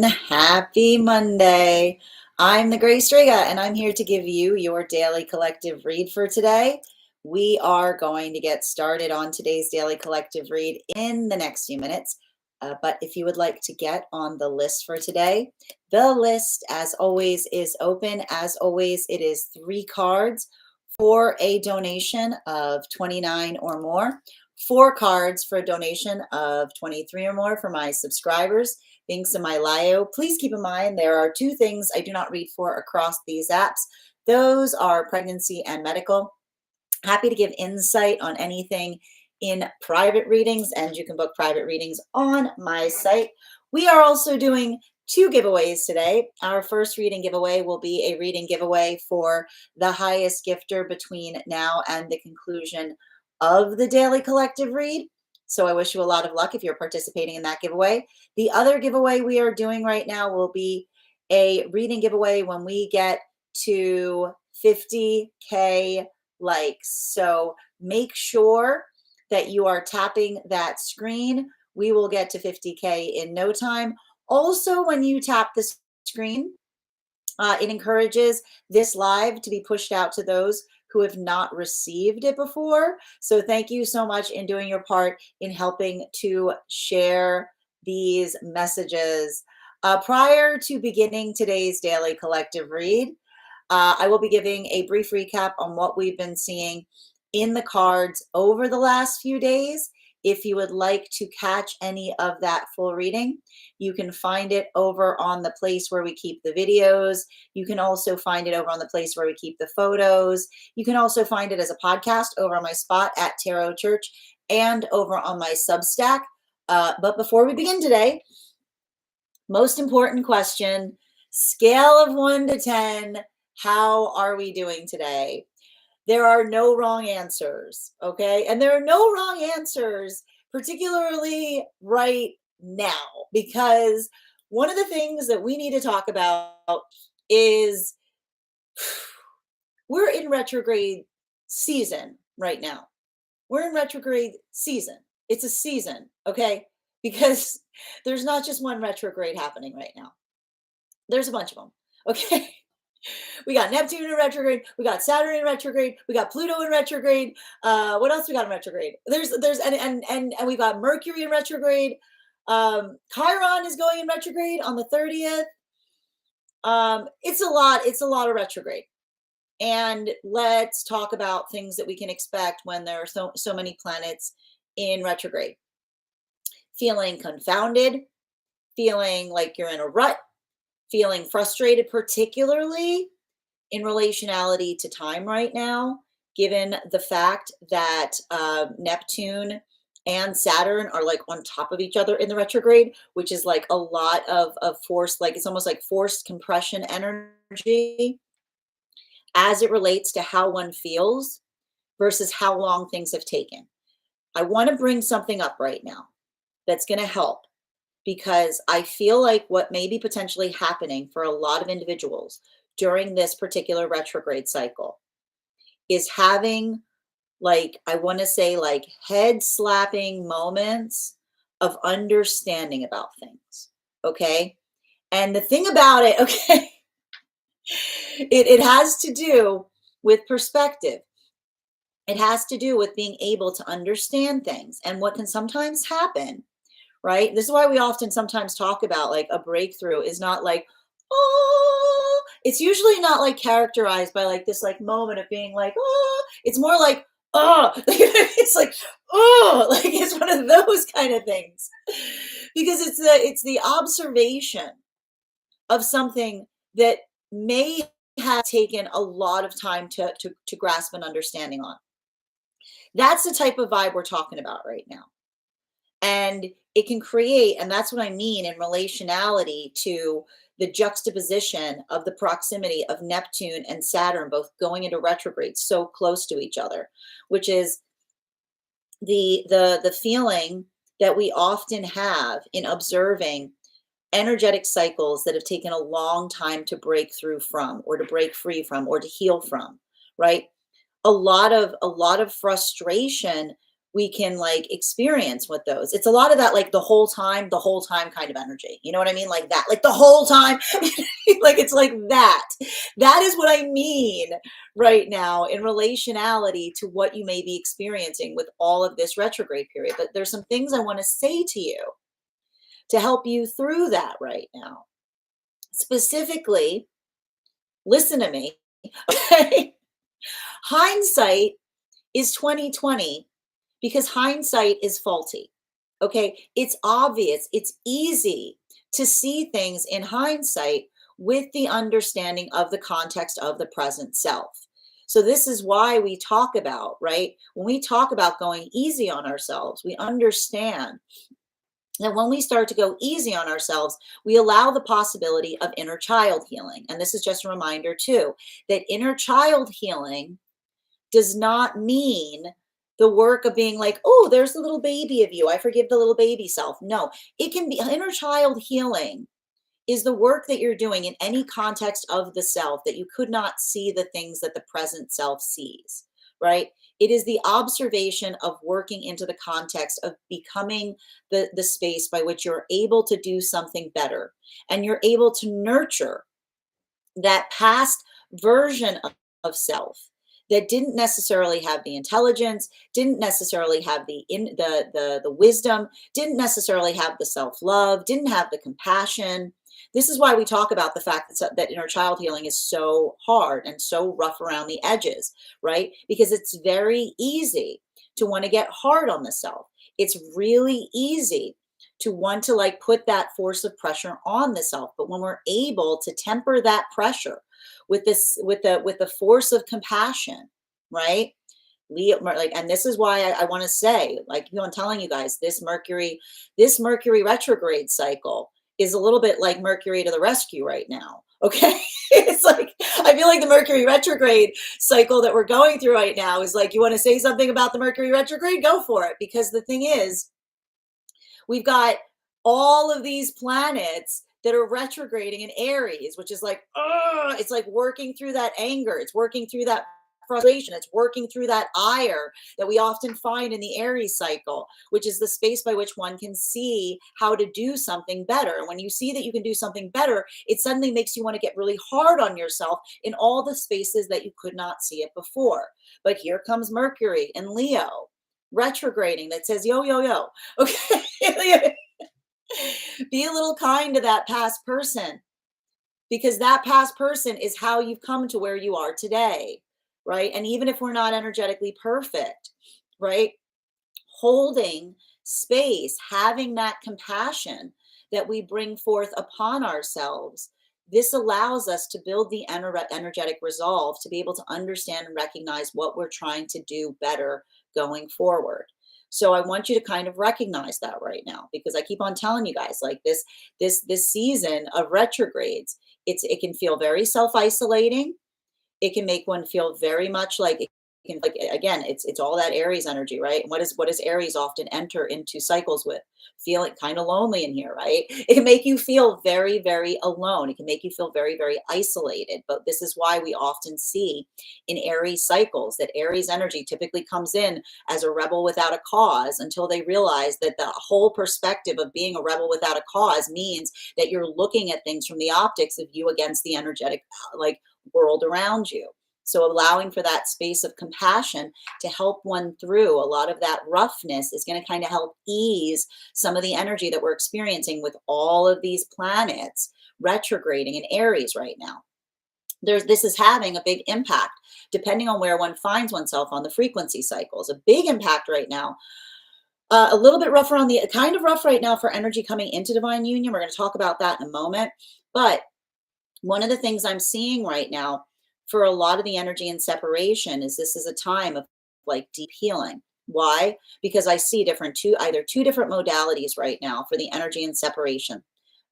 Happy Monday. I'm the Grace Striga, and I'm here to give you your daily collective read for today. We are going to get started on today's daily collective read in the next few minutes. But if you would like to get on the list for today, the list, as always, is open. As always, it is 3 cards for a donation of $29 or more, 4 cards for a donation of $23 or more for my subscribers. Links in my bio. Please keep in mind there are 2 things I do not read for across these apps. Those are pregnancy and medical. Happy to give insight on anything in private readings, and you can book private readings on my site. We are also doing 2 giveaways today. Our first reading giveaway will be a reading giveaway for the highest gifter between now and the conclusion of the daily collective read. So I wish you a lot of luck if you're participating in that giveaway. The other giveaway we are doing right now will be a reading giveaway when we get to 50K likes. So make sure that you are tapping that screen. We will get to 50K in no time. Also, when you tap the screen, it encourages this live to be pushed out to those who have not received it before. So thank you so much in doing your part in helping to share these messages. Prior to beginning today's daily collective read, I will be giving a brief recap on what we've been seeing in the cards over the last few days. If you would like to catch any of that full reading, you can find it over on the place where we keep the videos. You can also find it over on the place where we keep the photos. You can also find it as a podcast over on my spot at Tarot Church and over on my Substack. But before we begin today, most important question, scale of 1 to 10, how are we doing today? There are no wrong answers, okay? And there are no wrong answers, particularly right now, because one of the things that we need to talk about is we're in retrograde season right now. We're in retrograde season. It's a season, okay? Because there's not just one retrograde happening right now. There's a bunch of them, okay? We got Neptune in retrograde. We got Saturn in retrograde. We got Pluto in retrograde. What else we got in retrograde? And we got Mercury in retrograde. Chiron is going in retrograde on the 30th. It's a lot. It's a lot of retrograde. And let's talk about things that we can expect when there are so many planets in retrograde. Feeling confounded, feeling like you're in a rut, feeling frustrated, particularly in relationality to time right now, given the fact that Neptune and Saturn are like on top of each other in the retrograde, which is like a lot of force, like it's almost like forced compression energy as it relates to how one feels versus how long things have taken. I want to bring something up right now that's going to help, because I feel like what may be potentially happening for a lot of individuals during this particular retrograde cycle is having, like, I want to say, like, head slapping moments of understanding about things. Okay. And the thing about it, okay, it has to do with perspective. It has to do with being able to understand things. And what can sometimes happen, right? This is why we often sometimes talk about like a breakthrough is not like, oh, it's usually not like characterized by like this like moment of being like, oh, it's more like, oh, it's like, oh, like it's one of those kind of things, because it's the observation of something that may have taken a lot of time to grasp an understanding on. That's the type of vibe we're talking about right now. And it can create, and that's what I mean in relationality to the juxtaposition of the proximity of Neptune and Saturn both going into retrograde so close to each other, which is the feeling that we often have in observing energetic cycles that have taken a long time to break through from, or to break free from, or to heal from, right? A lot of frustration we can like experience with those. It's a lot of that, like the whole time kind of energy. You know what I mean? Like that, like the whole time, like it's like that. That is what I mean right now in relationality to what you may be experiencing with all of this retrograde period. But there's some things I want to say to you to help you through that right now. Specifically, listen to me. Okay. Hindsight is 2020 because hindsight is faulty. Okay. It's obvious. It's easy to see things in hindsight with the understanding of the context of the present self. So this is why we talk about, right? When we talk about going easy on ourselves, we understand that when we start to go easy on ourselves, we allow the possibility of inner child healing. And this is just a reminder too, that inner child healing does not mean the work of being like, oh, there's the little baby of you. I forgive the little baby self. No, it can be inner child healing is the work that you're doing in any context of the self that you could not see the things that the present self sees, right? It is the observation of working into the context of becoming the space by which you're able to do something better and you're able to nurture that past version of self that didn't necessarily have the intelligence, didn't necessarily have the wisdom, didn't necessarily have the self-love, didn't have the compassion. This is why we talk about the fact that inner child healing is so hard and so rough around the edges, right? Because it's very easy to want to get hard on the self. It's really easy to want to like put that force of pressure on the self. But when we're able to temper that pressure with the force of compassion, right? Leo, like, and this is why I want to say, like, I'm telling you guys, this Mercury retrograde cycle is a little bit like Mercury to the rescue right now. Okay. It's like, I feel like the Mercury retrograde cycle that we're going through right now is like, you want to say something about the Mercury retrograde? Go for it. Because the thing is, we've got all of these planets that are retrograding in Aries, which is like, it's like working through that anger. It's working through that frustration. It's working through that ire that we often find in the Aries cycle, which is the space by which one can see how to do something better. And when you see that you can do something better, it suddenly makes you want to get really hard on yourself in all the spaces that you could not see it before. But here comes Mercury in Leo retrograding that says, yo, yo, yo. Okay. Be a little kind to that past person because that past person is how you've come to where you are today, right? And even if we're not energetically perfect, right? Holding space, having that compassion that we bring forth upon ourselves, this allows us to build the energetic resolve to be able to understand and recognize what we're trying to do better going forward. So I want you to kind of recognize that right now, because I keep on telling you guys, like this season of retrogrades, it can feel very self-isolating. It can make one feel very much like it can, like, again, it's all that Aries energy, right? And what does Aries often enter into cycles with? Feeling kind of lonely in here, right? It can make you feel very, very alone. It can make you feel very, very isolated. But this is why we often see in Aries cycles that Aries energy typically comes in as a rebel without a cause until they realize that the whole perspective of being a rebel without a cause means that you're looking at things from the optics of you against the energetic, like, world around you. So allowing for that space of compassion to help one through a lot of that roughness is going to kind of help ease some of the energy that we're experiencing with all of these planets retrograding in Aries right now. This is having a big impact depending on where one finds oneself on the frequency cycles. A big impact right now. A little bit rougher on the kind of rough right now for energy coming into divine union. We're going to talk about that in a moment. But one of the things I'm seeing right now for a lot of the energy and separation is this is a time of like deep healing. Why? Because I see either two different modalities right now for the energy and separation.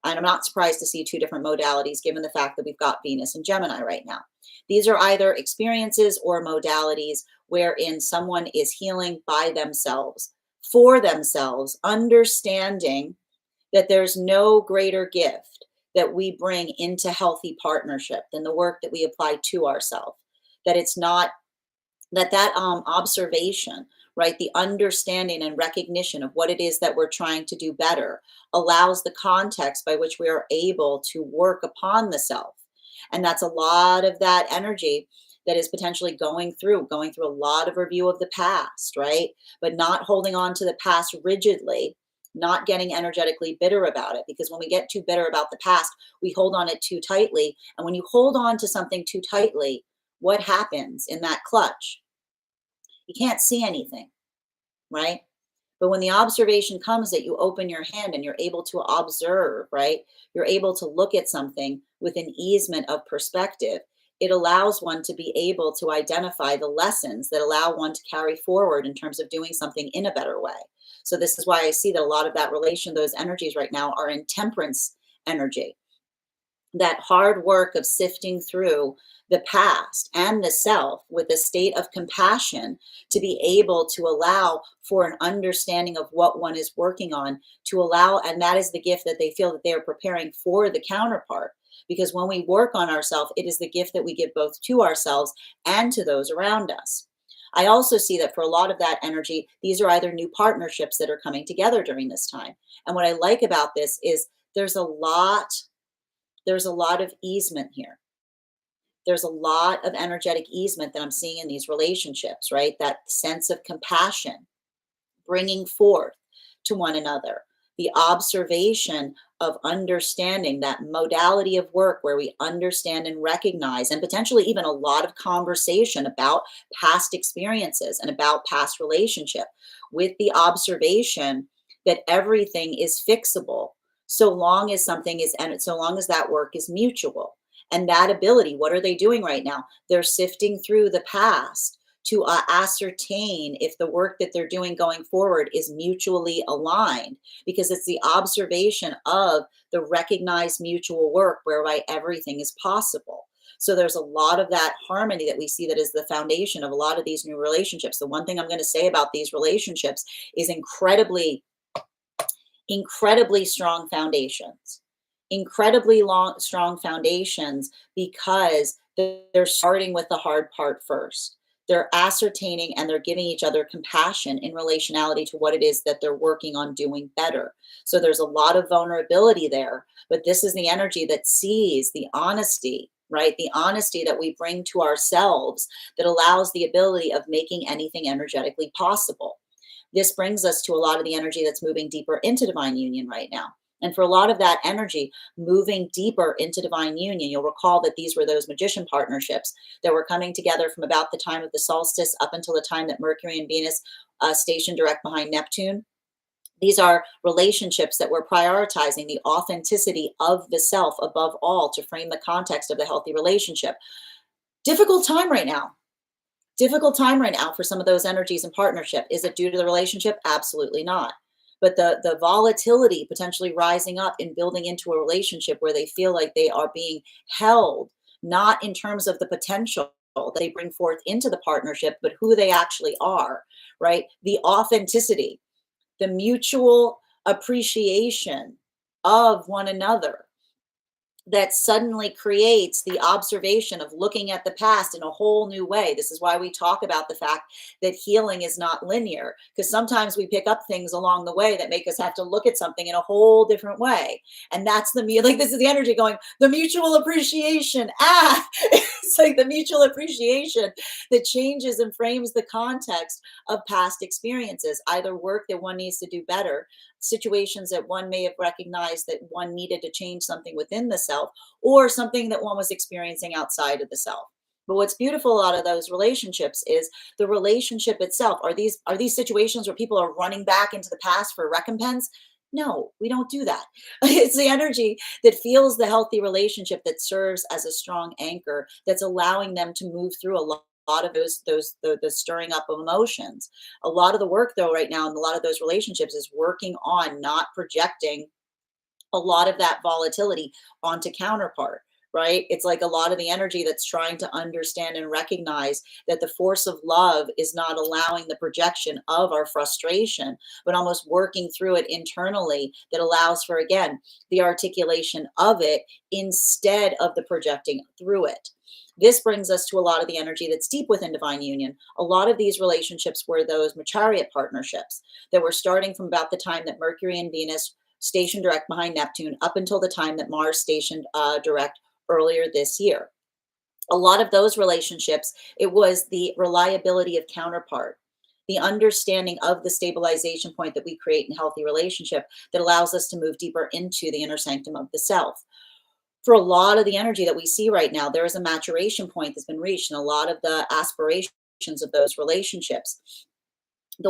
And I'm not surprised to see two different modalities given the fact that we've got Venus and Gemini right now. These are either experiences or modalities wherein someone is healing by themselves, for themselves, understanding that there's no greater gift that we bring into healthy partnership than the work that we apply to ourselves. That it's not that observation, right? The understanding and recognition of what it is that we're trying to do better allows the context by which we are able to work upon the self. And that's a lot of that energy that is potentially going through a lot of review of the past, right? But not holding on to the past rigidly, not getting energetically bitter about it. Because when we get too bitter about the past, we hold on it too tightly. And when you hold on to something too tightly, what happens in that clutch? You can't see anything, right? But when the observation comes that you open your hand and you're able to observe, right? You're able to look at something with an easement of perspective. It allows one to be able to identify the lessons that allow one to carry forward in terms of doing something in a better way. So this is why I see that a lot of that relation, those energies right now are in temperance energy, that hard work of sifting through the past and the self with a state of compassion to be able to allow for an understanding of what one is working on, to allow, and that is the gift that they feel that they are preparing for the counterpart. Because when we work on ourselves, it is the gift that we give both to ourselves and to those around us. I also see that for a lot of that energy, these are either new partnerships that are coming together during this time. And what I like about this is there's a lot there's a lot of easement here. There's a lot of energetic easement that I'm seeing in these relationships, right? That sense of compassion, bringing forth to one another, the observation of understanding, that modality of work where we understand and recognize, and potentially even a lot of conversation about past experiences and about past relationship, with the observation that everything is fixable so long as something is, and so long as that work is mutual. And that ability, what are they doing right now? They're sifting through the past to ascertain if the work that they're doing going forward is mutually aligned, because it's the observation of the recognized mutual work whereby everything is possible. So there's a lot of that harmony that we see that is the foundation of a lot of these new relationships. The one thing I'm going to say about these relationships is incredibly strong foundations, incredibly strong foundations, because they're starting with the hard part first. They're ascertaining and they're giving each other compassion in relationality to what it is that they're working on doing better. So there's a lot of vulnerability there, but this is the energy that sees the honesty, right? The honesty that we bring to ourselves that allows the ability of making anything energetically possible. This brings us to a lot of the energy that's moving deeper into divine union right now. And for a lot of that energy moving deeper into divine union, you'll recall that these were those magician partnerships that were coming together from about the time of the solstice up until the time that Mercury and Venus stationed direct behind Neptune. These are relationships that were prioritizing the authenticity of the self above all to frame the context of the healthy relationship. Difficult time right now. Difficult time right now for some of those energies in partnership. Is it due to the relationship? Absolutely not. But the volatility potentially rising up in building into a relationship where they feel like they are being held, not in terms of the potential that they bring forth into the partnership, but who they actually are, right? The authenticity, the mutual appreciation of one another, that suddenly creates the observation of looking at the past in a whole new way. This is why we talk about the fact that healing is not linear, because sometimes we pick up things along the way that make us have to look at something in a whole different way. And that's like, this is the energy going, the mutual appreciation. It's like the mutual appreciation that changes and frames the context of past experiences, either work that one needs to do better, situations that one may have recognized that one needed to change something within the self, or something that one was experiencing outside of the self. But what's beautiful out of those relationships is the relationship itself. Are these situations where people are running back into the past for recompense? No, we don't do that. It's the energy that feels the healthy relationship, that serves as a strong anchor, that's allowing them to move through a lot of the stirring up of emotions. A lot of the work though right now in a lot of those relationships is working on not projecting a lot of that volatility onto counterpart, right? It's like a lot of the energy that's trying to understand and recognize that the force of love is not allowing the projection of our frustration, but almost working through it internally that allows for, again, the articulation of it instead of the projecting through it. This brings us to a lot of the energy that's deep within divine union. A lot of these relationships were those chariot partnerships that were starting from about the time that Mercury and Venus stationed direct behind Neptune up until the time that Mars stationed direct earlier this year. A lot of those relationships, it was the reliability of counterpart, the understanding of the stabilization point that we create in healthy relationship that allows us to move deeper into the inner sanctum of the self. For a lot of the energy that we see right now, there is a maturation point that's been reached in a lot of the aspirations of those relationships. The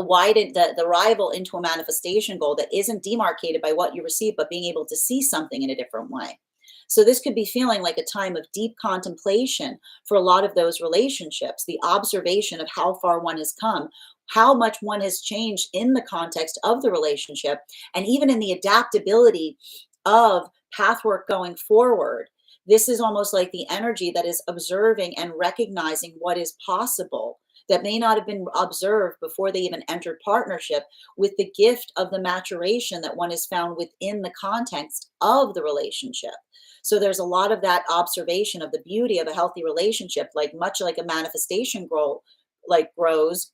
arrival into a manifestation goal that isn't demarcated by what you receive, but being able to see something in a different way. So this could be feeling like a time of deep contemplation for a lot of those relationships, the observation of how far one has come, how much one has changed in the context of the relationship, and even in the adaptability of pathwork going forward. This is almost like the energy that is observing and recognizing what is possible that may not have been observed before they even entered partnership, with the gift of the maturation that one is found within the context of the relationship. So there's a lot of that observation of the beauty of a healthy relationship, like much like a manifestation grows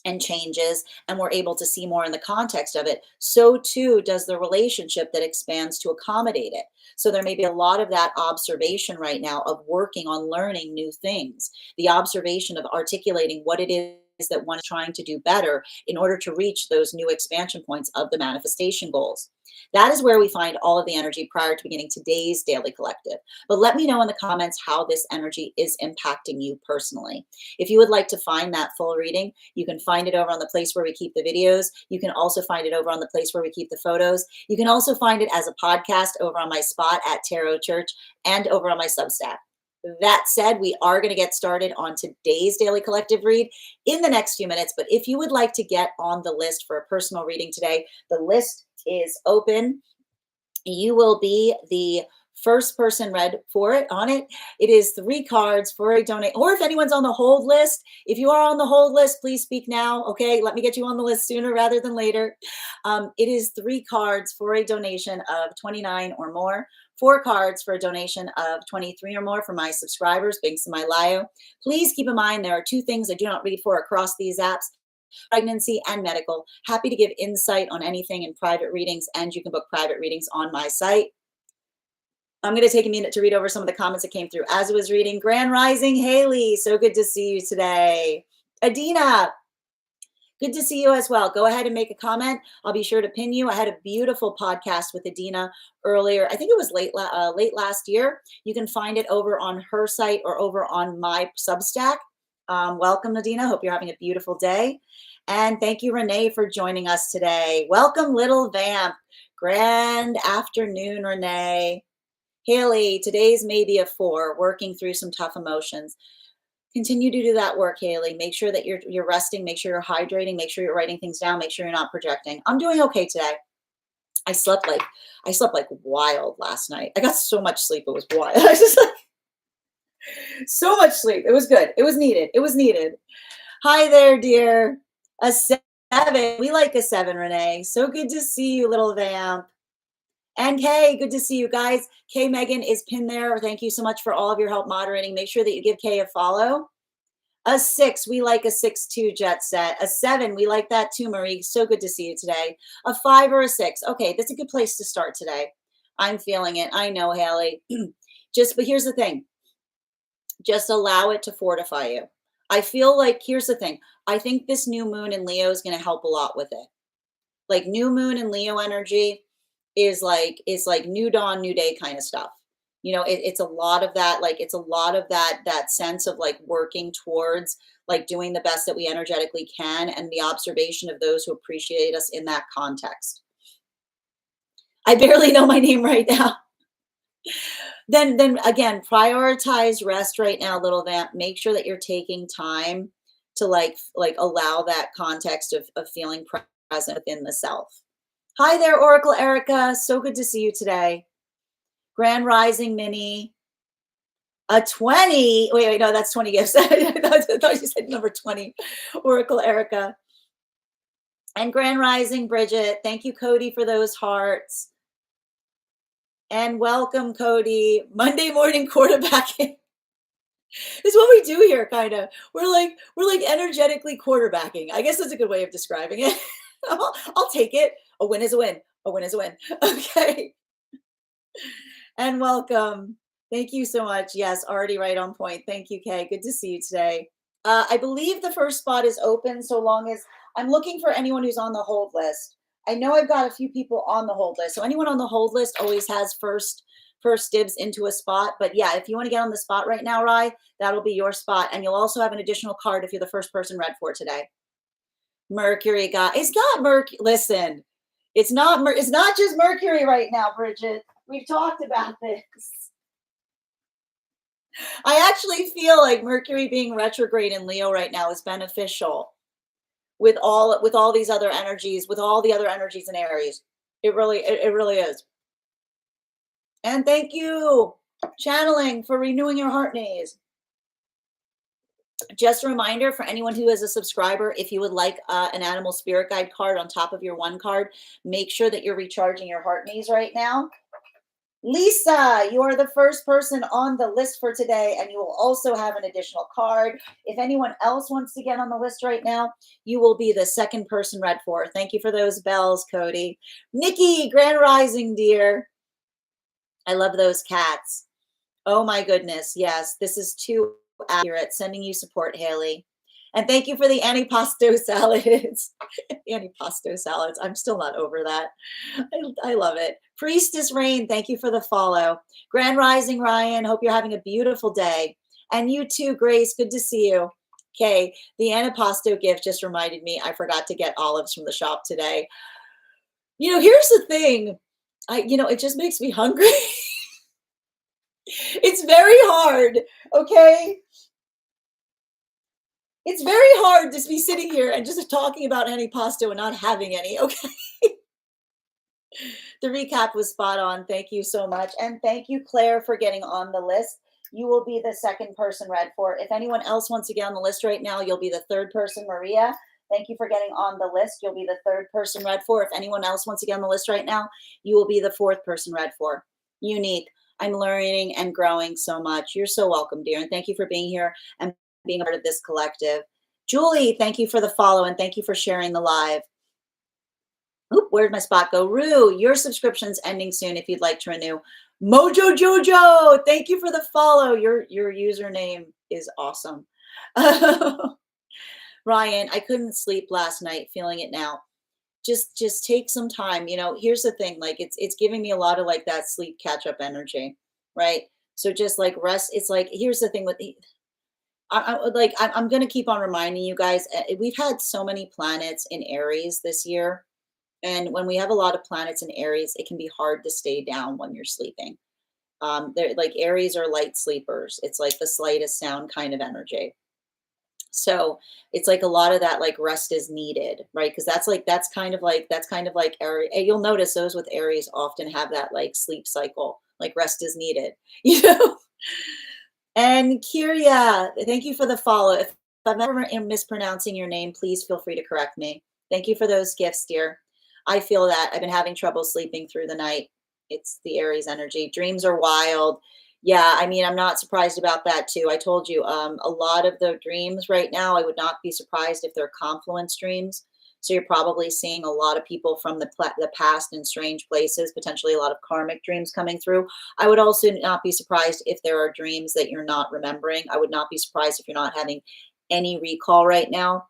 and changes, and we're able to see more in the context of it, so too does the relationship that expands to accommodate it. So there may be a lot of that observation right now of working on learning new things, the observation of articulating what it is that one is trying to do better in order to reach those new expansion points of the manifestation goals. That is where we find all of the energy prior to beginning today's daily collective. But let me know in the comments how this energy is impacting you personally. If you would like to find that full reading, you can find it over on the place where we keep the videos. You can also find it over on the place where we keep the photos. You can also find it as a podcast over on my spot at Tarot Church and over on my Substack. That said, we are going to get started on today's daily collective read in the next few minutes. But if you would like to get on the list for a personal reading today, the list is open. You will be the first person read for it on it. It is 3 cards for a donate, or if anyone's on the hold list, if you are on the hold list, please speak now. Okay, let me get you on the list sooner rather than later. It is 3 cards for a donation of $29 or more. 4 cards for a donation of $23 or more for my subscribers, Binks and my Lio. Please keep in mind there are 2 things I do not read for across these apps: pregnancy and medical. Happy to give insight on anything in private readings, and you can book private readings on my site. I'm going to take a minute to read over some of the comments that came through as I was reading. Grand Rising, Haley, so good to see you today. Adina, good to see you as well. Go ahead and make a comment. I'll be sure to pin you. I had a beautiful podcast with Adina earlier. I think it was late last year. You can find it over on her site or over on my Substack. Welcome, Adina. Hope you're having a beautiful day. And thank you, Renee, for joining us today. Welcome, Little Vamp. Grand afternoon, Renee. Haley, today's maybe a 4, working through some tough emotions. Continue to do that work, Haley. Make sure that you're resting. Make sure you're hydrating. Make sure you're writing things down. Make sure you're not projecting. I'm doing okay today. I slept like wild last night. I got so much sleep. It was wild. I just like so much sleep. It was good. It was needed. It was needed. Hi there, dear. A 7. We like a 7, Renee. So good to see you, little vamp. And Kay, good to see you guys. Kay Megan is pinned there. Thank you so much for all of your help moderating. Make sure that you give Kay a follow. A 6, we like a 6-2 jet set. A 7, we like that too, Marie. So good to see you today. A 5 or a 6. Okay, that's a good place to start today. I'm feeling it. I know, Haley. But here's the thing. Just allow it to fortify you. I feel like, here's the thing. I think this new moon in Leo is going to help a lot with it. Like new moon and Leo energy is like new dawn, new day kind of stuff. You know, it's a lot of that, like it's a lot of that sense of like working towards like doing the best that we energetically can, and the observation of those who appreciate us in that context. I barely know my name right now. Then again, prioritize rest right now, little vamp. Make sure that you're taking time to like allow that context of feeling present within the self. Hi there, Oracle Erica. So good to see you today. Grand Rising, Minnie. A 20. Wait, no, that's 20 gifts. I thought you said number 20. Oracle Erica. And Grand Rising Bridget. Thank you, Cody, for those hearts. And welcome, Cody. Monday morning quarterbacking. It's what we do here, kind of. We're like energetically quarterbacking. I guess that's a good way of describing it. I'll take it. A win is a win. A win is a win. Okay. And welcome. Thank you so much. Yes, already right on point. Thank you, Kay. Good to see you today. I believe the first spot is open so long as I'm looking for anyone who's on the hold list. I know I've got a few people on the hold list. So anyone on the hold list always has first dibs into a spot. But yeah, if you want to get on the spot right now, Rye, that'll be your spot. And you'll also have an additional card if you're the first person read for today. Mercury got, it's not Mercury. Listen, it's not just Mercury right now, Bridget. We've talked about this. I actually feel like Mercury being retrograde in Leo right now is beneficial with all these other energies, with all the other energies in Aries. It really is. And thank you, channeling, for renewing your heart maze. Just a reminder for anyone who is a subscriber, if you would like an animal spirit guide card on top of your one card, make sure that you're recharging your heart maze right now. Lisa, you are the first person on the list for today, and you will also have an additional card. If anyone else wants to get on the list right now, you will be the second person read for. Thank you for those bells, Cody. Nikki, Grand Rising, dear. I love those cats. Oh my goodness. Yes, this is too accurate. Sending you support, Haley. And thank you for the antipasto salads. Antipasto salads. I'm still not over that. I love it. Priestess Rain, thank you for the follow. Grand Rising, Ryan. Hope you're having a beautiful day. And you too, Grace. Good to see you. Okay, the antipasto gift just reminded me I forgot to get olives from the shop today. You know, here's the thing. It just makes me hungry. It's very hard, okay? It's very hard to be sitting here and just talking about antipasto and not having any, okay? The recap was spot on. Thank you so much. And thank you, Claire, for getting on the list. You will be the second person read for. If anyone else wants to get on the list right now, you'll be the third person, Maria. Thank you for getting on the list. You'll be the third person read for. If anyone else wants to get on the list right now, you will be the fourth person read for. Unique. I'm learning and growing so much. You're so welcome, dear. And thank you for being here and being a part of this collective. Julie, thank you for the follow and thank you for sharing the live. Oop, where'd my spot go? Rue, your subscription's ending soon if you'd like to renew. Mojo Jojo, thank you for the follow. Your username is awesome. Ryan, I couldn't sleep last night, feeling it now. Just take some time. Here's the thing, like it's giving me a lot of like that sleep catch up energy, right? So just like rest. It's like, here's the thing with I'm going to keep on reminding you guys, we've had so many planets in Aries this year. And when we have a lot of planets in Aries, it can be hard to stay down when you're sleeping. They're like Aries are light sleepers. It's like the slightest sound kind of energy. So it's like a lot of that, like rest is needed, right? Because that's kind of like Aries. You'll notice those with Aries often have that like sleep cycle, like rest is needed, And Kiria, thank you for the follow. If I'm ever mispronouncing your name, please feel free to correct me. Thank you for those gifts, dear. I feel that. I've been having trouble sleeping through the night. It's the Aries energy. Dreams are wild. Yeah, I mean, I'm not surprised about that too. I told you, a lot of the dreams right now, I would not be surprised if they're confluence dreams. So you're probably seeing a lot of people from the past in strange places, potentially a lot of karmic dreams coming through. I would also not be surprised if there are dreams that you're not remembering. I would not be surprised if you're not having any recall right now,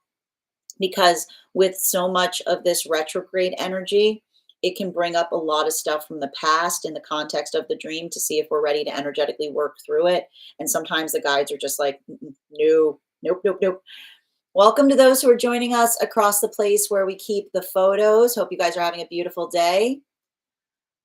because with so much of this retrograde energy, it can bring up a lot of stuff from the past in the context of the dream to see if we're ready to energetically work through it. And sometimes the guides are just like, no, nope. Welcome to those who are joining us across the place where we keep the photos. Hope you guys are having a beautiful day.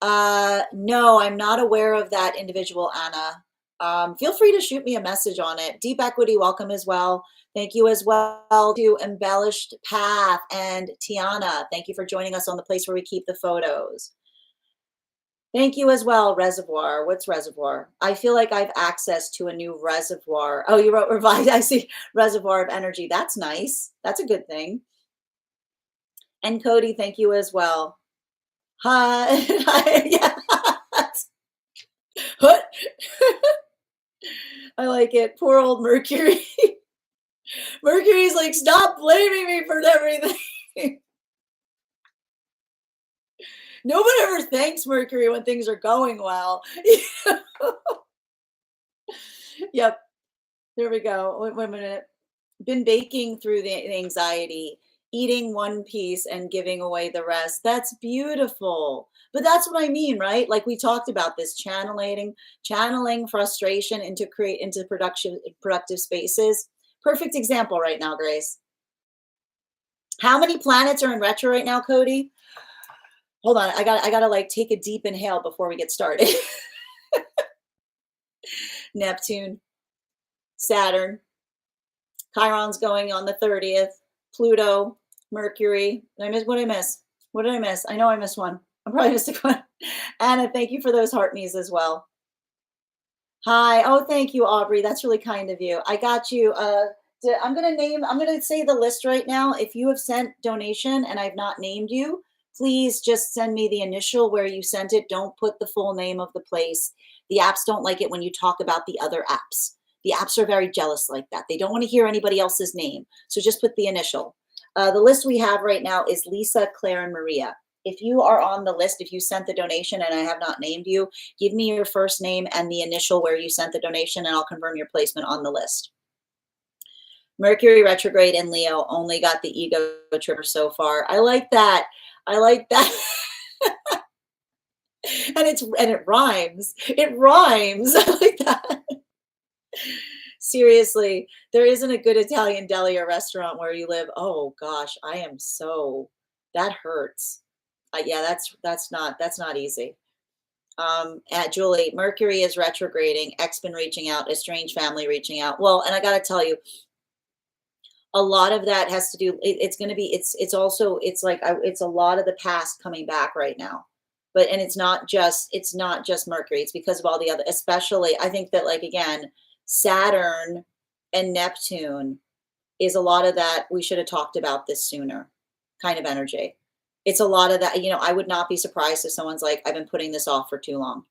No, I'm not aware of that individual, Anna. Feel free to shoot me a message on it. Deep Equity, welcome as well. Thank you as well to Embellished Path and Tiana. Thank you for joining us on the place where we keep the photos. Thank you as well, reservoir. What's reservoir? I feel like I've access to a new reservoir. Oh, you wrote revise. I see reservoir of energy. That's nice. That's a good thing. And Cody, thank you as well. Hi. Yeah. What? I like it. Poor old Mercury. Mercury's like, stop blaming me for everything. No one ever thanks Mercury when things are going well. Yep. There we go. Wait a minute. Been baking through the anxiety, eating one piece and giving away the rest. That's beautiful. But that's what I mean, right? Like we talked about this channeling frustration into productive spaces. Perfect example right now, Grace. How many planets are in retro right now, Cody? Hold on, I gotta like take a deep inhale before we get started. Neptune, Saturn, Chiron's going on the 30th, Pluto, Mercury. Did I miss what did I miss? What did I miss? I know I missed one. I probably missed a one. Anna, thank you for those heart me's as well. Hi. Oh, thank you, Aubrey. That's really kind of you. I got you. I'm gonna say the list right now. If you have sent donation and I've not named you, please just send me the initial where you sent it. Don't put the full name of the place. The apps don't like it when you talk about the other apps. The apps are very jealous like that. They don't want to hear anybody else's name. So just put the initial. The list we have right now is Lisa, Claire, and Maria. If you are on the list, if you sent the donation and I have not named you, give me your first name and the initial where you sent the donation and I'll confirm your placement on the list. Mercury retrograde in Leo only got the ego trigger so far. I like that. I like that. and it rhymes. It rhymes. I like that. Seriously, there isn't a good Italian deli or restaurant where you live. Oh gosh, that hurts. Yeah, that's not easy. At Julie, Mercury is retrograding, ex been reaching out, a strange family reaching out. Well, and I got to tell you, a lot of that has to do, it's going to be, it's also, it's like, it's a lot of the past coming back right now. But, and it's not just Mercury, it's because of all the other, especially, I think that like, again, Saturn and Neptune is a lot of that. We should have talked about this sooner kind of energy. It's a lot of that, I would not be surprised if someone's like, I've been putting this off for too long.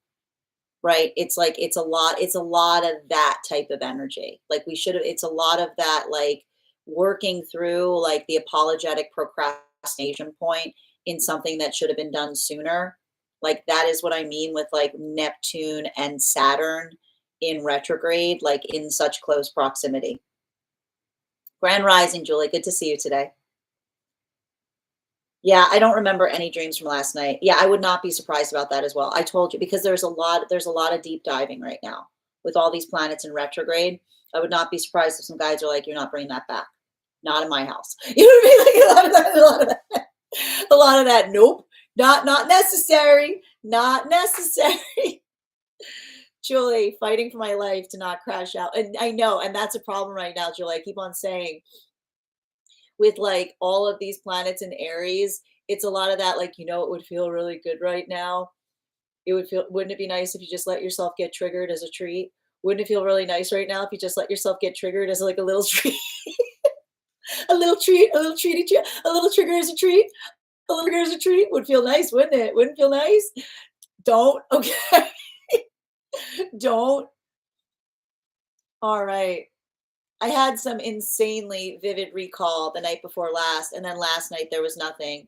Right. It's like, it's a lot of that type of energy. Like it's a lot of that, like working through like the apologetic procrastination point in something that should have been done sooner. Like that is what I mean with like Neptune and Saturn in retrograde, like in such close proximity. Grand Rising, Julie. Good to see you today. Yeah, I don't remember any dreams from last night. Yeah, I would not be surprised about that as well. I told you because there's a lot of deep diving right now with all these planets in retrograde. I would not be surprised if some guys are like, "You're not bringing that back, not in my house." You know what I mean? Like a lot of that. Nope, not necessary. Not necessary. Julie, fighting for my life to not crash out, and I know, and that's a problem right now, Julie. I keep on saying with like all of these planets in Aries, it's a lot of that, like, it would feel really good right now. Wouldn't it be nice if you just let yourself get triggered as a treat? Wouldn't it feel really nice right now if you just let yourself get triggered as like a little treat? A little treat, a little treaty, a little trigger as a treat, a little trigger as a treat would feel nice, wouldn't it? Wouldn't feel nice? Don't, okay. Don't. All right. I had some insanely vivid recall the night before last, and then last night there was nothing.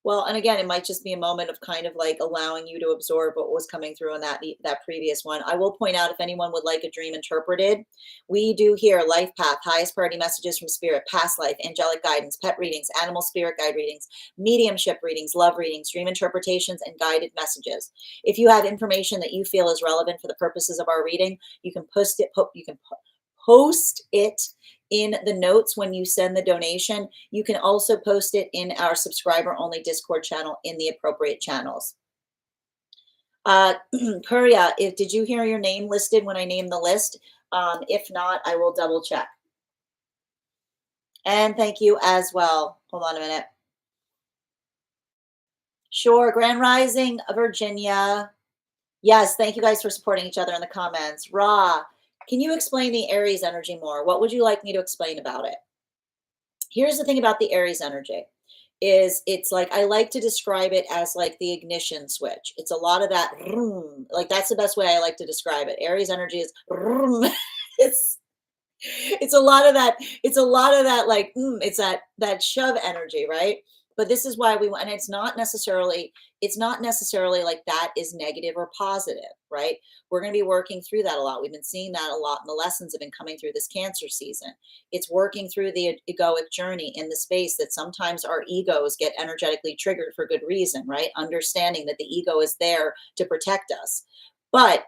Well, and again, it might just be a moment of kind of like allowing you to absorb what was coming through in that previous one. I will point out if anyone would like a dream interpreted, we do here life path, highest priority messages from spirit, past life, angelic guidance, pet readings, animal spirit guide readings, mediumship readings, love readings, dream interpretations, and guided messages. If you have information that you feel is relevant for the purposes of our reading, you can post it in the notes when you send the donation. You can also post it in our subscriber only Discord channel in the appropriate channels. Kuria, did you hear your name listed when I named the list? If not, I will double check. And thank you as well. Hold on a minute. Sure. Grand Rising, Virginia. Yes, thank you guys for supporting each other in the comments. Ra, can you explain the Aries energy more? What would you like me to explain about it? Here's the thing about the Aries energy is it's like I like to describe it as like the ignition switch. It's a lot of that vroom, like that's the best way I like to describe it. Aries energy is vroom. it's it's a lot of that, it's a lot of that like it's that shove energy, right? But this is why we want, and it's not necessarily like that is negative or positive, right? We're going to be working through that a lot. We've been seeing that a lot, and the lessons have been coming through this Cancer season. It's working through the egoic journey in the space that sometimes our egos get energetically triggered for good reason, right? Understanding that the ego is there to protect us, but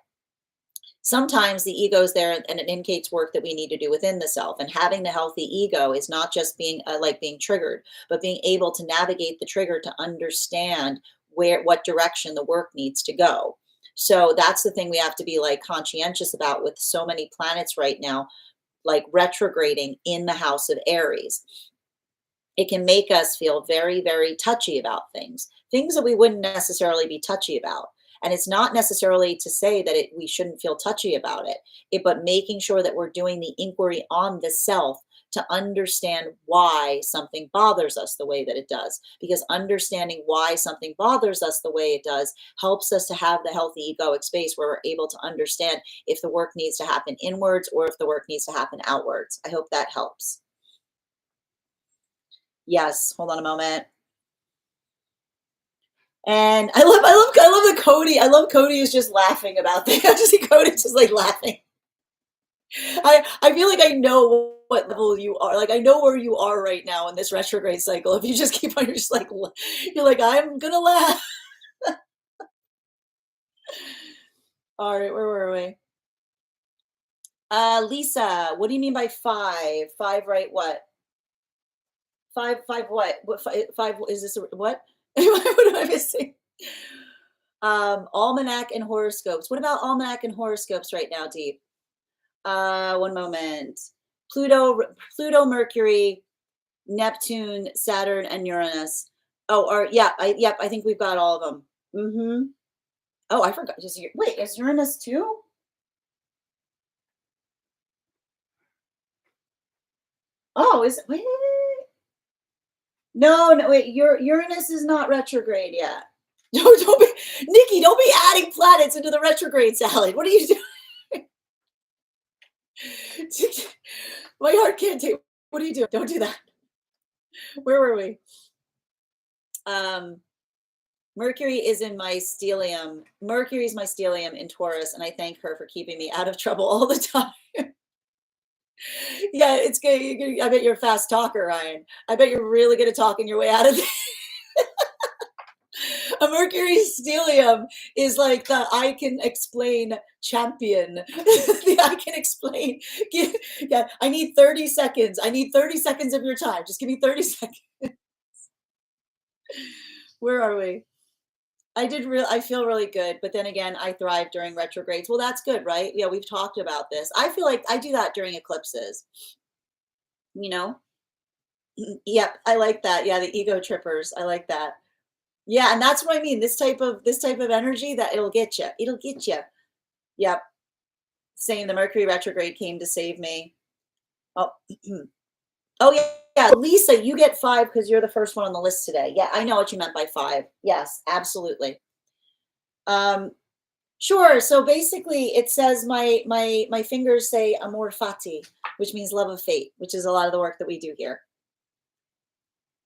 sometimes the ego is there and it indicates work that we need to do within the self. And having the healthy ego is not just being like being triggered, but being able to navigate the trigger to understand what direction the work needs to go. So that's the thing we have to be like conscientious about with so many planets right now, like retrograding in the house of Aries. It can make us feel very, very touchy about things that we wouldn't necessarily be touchy about. And it's not necessarily to say that we shouldn't feel touchy about but making sure that we're doing the inquiry on the self to understand why something bothers us the way that it does. Because understanding why something bothers us the way it does helps us to have the healthy egoic space where we're able to understand if the work needs to happen inwards or if the work needs to happen outwards. I hope that helps. Yes, hold on a moment. And I love that Cody. I love Cody is just laughing about this. I just see Cody just like laughing. I feel like I know what level you are. Like I know where you are right now in this retrograde cycle. If you just keep on, you're like I'm gonna laugh. All right, where were we? Lisa, what do you mean by five? Five, right? What? Five, what? What five is this? What? What am I missing? Almanac and horoscopes. What about almanac and horoscopes right now, Deep? One moment. Pluto, Mercury, Neptune, Saturn, and Uranus. Oh, or yeah, I think we've got all of them. Mm-hmm. Oh, I forgot. Wait, is Uranus too? Oh, wait. No, no, wait. Uranus is not retrograde yet. Don't be, Nikki. Don't be adding planets into the retrograde salad. What are you doing? My heart can't take. What are you doing? Don't do that. Where were we? Mercury is in my stellium. Mercury is my stellium in Taurus, and I thank her for keeping me out of trouble all the time. Yeah, it's good. I bet you're a fast talker, Ryan. I bet you're really good at talking your way out of this. A Mercury stellium is like the I can explain champion. The I can explain. Yeah, I need 30 seconds. I need 30 seconds of your time. Just give me 30 seconds. Where are we? I feel really good, but then again, I thrive during retrogrades. Well, that's good, right? Yeah, we've talked about this. I feel like I do that during eclipses, you know? Yep, I like that. Yeah, the ego trippers. I like that. Yeah, and that's what I mean. This type of energy that it'll get you. It'll get you. Yep. Saying the Mercury retrograde came to save me. Oh, oh yeah, yeah. Lisa, you get five because you're the first one on the list today. Yeah, I know what you meant by five. Yes, absolutely. Um, sure. So basically, it says my fingers say amor fati, which means love of fate, which is a lot of the work that we do here.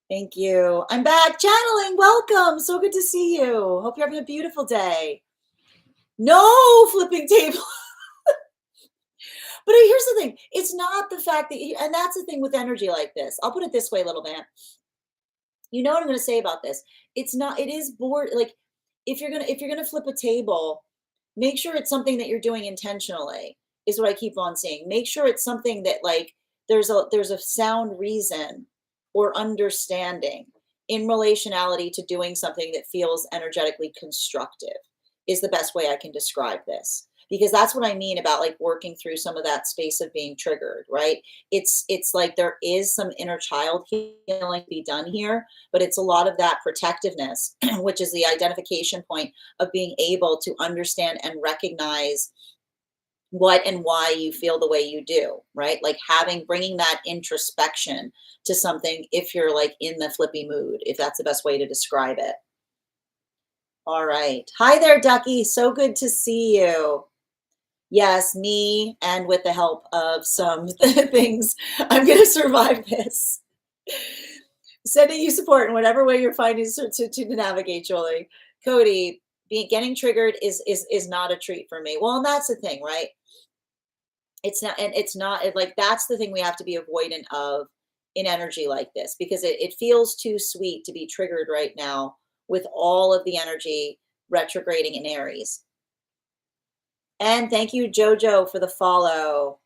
Thank you. I'm back channeling. Welcome. So good to see you. Hope you're having a beautiful day. No flipping table. But here's the thing. It's not the fact that and that's the thing with energy like this. I'll put it this way, little man. You know what I'm going to say about this? It's not. It is bored. Like if you're gonna flip a table, make sure it's something that you're doing intentionally. Is what I keep on saying. Make sure it's something that like there's a sound reason or understanding in relationality to doing something that feels energetically constructive is the best way I can describe this. because that's what I mean about like working through some of that space of being triggered, right? It's like there is some inner child healing to be done here, but it's a lot of that protectiveness, which is the identification point of being able to understand and recognize what and why you feel the way you do, right? Like bringing that introspection to something if you're like in the flippy mood, if that's the best way to describe it. All right. Hi there, Ducky. So good to see you. Yes, me, and with the help of some things, I'm going to survive this. Sending you support in whatever way you're finding to navigate, Julie. Cody, getting triggered is not a treat for me. Well, and that's the thing, right? It's not like that's the thing we have to be avoidant of in energy like this, because it feels too sweet to be triggered right now with all of the energy retrograding in Aries. And thank you, Jojo, for the follow.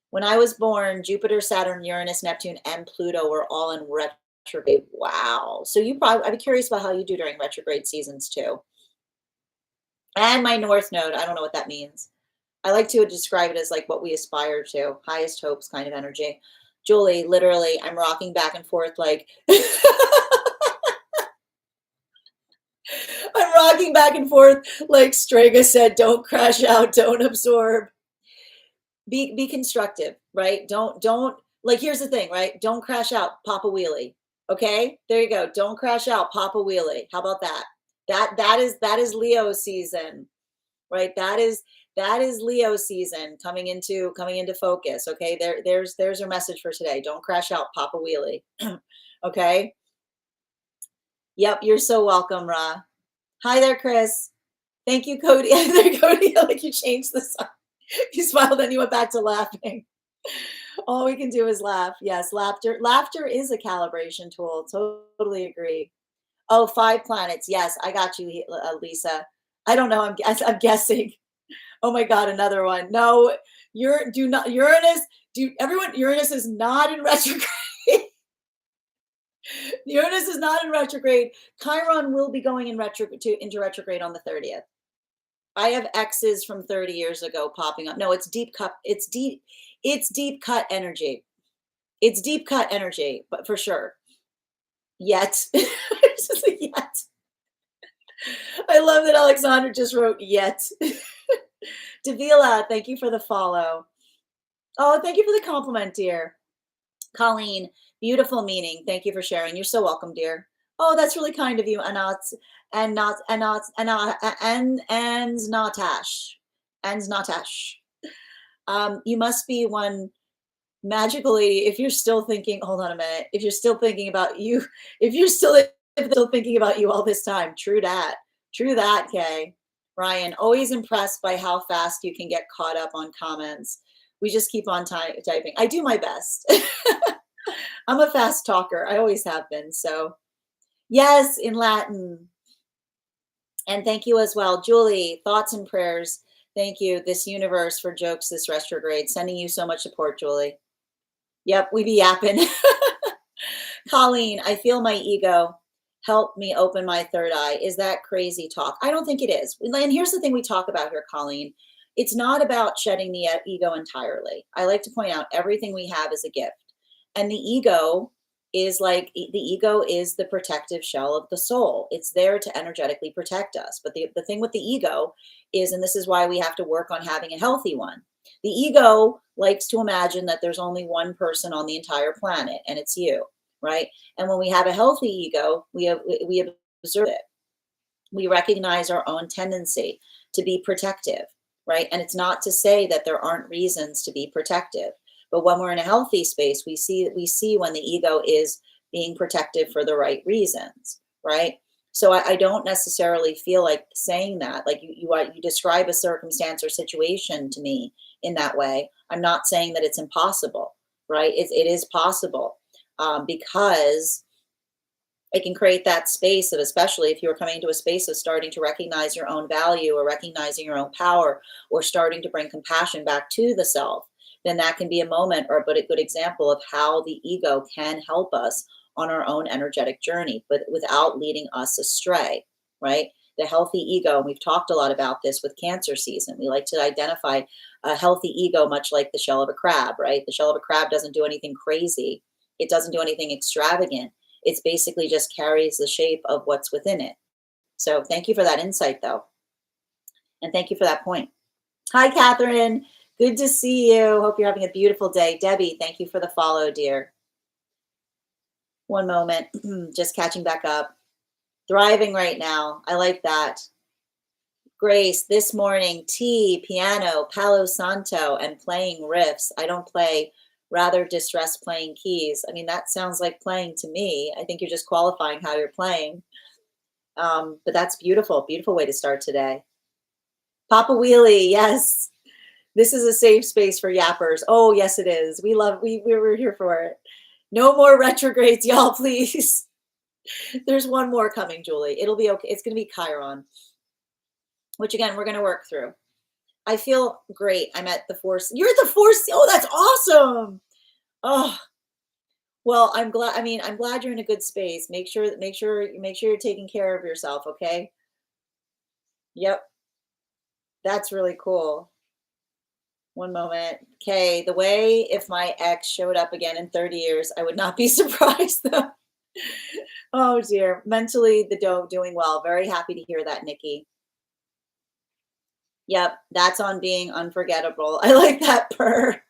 When I was born, Jupiter, Saturn, Uranus, Neptune, and Pluto were all in retrograde. Wow. So I'd be curious about how you do during retrograde seasons too. And my North Node, I don't know what that means. I like to describe it as like what we aspire to, highest hopes kind of energy. Julie, literally, I'm rocking back and forth like I'm rocking back and forth like Strega said, don't crash out, don't absorb. Be constructive, right? Don't like here's the thing, right? Don't crash out, pop a wheelie. Okay? There you go. Don't crash out, pop a wheelie. How about that? That is Leo season, right? That is Leo season coming into focus. Okay? There's our message for today. Don't crash out, pop a wheelie. Okay? Yep, you're so welcome, Ra. Hi there, Chris. Thank you, Cody. Hi there, Cody. Like you changed the song. You smiled and you went back to laughing. All we can do is laugh. Yes, laughter is a calibration tool. Totally agree. Oh, 5 planets. Yes, I got you, Lisa. I don't know. I'm guessing. Oh my God, another one. No, Uranus. Uranus is not in retrograde. Uranus is not in retrograde. Chiron will be going into retrograde on the 30th. I have X's from 30 years ago popping up. No, it's deep cut. It's deep cut energy. It's deep cut energy, but for sure. Yet. It's just a yet. I love that Alexandra just wrote yet. Davila, thank you for the follow. Oh, thank you for the compliment, dear. Colleen, beautiful meaning. Thank you for sharing. You're so welcome, dear. Oh, that's really kind of you, Anat and Natash. You must be one magically, if you're still thinking, hold on a minute, if you're still thinking about you, if you're still thinking about you all this time, true that, Kay. Ryan, always impressed by how fast you can get caught up on comments. We just keep on typing. I do my best. I'm a fast talker. I always have been. So yes, in Latin. And thank you as well. Julie, thoughts and prayers. Thank you. This universe for jokes, this retrograde. Sending you so much support, Julie. Yep, we be yapping. Colleen, I feel my ego. Help me open my third eye. Is that crazy talk? I don't think it is. And here's the thing we talk about here, Colleen. It's not about shedding the ego entirely. I like to point out everything we have is a gift. And the ego is the protective shell of the soul. It's there to energetically protect us. But the thing with the ego is, and this is why we have to work on having a healthy one. The ego likes to imagine that there's only one person on the entire planet, and it's you, right? And when we have a healthy ego, we observe it. We recognize our own tendency to be protective, right? And it's not to say that there aren't reasons to be protective. But when we're in a healthy space, we see when the ego is being protective for the right reasons, right? So I don't necessarily feel like saying that. Like you describe a circumstance or situation to me in that way. I'm not saying that it's impossible, right? It is possible because it can create that space of, especially if you're coming to a space of starting to recognize your own value or recognizing your own power or starting to bring compassion back to the self, then that can be a moment or a good example of how the ego can help us on our own energetic journey, but without leading us astray, right? the healthy ego. And we've talked a lot about this with Cancer season. We like to identify a healthy ego, much like the shell of a crab, right? The shell of a crab doesn't do anything crazy. It doesn't do anything extravagant. It's basically just carries the shape of what's within it. So thank you for that insight, though. And thank you for that point. Hi, Catherine. Good to see you. Hope you're having a beautiful day. Debbie, thank you for the follow, dear. One moment. Just catching back up. Thriving right now. I like that. Grace, this morning, tea, piano, Palo Santo, and playing riffs. I don't play, rather distressed playing keys. I mean, that sounds like playing to me. I think you're just qualifying how you're playing. But that's beautiful. Beautiful way to start today. Papa Wheelie, yes. This is a safe space for yappers. Oh, yes, it is. We were here for it. No more retrogrades, y'all, please. There's one more coming, Julie. It'll be okay. It's going to be Chiron, which again, we're going to work through. I feel great. I'm at the fourth. You're at the fourth. Oh, that's awesome. Oh, well, I'm glad. I mean, I'm glad you're in a good space. Make sure you're taking care of yourself. Okay. Yep. That's really cool. One moment. Okay. The way if my ex showed up again in 30 years, I would not be surprised though. Oh dear. Mentally, doing well. Very happy to hear that, Nikki. Yep. That's on being unforgettable. I like that purr.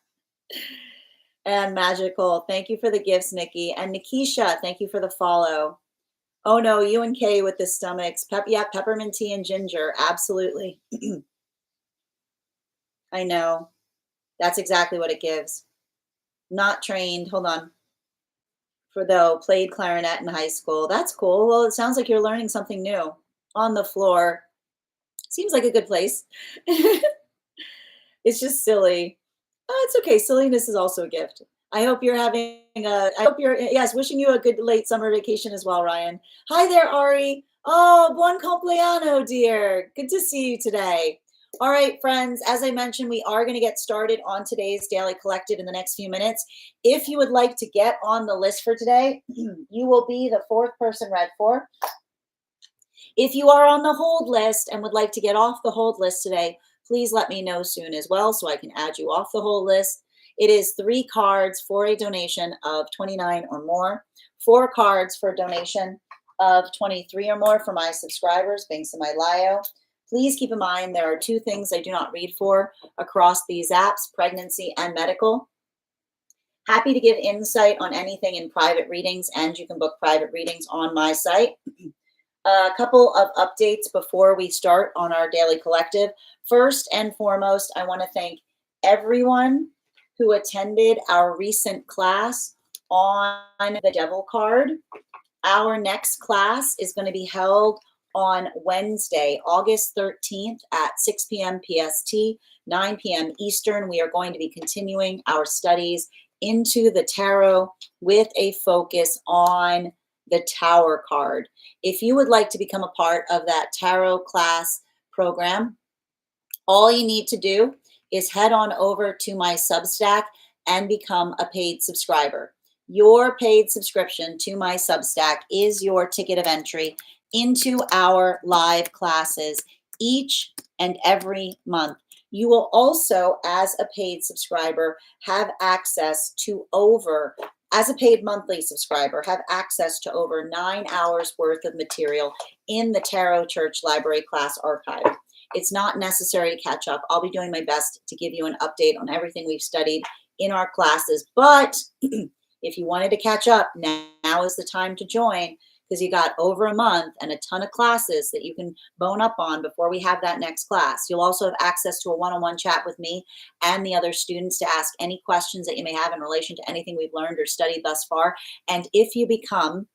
And magical. Thank you for the gifts, Nikki. And Nikisha, thank you for the follow. Oh no, you and Kay with the stomachs. Yeah, peppermint tea and ginger. Absolutely. I know. That's exactly what it gives. Not trained. Hold on. Played clarinet in high school. That's cool. Well, it sounds like you're learning something new on the floor. Seems like a good place. It's just silly. Oh, it's okay. Silliness is also a gift. I hope you're yes, wishing you a good late summer vacation as well, Ryan. Hi there, Ari. Oh, buon compleanno, dear. Good to see you today. All right, friends, as I mentioned, we are going to get started on today's Daily Collective in the next few minutes. If you would like to get on the list for today, you will be the fourth person read for. If you are on the hold list and would like to get off the hold list today, please let me know soon as well so I can add you off the hold list. It is 3 cards for a donation of $29 or more, 4 cards for a donation of $23 or more for my subscribers, Binks and my Lio. Please keep in mind there are 2 things I do not read for across these apps, pregnancy and medical. Happy to give insight on anything in private readings, and you can book private readings on my site. A couple of updates before we start on our Daily Collective. First and foremost, I want to thank everyone who attended our recent class on the Devil card. Our next class is going to be held on Wednesday, August 13th at 6 p.m. PST, 9 p.m. Eastern. We are going to be continuing our studies into the tarot with a focus on the Tower card. If you would like to become a part of that tarot class program, all you need to do is head on over to my Substack and become a paid subscriber. Your paid subscription to my Substack is your ticket of entry into our live classes each and every month. You will also, as a paid subscriber, have access to as a paid monthly subscriber, have access to over 9 hours worth of material in the Tarot Church Library class archive. It's not necessary to catch up. I'll be doing my best to give you an update on everything we've studied in our classes. But if you wanted to catch up, now is the time to join, because you got over a month and a ton of classes that you can bone up on before we have that next class. You'll also have access to a one-on-one chat with me and the other students to ask any questions that you may have in relation to anything we've learned or studied thus far. And if you become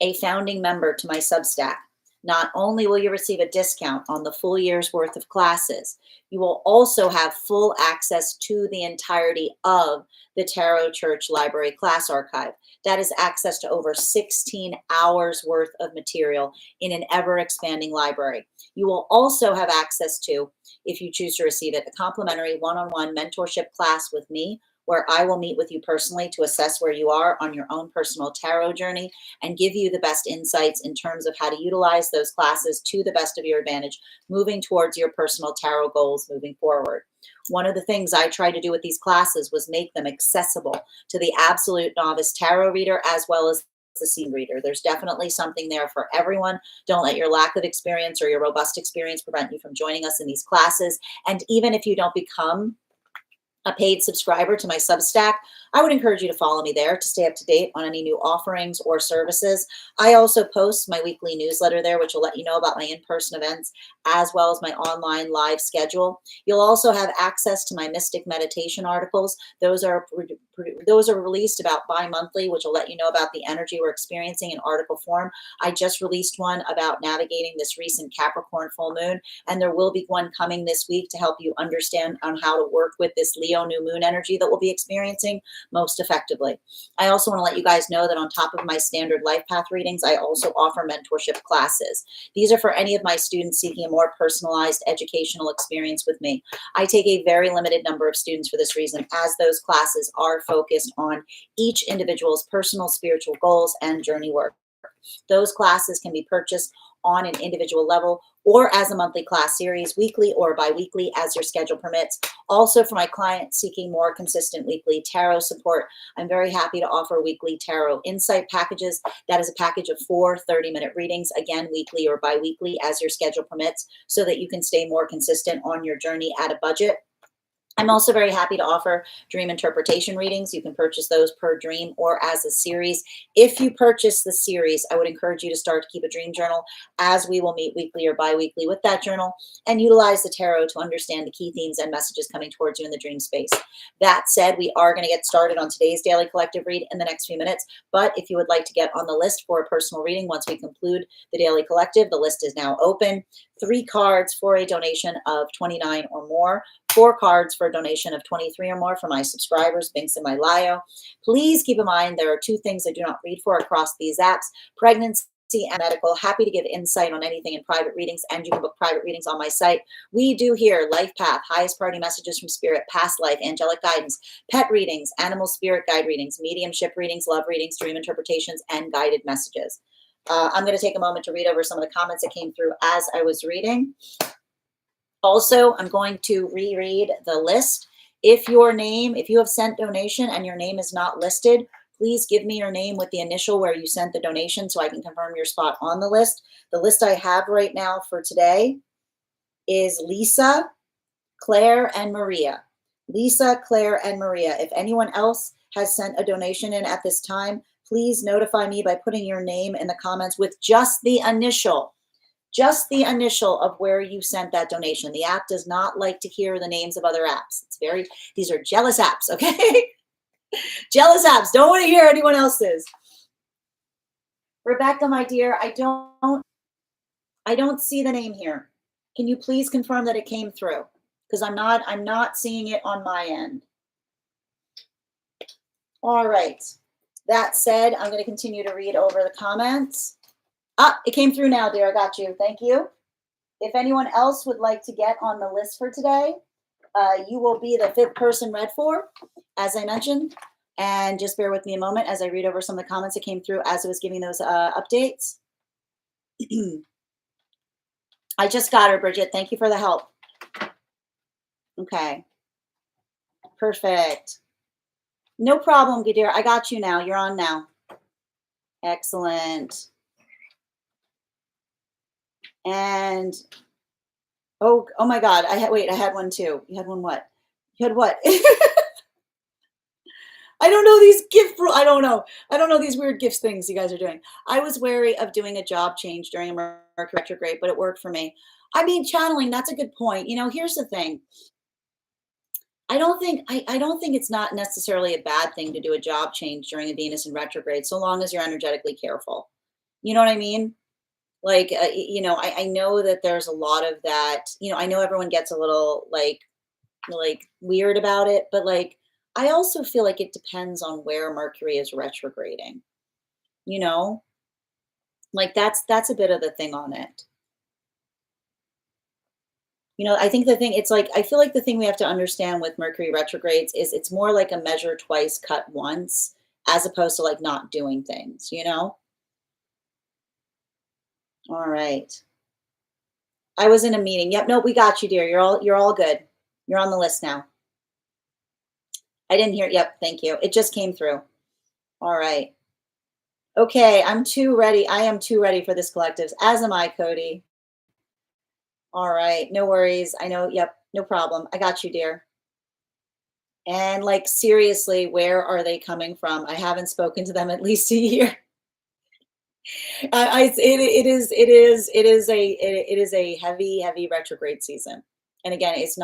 a founding member to my Substack, not only will you receive a discount on the full year's worth of classes, you will also have full access to the entirety of the Tarot Church Library class archive. That is access to over 16 hours worth of material in an ever-expanding library. You will also have access to, if you choose to receive it, a complimentary one-on-one mentorship class with me, where I will meet with you personally to assess where you are on your own personal tarot journey and give you the best insights in terms of how to utilize those classes to the best of your advantage, moving towards your personal tarot goals moving forward. One of the things I tried to do with these classes was make them accessible to the absolute novice tarot reader as well as the seasoned reader. There's definitely something there for everyone. Don't let your lack of experience or your robust experience prevent you from joining us in these classes. And even if you don't become a paid subscriber to my Substack, I would encourage you to follow me there to stay up to date on any new offerings or services. I also post my weekly newsletter there, which will let you know about my in-person events as well as my online live schedule. You'll also have access to my mystic meditation articles. Those are released about bi-monthly, which will let you know about the energy we're experiencing in article form. I just released one about navigating this recent Capricorn full moon, and there will be one coming this week to help you understand on how to work with this Leo new moon energy that we'll be experiencing most effectively. I also want to let you guys know that on top of my standard life path readings, I also offer mentorship classes. These are for any of my students seeking a more personalized educational experience with me. I take a very limited number of students for this reason, as those classes are focused on each individual's personal spiritual goals and journey work. Those classes can be purchased on an individual level or as a monthly class series, weekly or bi-weekly as your schedule permits. Also, for my clients seeking more consistent weekly tarot support, I'm very happy to offer weekly tarot insight packages. That is a package of 4 30-minute readings, again, weekly or bi-weekly as your schedule permits, so that you can stay more consistent on your journey at a budget. I'm also very happy to offer dream interpretation readings. You can purchase those per dream or as a series. If you purchase the series, I would encourage you to start to keep a dream journal, as we will meet weekly or bi-weekly with that journal and utilize the tarot to understand the key themes and messages coming towards you in the dream space. That said, we are going to get started on today's daily collective read in the next few minutes. But if you would like to get on the list for a personal reading once we conclude the daily collective, the list is now open. 3 cards for a donation of $29 or more. 4 cards for a donation of $23 or more for my subscribers, Binks and my Lio. Please keep in mind there are 2 things I do not read for across these apps: pregnancy and medical. Happy to give insight on anything in private readings, and you can book private readings on my site. We do here life path, highest party messages from spirit, past life, angelic guidance, pet readings, animal spirit guide readings, mediumship readings, love readings, dream interpretations, and guided messages. I'm going to take a moment to read over some of the comments that came through as I was reading. Also, I'm going to reread the list. If you have sent donation and your name is not listed, please give me your name with the initial where you sent the donation so I can confirm your spot on the list. The list I have right now for today is Lisa, Claire, and Maria. Lisa, Claire, and Maria. If anyone else has sent a donation in at this time, please notify me by putting your name in the comments with just the initial of where you sent that donation. The app does not like to hear the names of other apps. These are jealous apps, okay? Jealous apps, don't want to hear anyone else's. Rebecca, my dear, I don't see the name here. Can you please confirm that it came through? Because I'm not seeing it on my end. All right. That said, I'm going to continue to read over the comments. It came through now, dear. I got you. Thank you. If anyone else would like to get on the list for today, you will be the 5th person read for, as I mentioned. And just bear with me a moment as I read over some of the comments that came through as I was giving those updates. I just got her, Bridget. Thank you for the help. Okay. Perfect. No problem, Gadir. I got you now. You're on now. Excellent. And oh my God. I had one too. You had one what? You had what? I don't know these I don't know these weird gifts things you guys are doing. I was wary of doing a job change during a Mercury retrograde, but it worked for me. I mean, channeling, that's a good point. You know, here's the thing. I don't think it's not necessarily a bad thing to do a job change during a Venus in retrograde, so long as you're energetically careful. You know what I mean? Like, I know that there's a lot of that. I know everyone gets a little like weird about it, but like, I also feel like it depends on where Mercury is retrograding. Like that's a bit of the thing on it. I think the thing, it's like, I feel like the thing we have to understand with Mercury retrogrades is it's more like a measure twice, cut once, as opposed to like not doing things. All right. I was in a meeting. Yep, no, we got you, dear. You're all good. You're on the list now. I didn't hear. Yep, thank you. It just came through. All right. Okay, I'm too ready. I am too ready for this collectives, as am I, Cody. All right, no worries. I know. Yep, no problem. I got you, dear. And like seriously, where are they coming from? I haven't spoken to them at least a year. It is a heavy retrograde season. And again, it's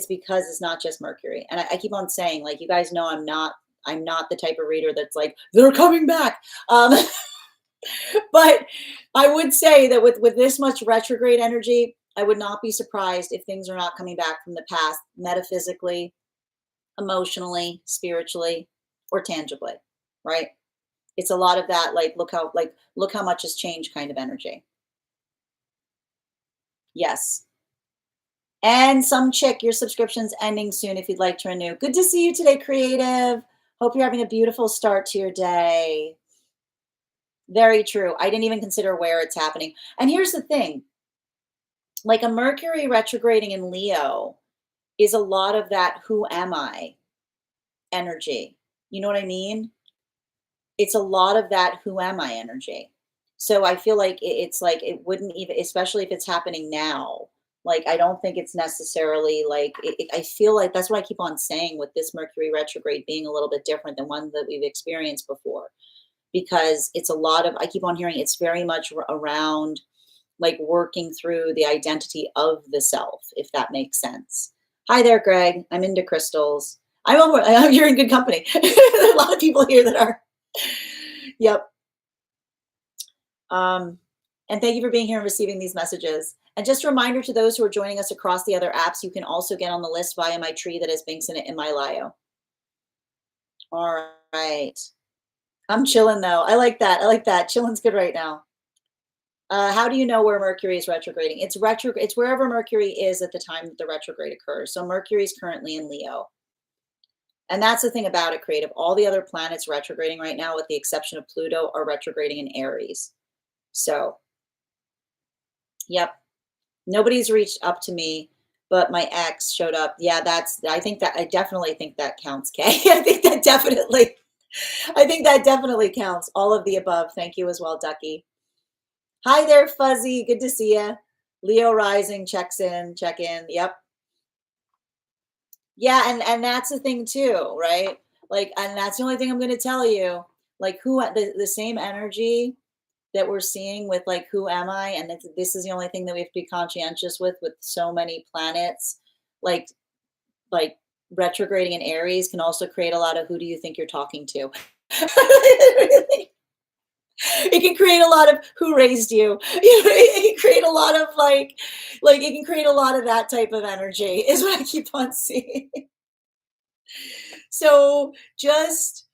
because it's not just Mercury. And I keep on saying, like, you guys know I'm not the type of reader that's like, they're coming back. But I would say that with this much retrograde energy, I would not be surprised if things are not coming back from the past metaphysically, emotionally, spiritually, or tangibly, right? It's a lot of that, like, look how much has changed kind of energy. Yes. And some chick, your subscription's ending soon if you'd like to renew. Good to see you today, creative. Hope you're having a beautiful start to your day. Very true. I didn't even consider where it's happening. And here's the thing, like a Mercury retrograding in Leo is a lot of that who am I energy. You know what I mean? It's a lot of that who am I energy. So I feel like it's like it wouldn't even, especially if it's happening now. Like I don't think it's necessarily like I feel like that's what I keep on saying with this Mercury retrograde being a little bit different than one that we've experienced before, because it's a lot of, I keep on hearing it's very much around like working through the identity of the self, if that makes sense. Hi there, Greg. I'm into crystals. I'm over. You're in good company. There are a lot of people here that are. Yep. Um, and thank you for being here and receiving these messages. And just a reminder to those who are joining us across the other apps, you can also get on the list via my tree that has Binks in it in my bio. All right. I'm chilling though. I like that. I like that. Chilling's good right now. How do you know where Mercury is retrograding? It's wherever Mercury is at the time that the retrograde occurs. So Mercury is currently in Leo. And that's the thing about it, creative. All the other planets retrograding right now, with the exception of Pluto, are retrograding in Aries. So, yep. Nobody's reached up to me, but my ex showed up. Yeah, I definitely think that counts, Kay. I think that definitely counts. All of the above. Thank you as well, Ducky. Hi there, Fuzzy. Good to see you. Leo rising checks in, check in. Yep. Yeah, and that's the thing too, right? Like, and that's the only thing I'm going to tell you. Like, the same energy that we're seeing with like who am I, and this is the only thing that we have to be conscientious with so many planets, like like retrograding in Aries can also create a lot of who do you think you're talking to. It can create a lot of who raised you. It can create a lot of like it can create a lot of that type of energy is what I keep on seeing. So just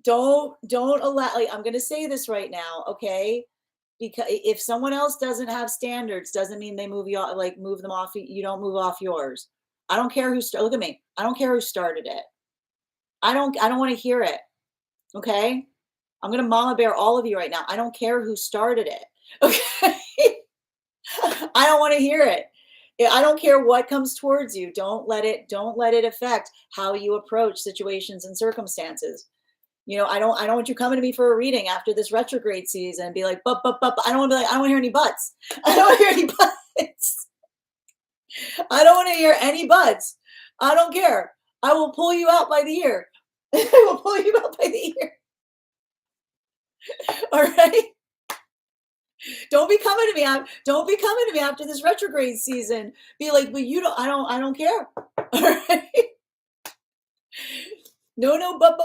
don't allow, like, I'm going to say this right now, okay? Because if someone else doesn't have standards, doesn't mean they move them off. You don't move off yours. I don't care look at me. I don't care who started it. I don't want to hear it. Okay? I'm going to mama bear all of you right now. I don't care who started it. Okay? I don't want to hear it. I don't care what comes towards you. Don't let it affect how you approach situations and circumstances. I don't want you coming to me for a reading after this retrograde season and be like, but, I don't want to be like, I don't want to hear any buts. I don't want to hear any buts. I don't want to hear any buts. I don't care. I will pull you out by the ear. I will pull you out by the ear. All right. Don't be coming to me. Don't be coming to me after this retrograde season. Be like, but I don't care. All right. No, but,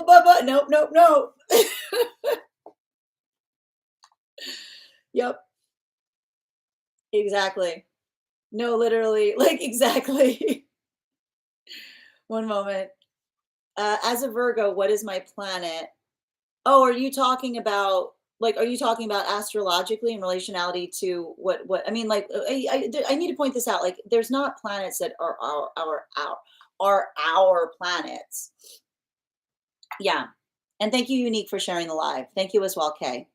no. Yep. Exactly. No, literally, like exactly. One moment. As a Virgo, what is my planet? Oh, are you talking about Like, are you talking about astrologically in relationality to what I mean, like, I need to point this out. Like, there's not planets that are our planets. Yeah. And thank you, Unique, for sharing the live. Thank you as well, Kay.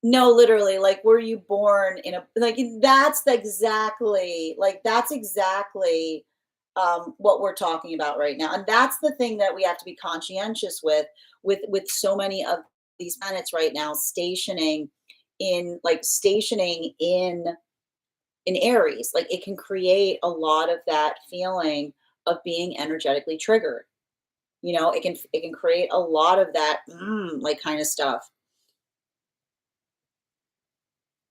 No, literally, like, were you born in a like that's exactly what we're talking about right now. And that's the thing that we have to be conscientious with so many of these planets right now stationing in Aries. Like, it can create a lot of that feeling of being energetically triggered. It can create a lot of that like kind of stuff.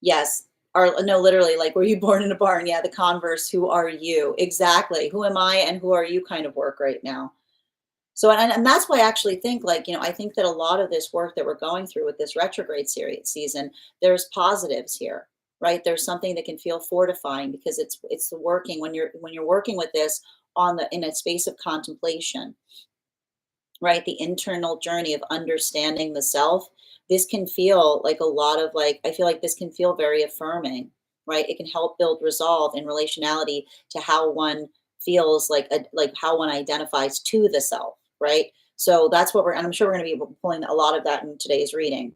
Yes. Or no, literally, like, were you born in a barn? Yeah, the converse, who are you? Exactly. Who am I and who are you kind of work right now. So, and that's why I actually think, like, I think that a lot of this work that we're going through with this retrograde series season, there's positives here, right? There's something that can feel fortifying because it's the working when you're working with this in a space of contemplation, right? The internal journey of understanding the self. This can feel like a lot of like, I feel like this can feel very affirming, right? It can help build resolve in relationality to how one feels, like how one identifies to the self, right? So that's what and I'm sure we're going to be pulling a lot of that in today's reading.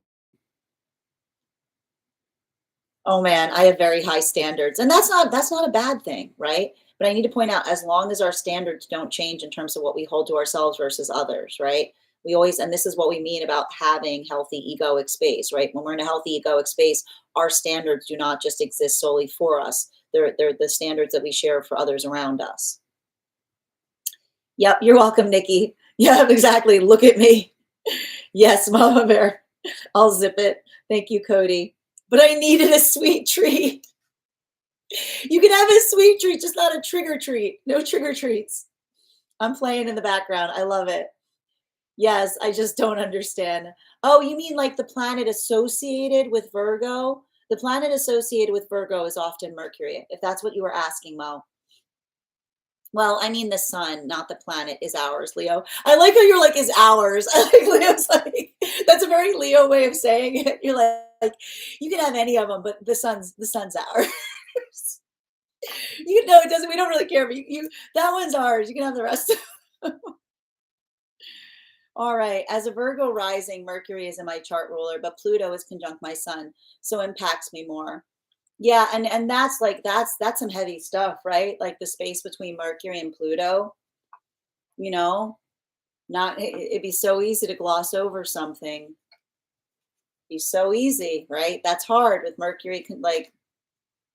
Oh man, I have very high standards. And that's not a bad thing, right? But I need to point out, as long as our standards don't change in terms of what we hold to ourselves versus others, right? We always, and this is what we mean about having healthy egoic space, right? When we're in a healthy egoic space, our standards do not just exist solely for us. They're the standards that we share for others around us. Yep, you're welcome, Nikki. Yeah, exactly. Look at me. Yes, Mama Bear. I'll zip it. Thank you, Cody. But I needed a sweet treat. You can have a sweet treat, just not a trigger treat. No trigger treats. I'm playing in the background. I love it. Yes, I just don't understand. Oh, you mean like the planet associated with Virgo? The planet associated with Virgo is often Mercury, if that's what you were asking, Mo. Well, I mean, the sun, not the planet, is ours, Leo. I like how you're like, is ours. I like Leo's like, that's a very Leo way of saying it. You're like, you can have any of them, but the sun's ours. You know, it doesn't. We don't really care. But that one's ours. You can have the rest. All right. As a Virgo rising, Mercury is in my chart ruler, but Pluto is conjunct my sun, so impacts me more. Yeah, and that's some heavy stuff, right? Like the space between Mercury and Pluto. You know, not it'd be so easy to gloss over something. Be so easy, right? That's hard with Mercury. Can like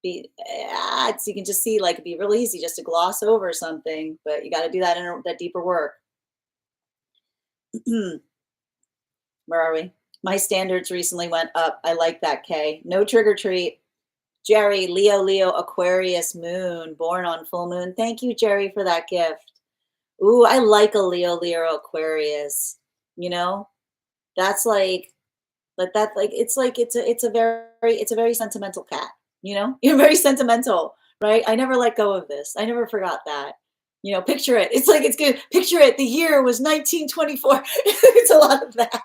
be you can just see like it'd be real easy just to gloss over something, but you got to do that that deeper work. Where are we? My standards recently went up. I like that, Kay. No trigger treat. Jerry, Leo, Aquarius moon, born on full moon. Thank you, Jerry, for that gift. Ooh, I like a Leo, Aquarius. You know, that's like it's a very sentimental cat. You're very sentimental, right? I never let go of this. I never forgot that. Picture it. It's like it's good. Picture it. The year was 1924. It's a lot of that.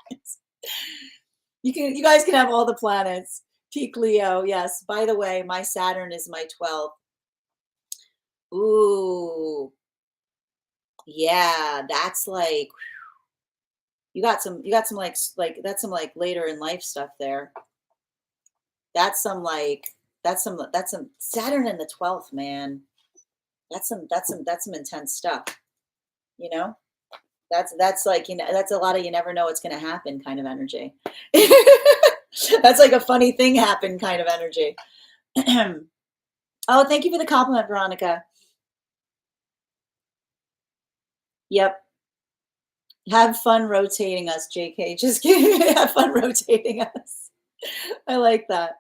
You guys can have all the planets. Peak Leo, yes. By the way, my Saturn is my 12th. Ooh, yeah, that's like you got some like that's some like later in life stuff there. That's some like that's some Saturn in the 12th, man. That's some intense stuff, you know? That's like, that's a lot of you never know what's gonna happen kind of energy. That's like a funny thing happened kind of energy. Oh, thank you for the compliment, Veronica. Yep. Have fun rotating us, JK. Just kidding. Have fun rotating us. I like that.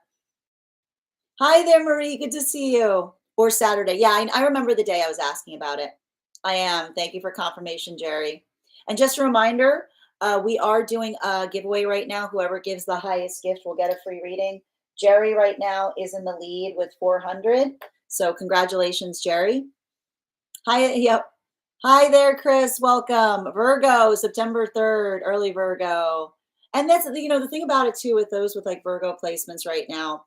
Hi there, Marie. Good to see you. Or Saturday. Yeah, I remember the day I was asking about it. I am. Thank you for confirmation, Jerry. And just a reminder, we are doing a giveaway right now. Whoever gives the highest gift will get a free reading. Jerry right now is in the lead with 400. So congratulations, Jerry. Hi, yep. Hi there, Chris. Welcome. Virgo, September 3rd, early Virgo. And that's, the thing about it too, with those with like Virgo placements right now,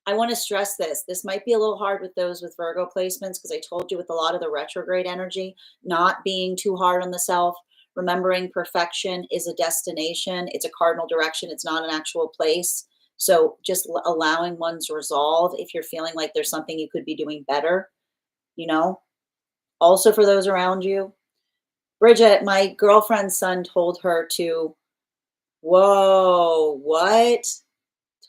I want to stress this. This might be a little hard with those with Virgo placements because I told you with a lot of the retrograde energy, not being too hard on the self, remembering perfection is a destination, it's a cardinal direction, it's not an actual place. So just allowing one's resolve if you're feeling like there's something you could be doing better, you know, also for those around you. Bridget, my girlfriend's son told her to, whoa, what?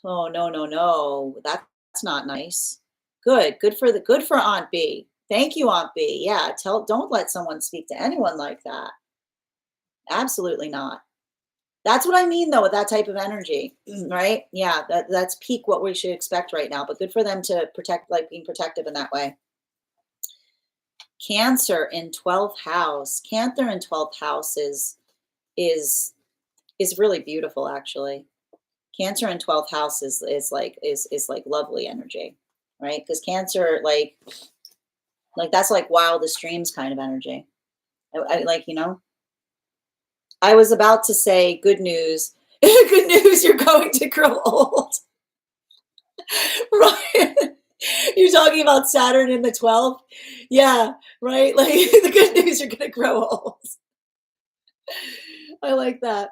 Oh, no, no, no. That's not nice. Good for Aunt B. Thank you, Aunt B. Yeah, don't let someone speak to anyone like that. Absolutely not. That's what I mean though with that type of energy, right? Yeah, that's peak what we should expect right now, but good for them to protect, like being protective in that way. Cancer in 12th house. Cancer in 12th house is really beautiful actually. Cancer in 12th house is like lovely energy, right? Because Cancer, like that's like wildest dreams kind of energy. I like, I was about to say good news. Good news, you're going to grow old. Right. You're talking about Saturn in the 12th. Yeah, right. Like the good news, you're gonna grow old. I like that.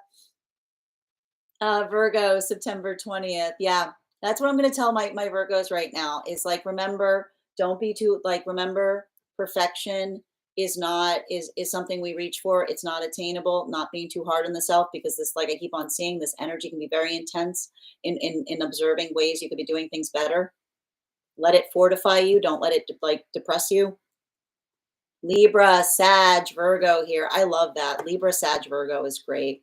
Virgo, September 20th. Yeah, that's what I'm going to tell my Virgos right now is like, remember, don't be too, like, remember, perfection is not, is something we reach for. It's not attainable, not being too hard on the self because this, like I keep on seeing, this energy can be very intense in observing ways you could be doing things better. Let it fortify you. Don't let it like depress you. Libra, Sag, Virgo here. I love that. Libra, Sag, Virgo is great.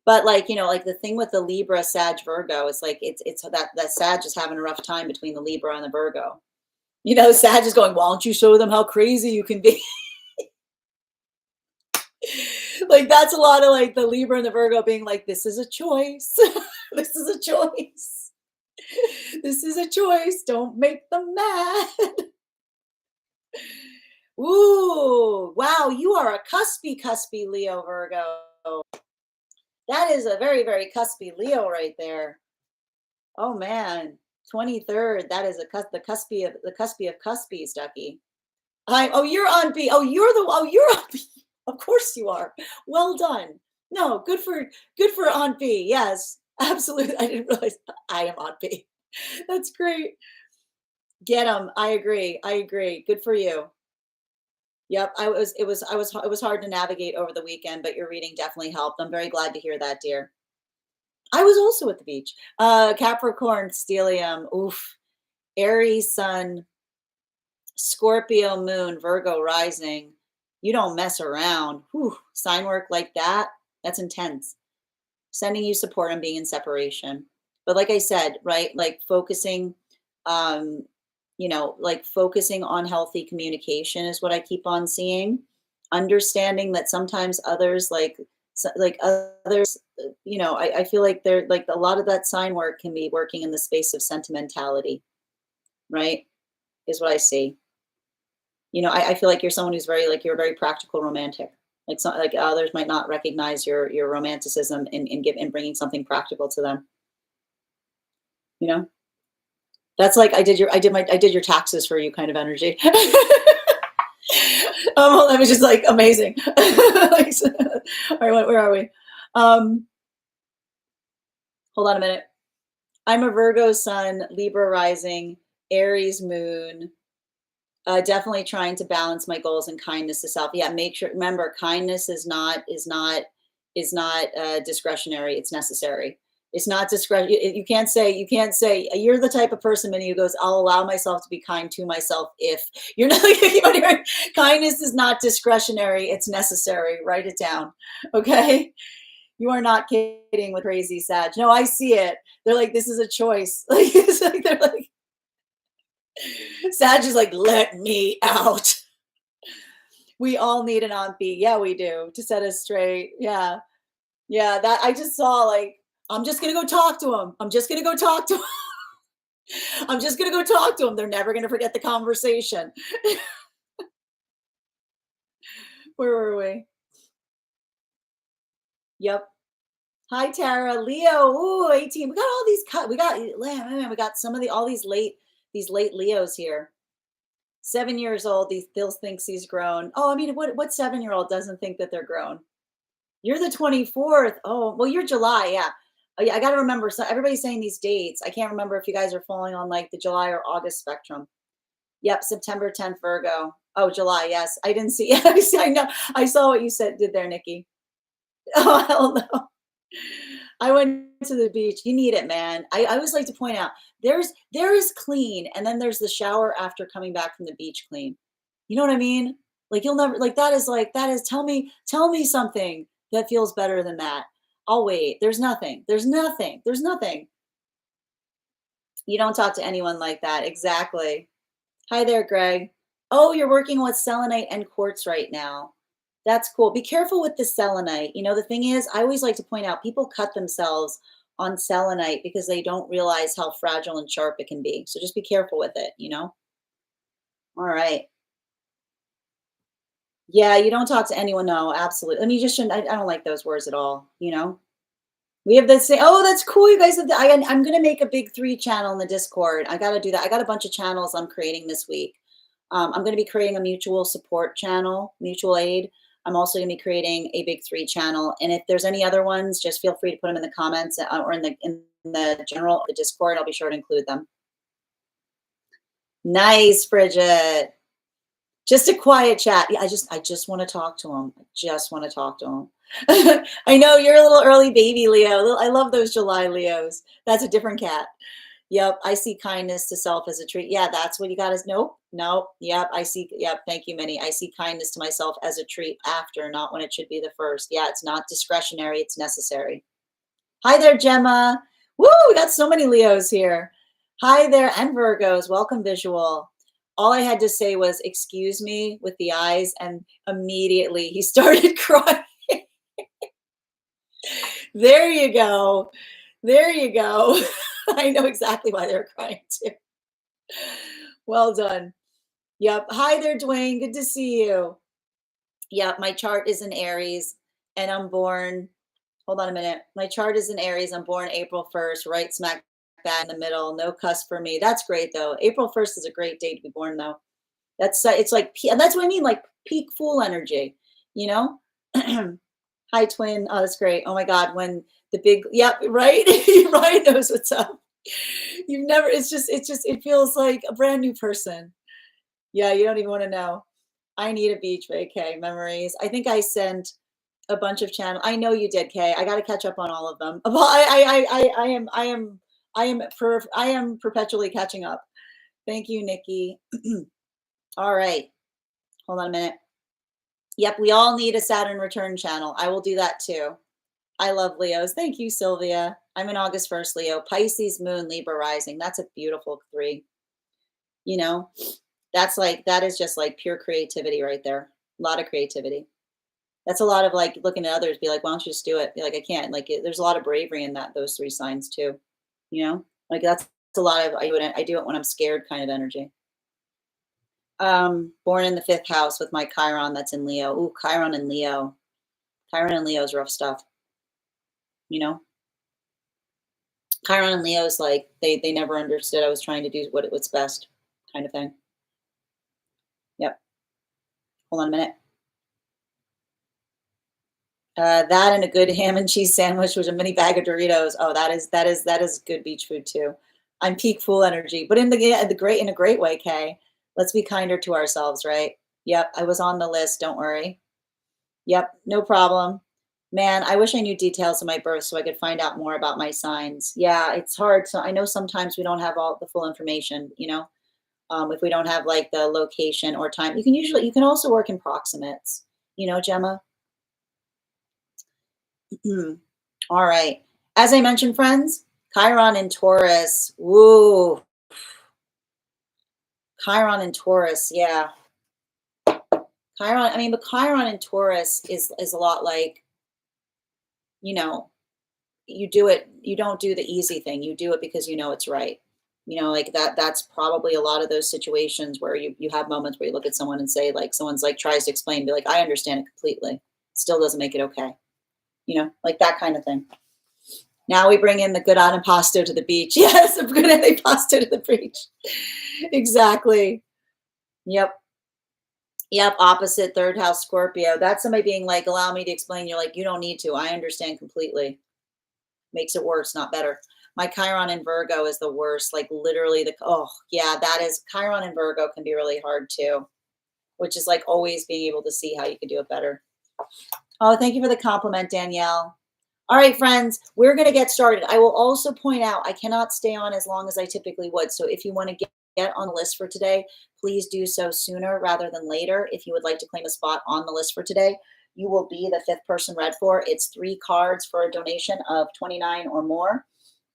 But like, like the thing with the Libra, Sag, Virgo is like, it's that Sag is having a rough time between the Libra and the Virgo. Sag is going, why don't you show them how crazy you can be? Like that's a lot of like the Libra and the Virgo being like, this is a choice. This is a choice. This is a choice. Don't make them mad. Ooh, wow, you are a cuspy Leo Virgo. That is a very, very cuspy Leo right there. Oh man, 23rd. That is the cuspy of cuspies, Ducky. Oh, you're on B. You're on B. Of course you are. Well done. No, good for on B. Yes, absolutely. I didn't realize I am on B. That's great. Get them. I agree. I agree. Good for you. Yep. It was hard to navigate over the weekend, but your reading definitely helped. I'm very glad to hear that, dear. I was also at the beach. Capricorn, stellium, oof. Aries sun, Scorpio moon, Virgo rising. You don't mess around. Whew, sign work like that, that's intense. Sending you support and being in separation. But like I said, right, like focusing, um, like focusing on healthy communication is what I keep on seeing. Understanding that sometimes others like others, I feel like they're like a lot of that sign work can be working in the space of sentimentality, right? Is what I see. I feel like you're someone who's you're a very practical romantic. Like others might not recognize your romanticism in bringing something practical to them. That's like I did your taxes for you kind of energy. That was just like amazing. Like, all right, where are we? Hold on a minute. I'm a Virgo sun, Libra rising, Aries moon. Definitely trying to balance my goals and kindness to self. Yeah, remember, kindness is not discretionary. It's necessary. It's not discretion. You can't say you're the type of person, Minnie, who goes, I'll allow myself to be kind to myself if you're not like, kindness is not discretionary. It's necessary. Write it down. Okay. You are not kidding with crazy Sag. No, I see it. They're like, this is a choice. Like, it's like they're like, Sag is like, let me out. We all need an Aunt B. Yeah, we do, to set us straight. Yeah. Yeah, that I just saw like, I'm just gonna go talk to him. I'm just gonna go talk to him. I'm just gonna go talk to him. They're never gonna forget the conversation. Where were we? Yep. Hi, Tara. Leo. Ooh, 18. We got all these we got man, we got some of the all these late Leos here. 7 years old. He still thinks he's grown. Oh, I mean, what 7-year-old doesn't think that they're grown? You're the 24th. Oh, well, you're July. Yeah. Oh, yeah, I got to remember. So everybody's saying these dates. I can't remember if you guys are falling on like the July or August spectrum. Yep, September 10th, Virgo. Oh, July. Yes, I didn't see. I know. I saw what you said. Did there, Nikki? Oh, hell no. I went to the beach. You need it, man. I always like to point out there is clean, and then there's the shower after coming back from the beach clean. You know what I mean? Like you'll never like that is tell me something that feels better than that. I'll wait. There's nothing. There's nothing. There's nothing. You don't talk to anyone like that. Exactly. Hi there, Greg. Oh, you're working with selenite and quartz right now. That's cool. Be careful with the selenite. You know, the thing is, I always like to point out people cut themselves on selenite because they don't realize how fragile and sharp it can be. So just be careful with it, you know? All right. Yeah, you don't talk to anyone. No, absolutely. I mean, you just shouldn't. I don't like those words at all, you know? We have this thing. Oh, that's cool. You guys have I'm going to make a big three channel in the Discord. I got to do that. I got a bunch of channels I'm creating this week. I'm going to be creating a mutual support channel, mutual aid. I'm also going to be creating a big three channel. And if there's any other ones, just feel free to put them in the comments or in the general the Discord. I'll be sure to include them. Nice, Bridget. Just a quiet chat. Yeah, I just want to talk to him. I just want to talk to him. I know you're a little early baby, Leo. I love those July Leos. That's a different cat. Yep, I see kindness to self as a treat. Yeah, that's what you got is nope, nope. Yep, I see. Yep, thank you, Minnie. I see kindness to myself as a treat after, not when it should be the first. Yeah, it's not discretionary, it's necessary. Hi there, Gemma. Woo, we got so many Leos here. Hi there, and Virgos. Welcome, visual. All I had to say was, excuse me, with the eyes, and immediately he started crying. There you go. There you go. I know exactly why they're crying too. Well done. Yep. Hi there, Dwayne. Good to see you. Yep. My chart is in Aries and I'm born. Hold on a minute. My chart is in Aries. I'm born April 1st, right smack bang in the middle. No cuss for me. That's great though. April 1st is a great date to be born though. It's like, and that's what I mean, like peak fool energy, you know? Hi, twin. Oh, that's great. Oh my God. When the big, yep, right? Ryan knows what's up. You've never, it feels like a brand new person. Yeah, you don't even want to know. I need a beach vacay memories. I think I sent a bunch of channel. I know you did, Kay. I got to catch up on all of them. Well, I am perpetually catching up. Thank you, Nikki. All right. Hold on a minute. Yep, we all need a Saturn return channel. I will do that too. I love Leos. Thank you, Sylvia. I'm an August 1st Leo. Pisces, Moon, Libra rising. That's a beautiful three. You know, that is just like pure creativity right there. A lot of creativity. That's a lot of like looking at others, be like, why don't you just do it? Be like, I can't. Like, there's a lot of bravery in those three signs too. You know, like that's a lot of, I do it when I'm scared kind of energy. Born in the 5th house with my Chiron that's in Leo. Ooh, Chiron and Leo. Chiron and Leo is rough stuff. You know, Chiron and Leo is like they never understood I was trying to do what's best, kind of thing. Yep. Hold on a minute. That and a good ham and cheese sandwich with a mini bag of Doritos. Oh, that is good beach food too. I'm peak fool energy, but in a great way, Kay. Let's be kinder to ourselves, right? Yep, I was on the list. Don't worry. Yep, no problem. Man, I wish I knew details of my birth so I could find out more about my signs. Yeah, it's hard. So I know sometimes we don't have all the full information, you know, if we don't have like the location or time. You can also work in proximates, you know, Gemma. All right. As I mentioned, friends, Chiron and Taurus. Woo. Chiron and Taurus. Yeah. Chiron. I mean, but Chiron and Taurus is a lot like, you know, you do it, you don't do the easy thing. You do it because you know it's right. You know, like that's probably a lot of those situations where you have moments where you look at someone and say, like, someone's like tries to explain, be like, I understand it completely. Still doesn't make it okay. You know, like that kind of thing. Now we bring in the good antipasto to the beach. Yes, the good antipasto to the beach. Exactly. Yep. Yep. Opposite third house Scorpio. That's somebody being like, allow me to explain. You're like, you don't need to. I understand completely. Makes it worse, not better. My Chiron in Virgo is the worst. Like literally oh yeah, that is Chiron in Virgo can be really hard too, which is like always being able to see how you can do it better. Oh, thank you for the compliment, Danielle. All right, friends, we're going to get started. I will also point out I cannot stay on as long as I typically would. So if you want to get on the list for today, please do so sooner rather than later. If you would like to claim a spot on the list for today, you will be the fifth person read for. It's 3 cards for a donation of 29 or more,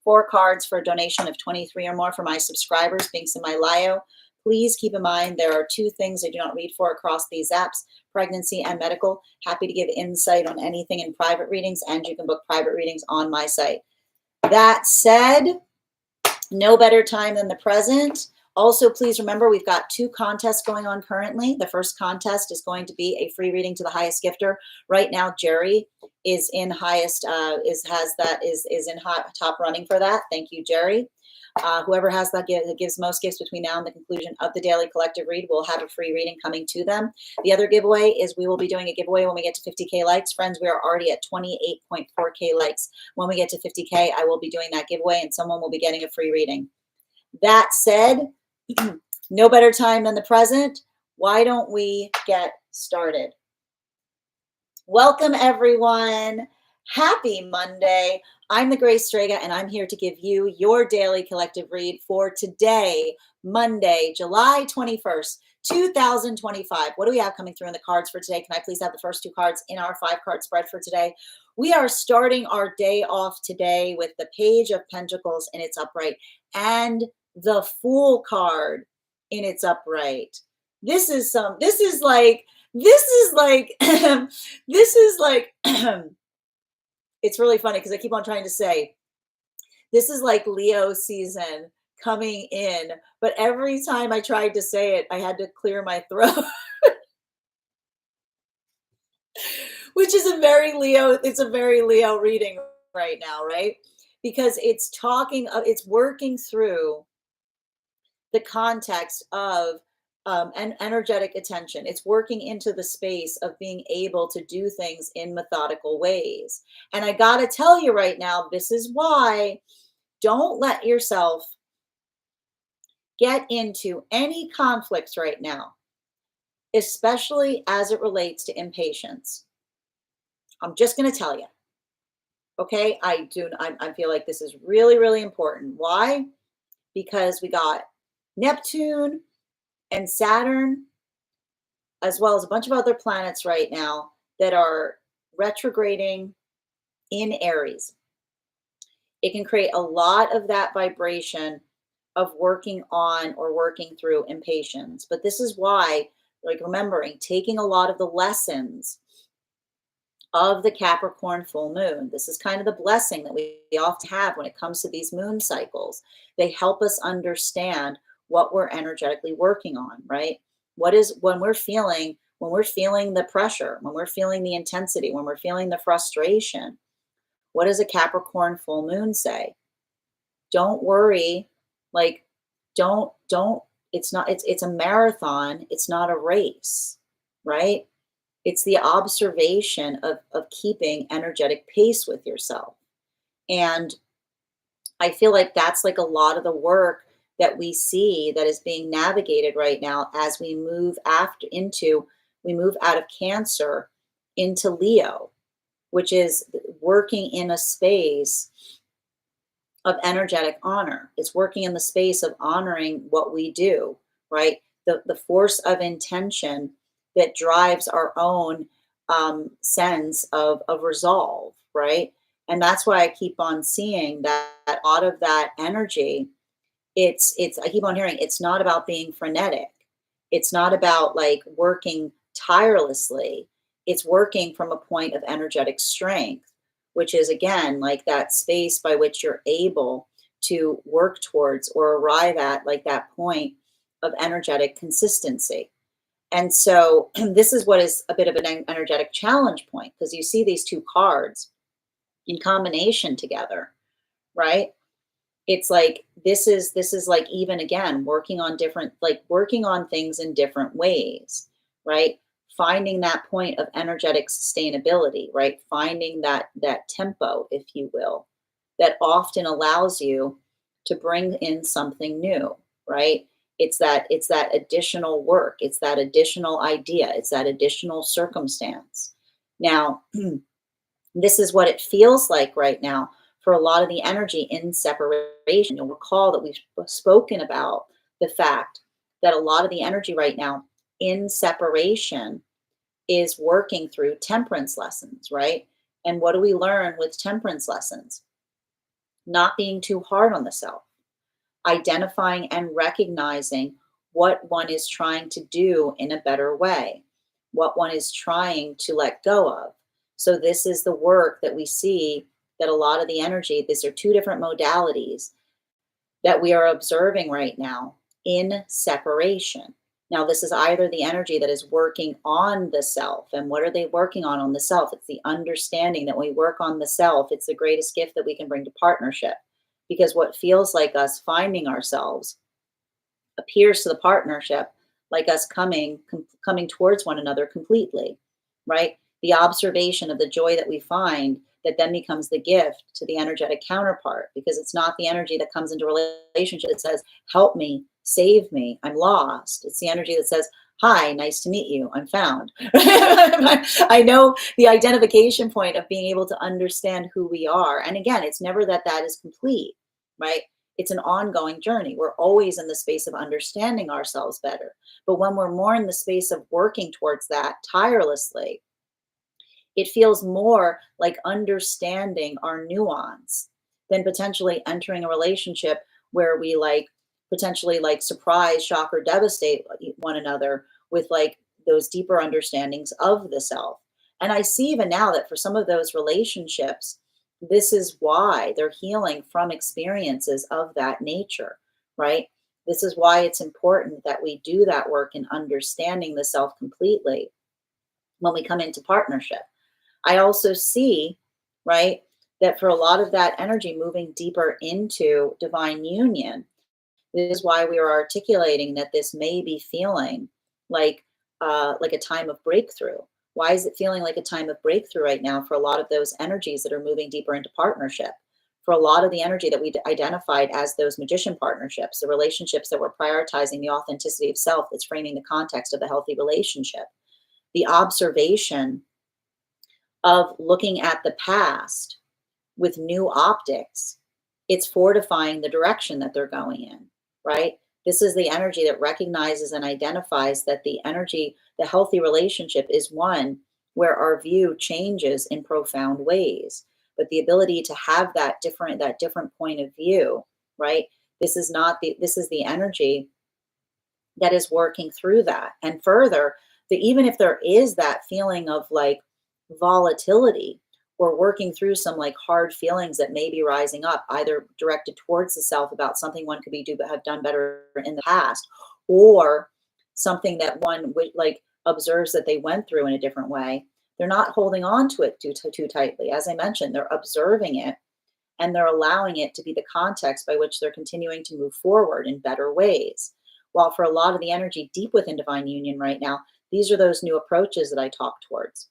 4 cards for a donation of 23 or more for my subscribers. Links in my bio. Please keep in mind there are 2 things I do not read for across these apps: pregnancy and medical. Happy to give insight on anything in private readings, and you can book private readings on my site. That said, no better time than the present. Also, please remember we've got 2 contests going on currently. The first contest is going to be a free reading to the highest gifter. Right now, Jerry is in highest is in top running for that. Thank you, Jerry. Whoever has that gives most gifts between now and the conclusion of the daily collective read will have a free reading coming to them. The other giveaway is we will be doing a giveaway when we get to 50K likes. Friends, we are already at 28.4K likes. When we get to 50K, I will be doing that giveaway and someone will be getting a free reading. That said, no better time than the present. Why don't we get started? Welcome, everyone. Happy Monday. I'm the Grace Strega, and I'm here to give you your daily collective read for today, Monday, July 21st, 2025. What do we have coming through in the cards for today? Can I please have the first 2 cards in our 5-card spread for today? We are starting our day off today with the Page of Pentacles in its upright and the Fool card in its upright. This is like it's really funny because I keep on trying to say this is like Leo season coming in, but every time I tried to say it, I had to clear my throat. Which is a very Leo reading right now, right? Because it's working through the context of an energetic attention. It's working into the space of being able to do things in methodical ways. And I got to tell you right now, this is why don't let yourself get into any conflicts right now, especially as it relates to impatience. I'm just going to tell you. Okay, I feel like this is really, really important. Why? Because we got Neptune and Saturn, as well as a bunch of other planets right now that are retrograding in Aries. It can create a lot of that vibration of working on or working through impatience. But this is why, like, remembering, taking a lot of the lessons of the Capricorn full moon. This is kind of the blessing that we often have when it comes to these moon cycles. They help us understand what we're energetically working on, right? What is when we're feeling the pressure, when we're feeling the intensity, when we're feeling the frustration. What does a Capricorn full moon say? Don't worry, like don't it's a marathon, it's not a race, right? It's the observation of keeping energetic pace with yourself. And I feel like that's like a lot of the work that we see that is being navigated right now as we move out of Cancer into Leo, which is working in a space of energetic honor. It's working in the space of honoring what we do, right? The force of intention that drives our own sense of resolve, right? And that's why I keep on seeing that out of that energy, I keep on hearing it's not about being frenetic. It's not about like working tirelessly. It's working from a point of energetic strength, which is again like that space by which you're able to work towards or arrive at like that point of energetic consistency. And so this is what is a bit of an energetic challenge point, because you see these 2 cards in combination together, right? It's like this is like, even again, working on different, like working on things in different ways, right? Finding that point of energetic sustainability, right? Finding that tempo, if you will, that often allows you to bring in something new, right? It's that additional work, it's that additional idea, it's that additional circumstance. Now, this is what it feels like right now for a lot of the energy in separation. You'll recall that we've spoken about the fact that a lot of the energy right now in separation is working through temperance lessons, right? And what do we learn with temperance lessons? Not being too hard on the self, identifying and recognizing what one is trying to do in a better way, what one is trying to let go of. So, this is the work that we see, that a lot of the energy, these are two different modalities that we are observing right now in separation. Now, this is either the energy that is working on the self. And what are they working on the self? It's the understanding that when we work on the self, it's the greatest gift that we can bring to partnership. Because what feels like us finding ourselves appears to the partnership like us coming towards one another completely, right? The observation of the joy that we find, that then becomes the gift to the energetic counterpart, because it's not the energy that comes into relationship that says, help me, save me, I'm lost. It's the energy that says, hi, nice to meet you, I'm found. I know the identification point of being able to understand who we are. And again, it's never that that is complete, right? It's an ongoing journey. We're always in the space of understanding ourselves better. But when we're more in the space of working towards that tirelessly, it feels more like understanding our nuance than potentially entering a relationship where we like potentially like surprise, shock, or devastate one another with like those deeper understandings of the self. And I see even now that for some of those relationships, this is why they're healing from experiences of that nature, right? This is why it's important that we do that work in understanding the self completely when we come into partnership. I also see, right, that for a lot of that energy moving deeper into divine union, this is why we are articulating that this may be feeling like a time of breakthrough. Why is it feeling like a time of breakthrough right now for a lot of those energies that are moving deeper into partnership? For a lot of the energy that we identified as those magician partnerships, the relationships that were prioritizing the authenticity of self, that's framing the context of a healthy relationship, the observation of looking at the past with new optics, it's fortifying the direction that they're going in, right? This is the energy that recognizes and identifies that the energy, the healthy relationship is one where our view changes in profound ways. But the ability to have that different point of view, right? This is the energy that is working through that. And further, that even if there is that feeling of like volatility, or working through some like hard feelings that may be rising up, either directed towards the self about something one could be do but have done better in the past, or something that one would like observes that they went through in a different way, they're not holding on to it too tightly. As I mentioned, they're observing it, and they're allowing it to be the context by which they're continuing to move forward in better ways. While for a lot of the energy deep within divine union right now, these are those new approaches that I talk towards.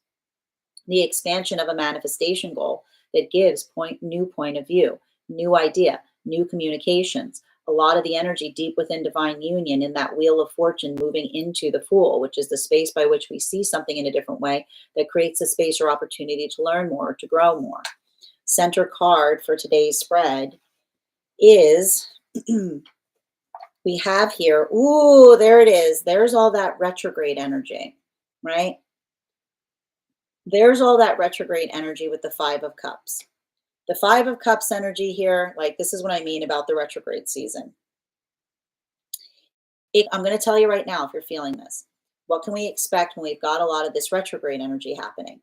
The expansion of a manifestation goal that gives new point of view, new idea, new communications. A lot of the energy deep within divine union in that wheel of fortune moving into the fool, which is the space by which we see something in a different way that creates a space or opportunity to learn more, to grow more. Center card for today's spread is we have here, ooh, there it is. There's all that retrograde energy, right? There's all that retrograde energy with the Five of Cups. The Five of Cups energy here, like this is what I mean about the retrograde season. I'm going to tell you right now, if you're feeling this, what can we expect when we've got a lot of this retrograde energy happening?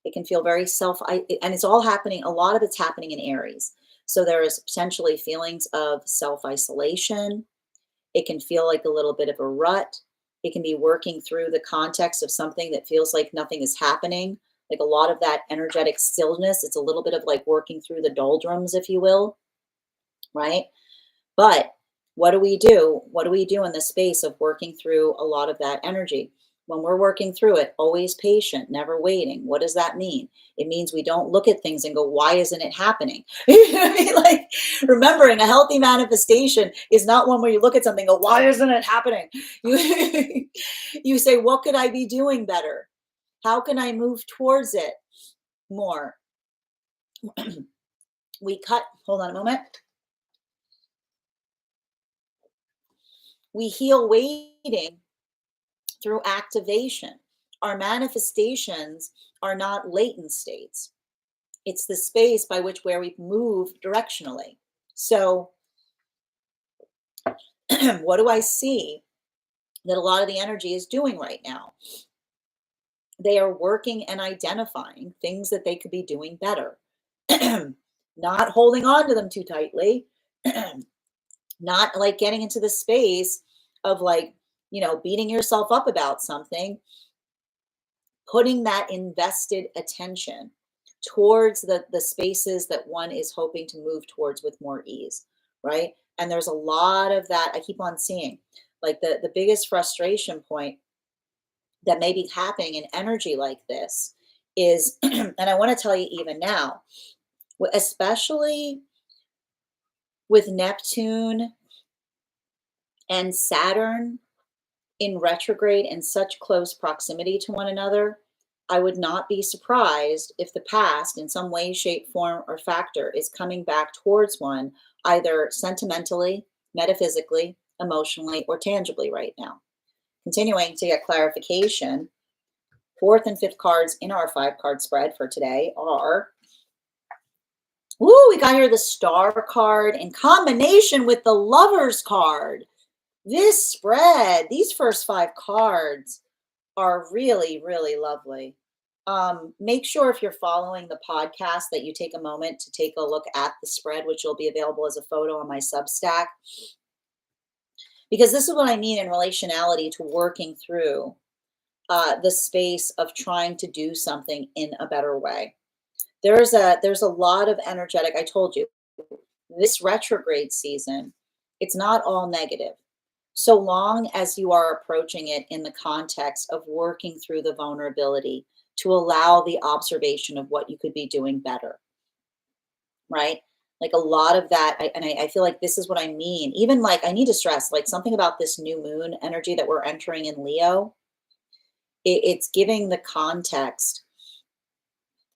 It can feel very and it's all happening, a lot of it's happening in Aries. So there is potentially feelings of self-isolation. It can feel like a little bit of a rut. It can be working through the context of something that feels like nothing is happening. Like a lot of that energetic stillness. It's a little bit of like working through the doldrums, if you will. right? But what do we do? What do we do in the space of working through a lot of that energy? When we're working through it, always patient, never waiting. What does that mean? It means we don't look at things and go, why isn't it happening? You know what I mean? Like, remembering a healthy manifestation is not one where you look at something and go, why isn't it happening? You, you say, what could I be doing better? How can I move towards it more? Hold on a moment. We heal waiting through activation. Our manifestations are not latent states. It's the space by which where we move directionally. So what do I see that a lot of the energy is doing right now? They are working and identifying things that they could be doing better. Not holding on to them too tightly. Not like getting into the space of like, beating yourself up about something, putting that invested attention towards the spaces that one is hoping to move towards with more ease, right? And there's a lot of that I keep on seeing. Like the biggest frustration point that may be happening in energy like this is, and I want to tell you even now, especially with Neptune and Saturn in retrograde in such close proximity to one another, I would not be surprised if the past, in some way, shape, form, or factor, is coming back towards one, either sentimentally, metaphysically, emotionally, or tangibly right now. Continuing to get clarification, fourth and fifth cards in our 5-card spread for today are, we got here the Star card in combination with the Lovers card. This spread, these first 5 cards are really, really lovely. Make sure if you're following the podcast that you take a moment to take a look at the spread, which will be available as a photo on my Substack. Because this is what I mean in relationality to working through the space of trying to do something in a better way. There's a lot of energetic, I told you, this retrograde season, it's not all negative. So long as you are approaching it in the context of working through the vulnerability to allow the observation of what you could be doing better, right? Like a lot of that, I feel like this is what I mean. Even like, I need to stress, like something about this new moon energy that we're entering in Leo, it's giving the context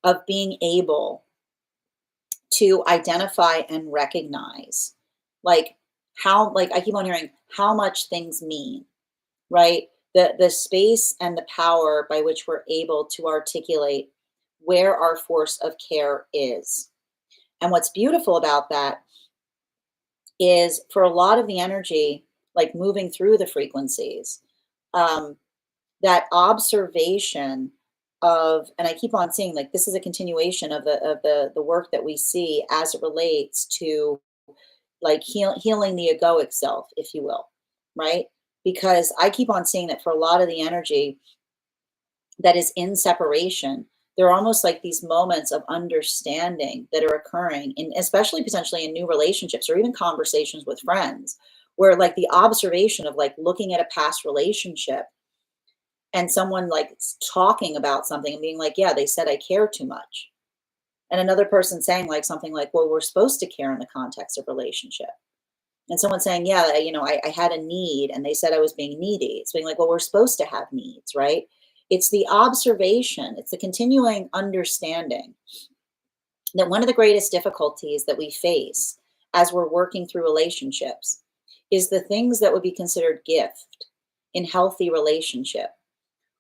of being able to identify and recognize, like how, like I keep on hearing how much things mean, right? The space and the power by which we're able to articulate where our force of care is. And what's beautiful about that is for a lot of the energy, like moving through the frequencies, that observation of, and I keep on seeing like this is a continuation of the work that we see as it relates to like healing the egoic self, if you will, right? Because I keep on seeing that for a lot of the energy that is in separation, there are almost like these moments of understanding that are occurring in, especially potentially in new relationships or even conversations with friends, where like the observation of like looking at a past relationship and someone like talking about something and being like, yeah, they said I care too much. And another person saying like something like, well, we're supposed to care in the context of relationship. And someone saying, yeah, I had a need and they said I was being needy. It's being like, well, we're supposed to have needs, right? It's the observation, it's the continuing understanding that one of the greatest difficulties that we face as we're working through relationships is the things that would be considered gift in healthy relationship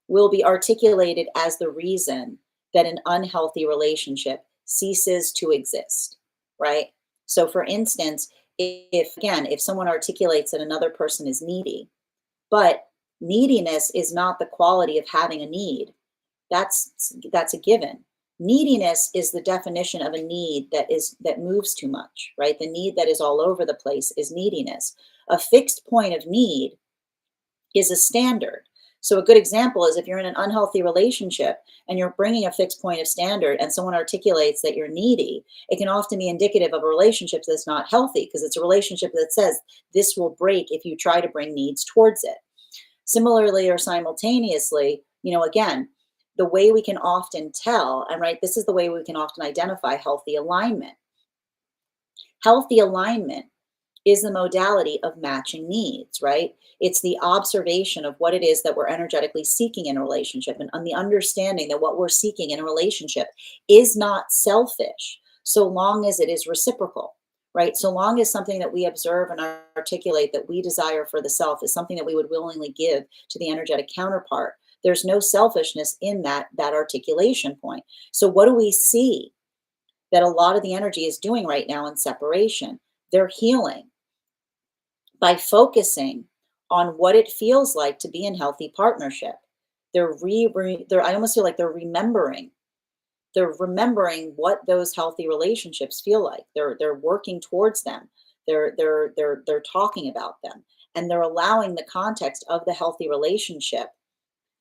will be articulated as the reason that an unhealthy relationship ceases to exist, right? So for instance, if someone articulates that another person is needy, but neediness is not the quality of having a need, that's a given. Neediness is the definition of a need that moves too much, right? The need that is all over the place is neediness. A fixed point of need is a standard. So a good example is if you're in an unhealthy relationship and you're bringing a fixed point of standard and someone articulates that you're needy, it can often be indicative of a relationship that's not healthy because it's a relationship that says this will break if you try to bring needs towards it. Similarly or simultaneously, again, the way we can often tell, and right, this is the way we can often identify healthy alignment. Healthy alignment is the modality of matching needs, right? It's the observation of what it is that we're energetically seeking in a relationship and the understanding that what we're seeking in a relationship is not selfish so long as it is reciprocal, right? So long as something that we observe and articulate that we desire for the self is something that we would willingly give to the energetic counterpart. There's no selfishness in that articulation point. So what do we see that a lot of the energy is doing right now in separation? They're healing by focusing on what it feels like to be in healthy partnership. They're I almost feel like they're remembering. They're remembering what those healthy relationships feel like. They're working towards them. They're talking about them, and they're allowing the context of the healthy relationship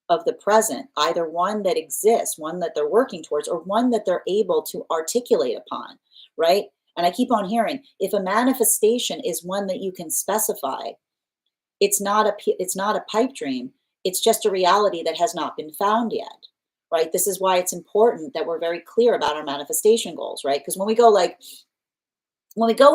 of the present, either one that exists, one that they're working towards, or one that they're able to articulate upon, right? And I keep on hearing, if a manifestation is one that you can specify, it's not a pipe dream. It's just a reality that has not been found yet, right? This is why it's important that we're very clear about our manifestation goals, right? Because when we go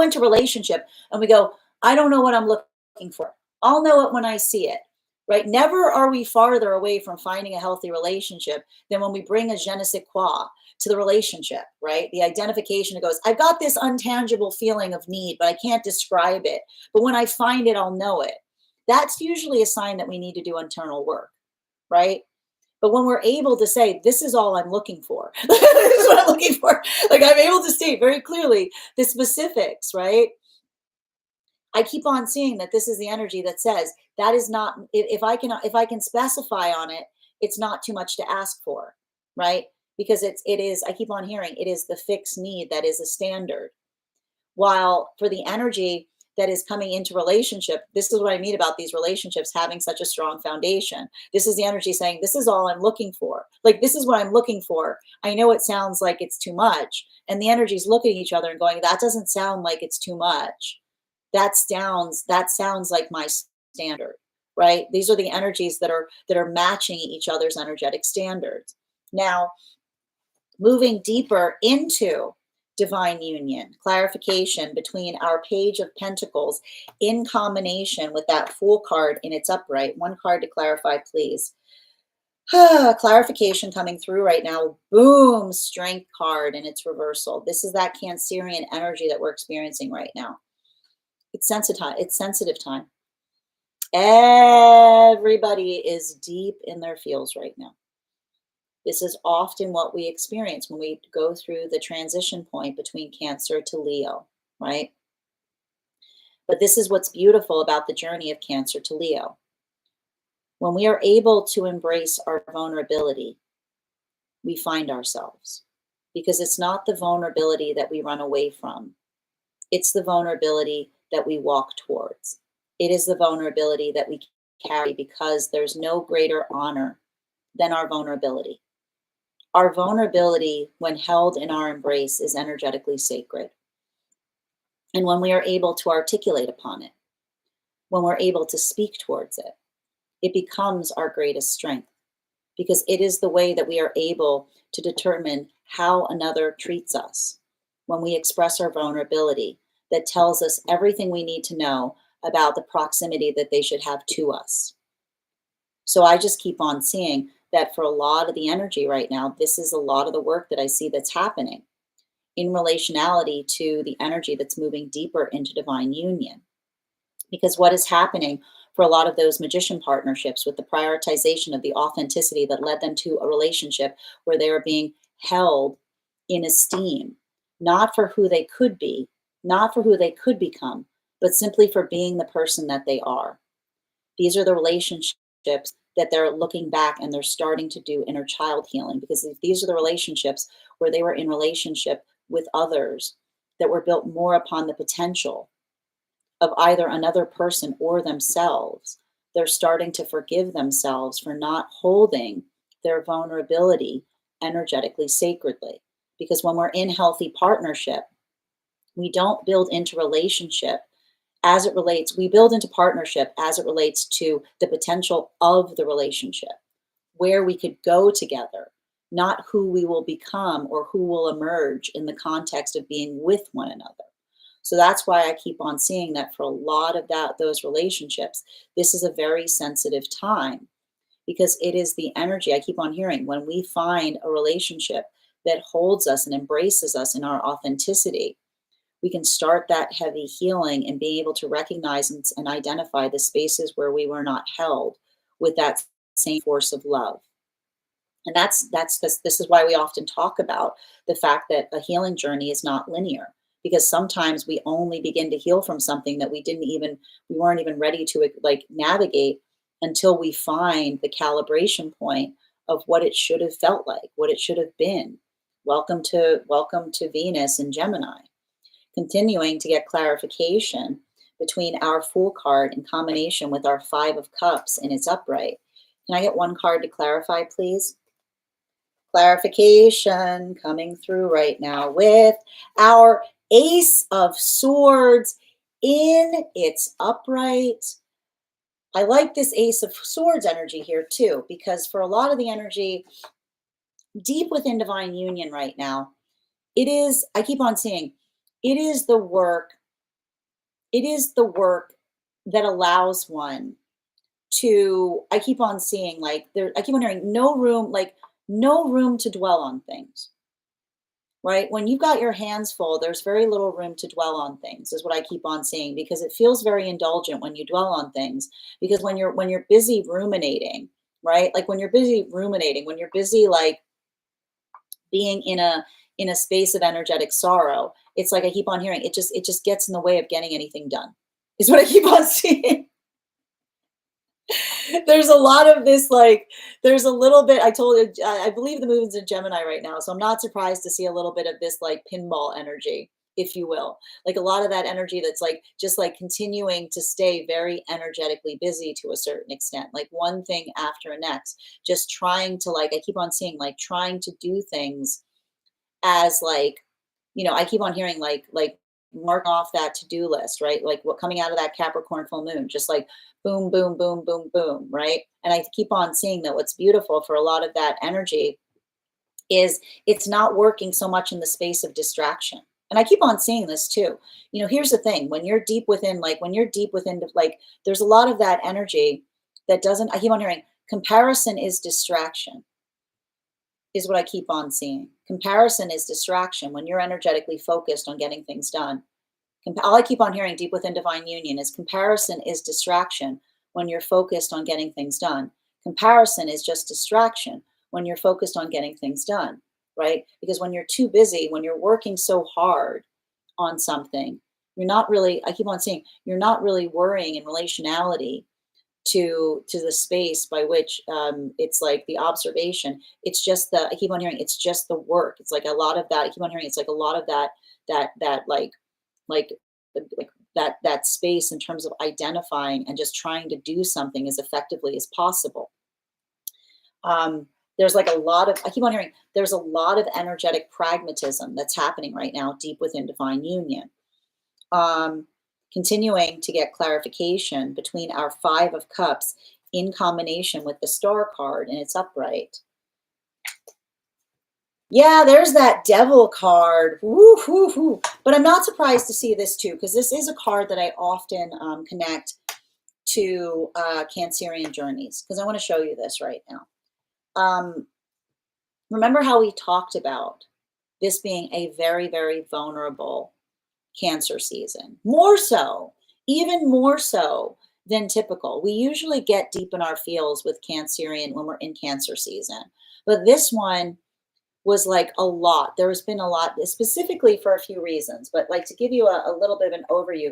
into relationship and we go, I don't know what I'm looking for. I'll know it when I see it, right? Never are we farther away from finding a healthy relationship than when we bring a je ne sais quoi to the relationship, right? The identification that goes, I've got this untangible feeling of need, but I can't describe it. But when I find it, I'll know it. That's usually a sign that we need to do internal work, right? But when we're able to say, this is all I'm looking for, this is what I'm looking for, like I'm able to state very clearly the specifics, right? I keep on seeing that this is the energy that says that is not, if I can specify on it, it's not too much to ask for, right? Because it is, I keep on hearing it is the fixed need that is a standard. While for the energy that is coming into relationship, this is what I mean about these relationships having such a strong foundation. This is the energy saying, this is all I'm looking for. Like, this is what I'm looking for. I know it sounds like it's too much. And the energies looking at each other and going, that doesn't sound like it's too much. That sounds like my standard, right? These are the energies that are matching each other's energetic standards. Now, moving deeper into divine union, clarification between our page of pentacles in combination with that Fool card in its upright. One card to clarify, please. Clarification coming through right now. Boom, Strength card in its reversal. This is that Cancerian energy that we're experiencing right now. It's sensitive time. Everybody is deep in their feels right now. This is often what we experience when we go through the transition point between Cancer to Leo, right? But this is what's beautiful about the journey of Cancer to Leo. When we are able to embrace our vulnerability, we find ourselves. Because it's not the vulnerability that we run away from. It's the vulnerability that we walk towards. It is the vulnerability that we carry because there's no greater honor than our vulnerability. Our vulnerability, when held in our embrace, is energetically sacred. And when we are able to articulate upon it, when we're able to speak towards it, it becomes our greatest strength because it is the way that we are able to determine how another treats us. When we express our vulnerability, that tells us everything we need to know about the proximity that they should have to us. So I just keep on seeing that for a lot of the energy right now, this is a lot of the work that I see that's happening in relationality to the energy that's moving deeper into divine union. Because what is happening for a lot of those magician partnerships with the prioritization of the authenticity that led them to a relationship where they are being held in esteem, not for who they could be, not for who they could become, but simply for being the person that they are. These are the relationships that they're looking back and they're starting to do inner child healing because these are the relationships where they were in relationship with others that were built more upon the potential of either another person or themselves They're starting to forgive themselves for not holding their vulnerability energetically sacredly. Because when we're in healthy partnership, we don't build into relationship as it relates, we build into partnership as it relates to the potential of the relationship, where we could go together, not who we will become or who will emerge in the context of being with one another. So that's why I keep on seeing that for a lot of those relationships, this is a very sensitive time, because it is the energy I keep on hearing when we find a relationship that holds us and embraces us in our authenticity. We can start that heavy healing and being able to recognize and identify the spaces where we were not held with that same force of love. And this is why we often talk about the fact that a healing journey is not linear, because sometimes we only begin to heal from something that we weren't even ready to like navigate until we find the calibration point of what it should have felt like, what it should have been. Welcome to Venus and Gemini. Continuing to get clarification between our Fool card in combination with our Five of Cups in its upright. Can I get one card to clarify, please? Clarification coming through right now with our Ace of Swords in its upright. I like this Ace of Swords energy here too, because for a lot of the energy deep within divine union right now, it is, I keep on seeing, it is the work that allows one to, I keep on seeing like there, I keep on hearing no room to dwell on things, right? When you've got your hands full, there's very little room to dwell on things, is what I keep on seeing, because it feels very indulgent when you dwell on things. Because when you're busy ruminating, right? Like when you're busy ruminating, when you're busy like being in a space of energetic sorrow, it's like I keep on hearing it just gets in the way of getting anything done, is what I keep on seeing. There's a lot of this, like, there's a little bit, I told you, I believe the moon's in Gemini right now. So I'm not surprised to see a little bit of this like pinball energy, if you will. Like a lot of that energy that's like, just like continuing to stay very energetically busy to a certain extent, like one thing after the next, just trying to like, I keep on seeing like trying to do things as like, I keep on hearing like mark off that to-do list, right? Like what coming out of that Capricorn full moon, just like boom, boom, boom, boom, boom, right? And I keep on seeing that what's beautiful for a lot of that energy is it's not working so much in the space of distraction. And I keep on seeing this too. Here's the thing, when you're deep within, like, there's a lot of that energy that doesn't, I keep on hearing comparison is distraction, is what I keep on seeing. Comparison is distraction when you're energetically focused on getting things done. All I keep on hearing deep within divine union is comparison is distraction when you're focused on getting things done. Comparison is just distraction when you're focused on getting things done, right? Because when you're too busy, when you're working so hard on something, you're not really, I keep on saying, you're not really worrying in relationality to the space by which it's like the observation. It's just I keep on hearing it's just the work. It's like a lot of that. I keep on hearing it's like a lot of that like that space in terms of identifying and just trying to do something as effectively as possible. There's like a lot of, I keep on hearing there's a lot of energetic pragmatism that's happening right now deep within divine union. Continuing to get clarification between our Five of Cups in combination with the Star card and its upright. Yeah, there's that Devil card. Woo, woo, woo. But I'm not surprised to see this too, because this is a card that I often connect to Cancerian journeys, because I want to show you this right now. Remember how we talked about this being a very, very vulnerable Cancer season, even more so than typical. We usually get deep in our feels with Cancerian when we're in Cancer season, but this one was like a lot. There has been a lot, specifically for a few reasons, but like to give you a little bit of an overview,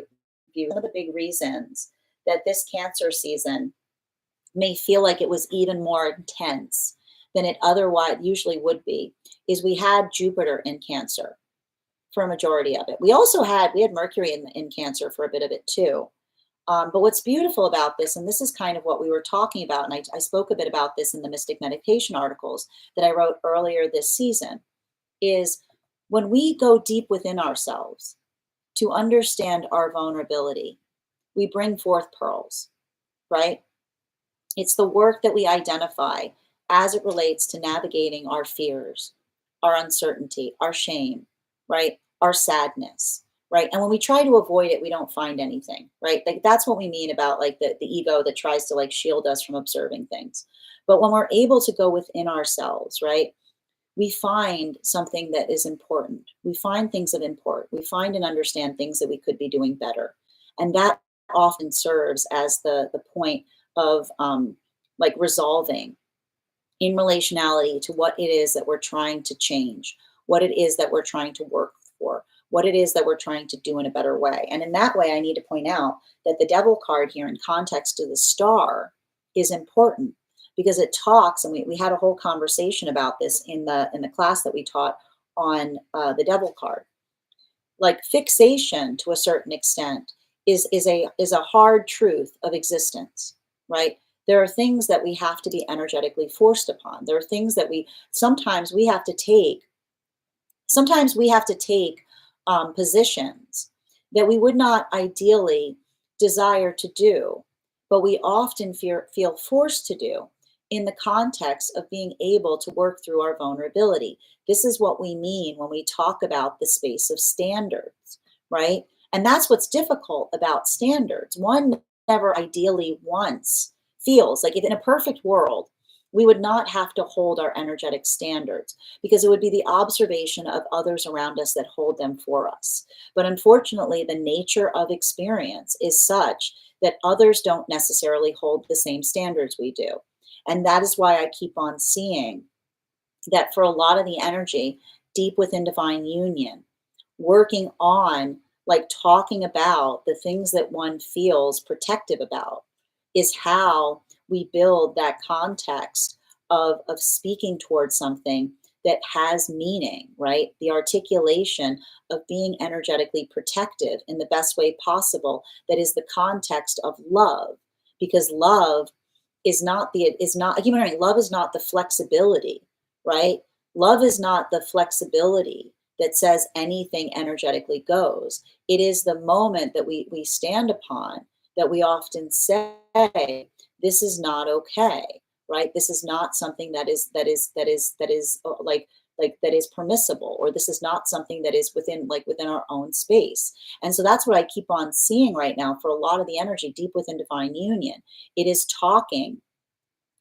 one of the big reasons that this Cancer season may feel like it was even more intense than it otherwise usually would be is we had Jupiter in Cancer for a majority of it. We had Mercury in Cancer for a bit of it too. But what's beautiful about this, and this is kind of what we were talking about, and I spoke a bit about this in the Mystic Meditation articles that I wrote earlier this season, is when we go deep within ourselves to understand our vulnerability, we bring forth pearls, right? It's the work that we identify as it relates to navigating our fears, our uncertainty, our shame, right? Our sadness, right? And when we try to avoid it, we don't find anything, right? Like that's what we mean about like the ego that tries to like shield us from observing things. But when we're able to go within ourselves, right? We find something that is important. We find things of import. We find and understand things that we could be doing better. And that often serves as the point of like resolving in relationality to what it is that we're trying to change, what it is that we're trying to work for, what it is that we're trying to do in a better way. And in that way, I need to point out that the devil card here in context to the star is important because it talks, and we had a whole conversation about this in the class that we taught on the devil card. Like fixation to a certain extent is a hard truth of existence, right? There are things that we have to be energetically forced upon. There are things that we sometimes we have to take. Sometimes we have to take positions that we would not ideally desire to do, but we often feel forced to do in the context of being able to work through our vulnerability. This is what we mean when we talk about the space of standards, right? And that's what's difficult about standards. One never ideally wants, feels like if in a perfect world, we would not have to hold our energetic standards because it would be the observation of others around us that hold them for us. But unfortunately, the nature of experience is such that others don't necessarily hold the same standards we do. And that is why I keep on seeing that for a lot of the energy deep within divine union, working on like talking about the things that one feels protective about is how we build that context of speaking towards something that has meaning, right? The articulation of being energetically protective in the best way possible, that is the context of love, because love is not I keep hearing love is not the flexibility, right? Love is not the flexibility that says anything energetically goes. It is the moment that we stand upon that we often say, this is not okay, right? This is not something that is that is permissible, or this is not something that is within our own space. And so that's what I keep on seeing right now for a lot of the energy deep within divine union. It is talking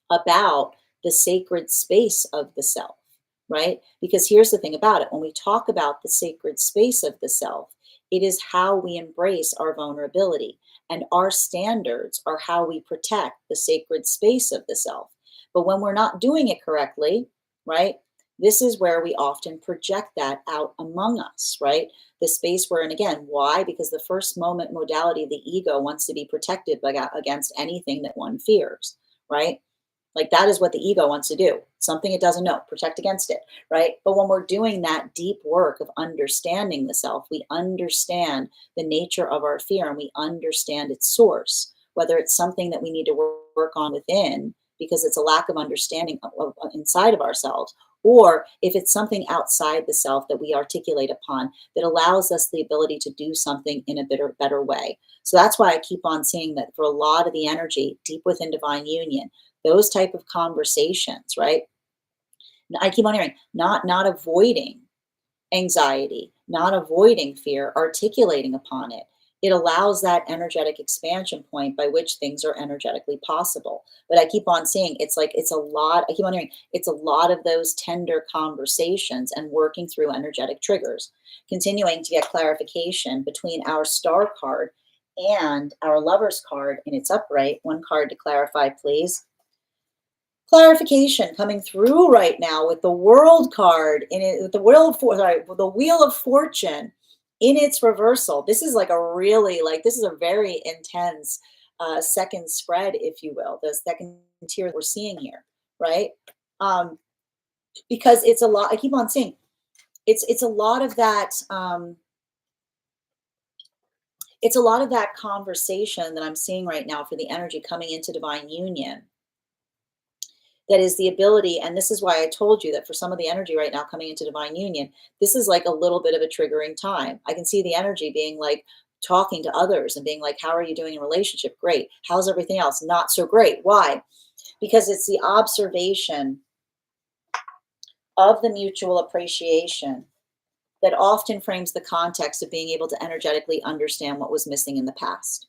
about the sacred space of the self, right? Because here's the thing about it. When we talk about the sacred space of the self, it is how we embrace our vulnerability, and our standards are how we protect the sacred space of the self. But when we're not doing it correctly, right? This is where we often project that out among us, right? The space where, and again, why? Because the first moment modality of the ego wants to be protected against anything that one fears, right? Like that is what the ego wants to do. Something it doesn't know, protect against it, right? But when we're doing that deep work of understanding the self, we understand the nature of our fear and we understand its source, whether it's something that we need to work on within because it's a lack of understanding inside of ourselves, or if it's something outside the self that we articulate upon that allows us the ability to do something in a better way. So that's why I keep on seeing that for a lot of the energy deep within divine union, those type of conversations, right? I keep on hearing not avoiding anxiety, not avoiding fear, articulating upon it. It allows that energetic expansion point by which things are energetically possible. But I keep on seeing it's a lot. I keep on hearing it's a lot of those tender conversations and working through energetic triggers, continuing to get clarification between our star card and our lover's card in its upright. One card to clarify, please. Clarification coming through right now with the world card in it, with the wheel of fortune in its reversal. This is like a really this is a very intense second spread, if you will, the second tier that we're seeing here, right? Because it's a lot. I keep on saying it's a lot of that. it's a lot of that conversation that I'm seeing right now for the energy coming into divine union. That is the ability, and this is why I told you that for some of the energy right now coming into divine union, this is like a little bit of a triggering time. I can see the energy being like talking to others and being like, how are you doing in relationship? Great. How's everything else? Not so great. Why? Because it's the observation of the mutual appreciation that often frames the context of being able to energetically understand what was missing in the past.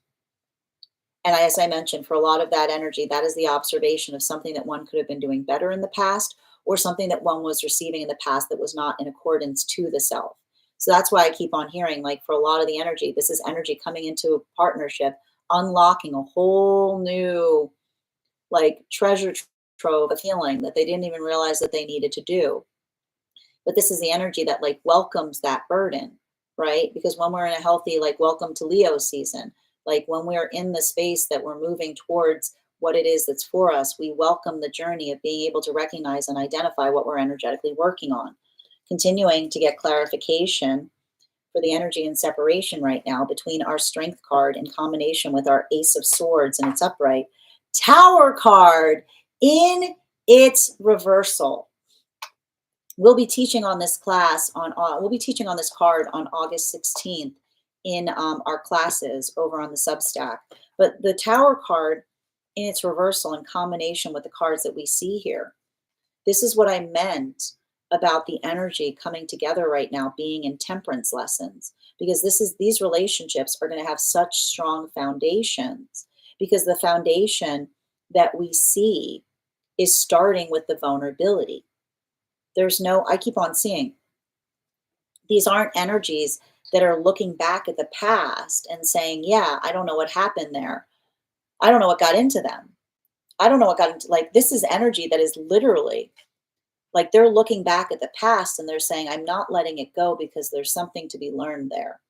And as I mentioned, for a lot of that energy, that is the observation of something that one could have been doing better in the past, or something that one was receiving in the past that was not in accordance to the self. So that's why I keep on hearing, like, for a lot of the energy, this is energy coming into a partnership, unlocking a whole new, like, treasure trove of healing that they didn't even realize that they needed to do. But this is the energy that like welcomes that burden, right? Because when we're in a healthy, like, welcome to Leo season, like when we're in the space that we're moving towards what it is that's for us, we welcome the journey of being able to recognize and identify what we're energetically working on. Continuing to get clarification for the energy in separation right now between our strength card in combination with our ace of swords and its upright tower card in its reversal. We'll be teaching on this class on, we'll be teaching on this card on August 16th in our classes over on the Substack. But the Tower card in its reversal in combination with the cards that we see here, this is what I meant about the energy coming together right now being in temperance lessons, because these relationships are going to have such strong foundations, because the foundation that we see is starting with the vulnerability. There's no, I keep on seeing, these aren't energies that are looking back at the past and saying, yeah, I don't know what happened there. I don't know what got into them. I don't know what got into, like, this is energy that is literally like they're looking back at the past and they're saying, I'm not letting it go because there's something to be learned there,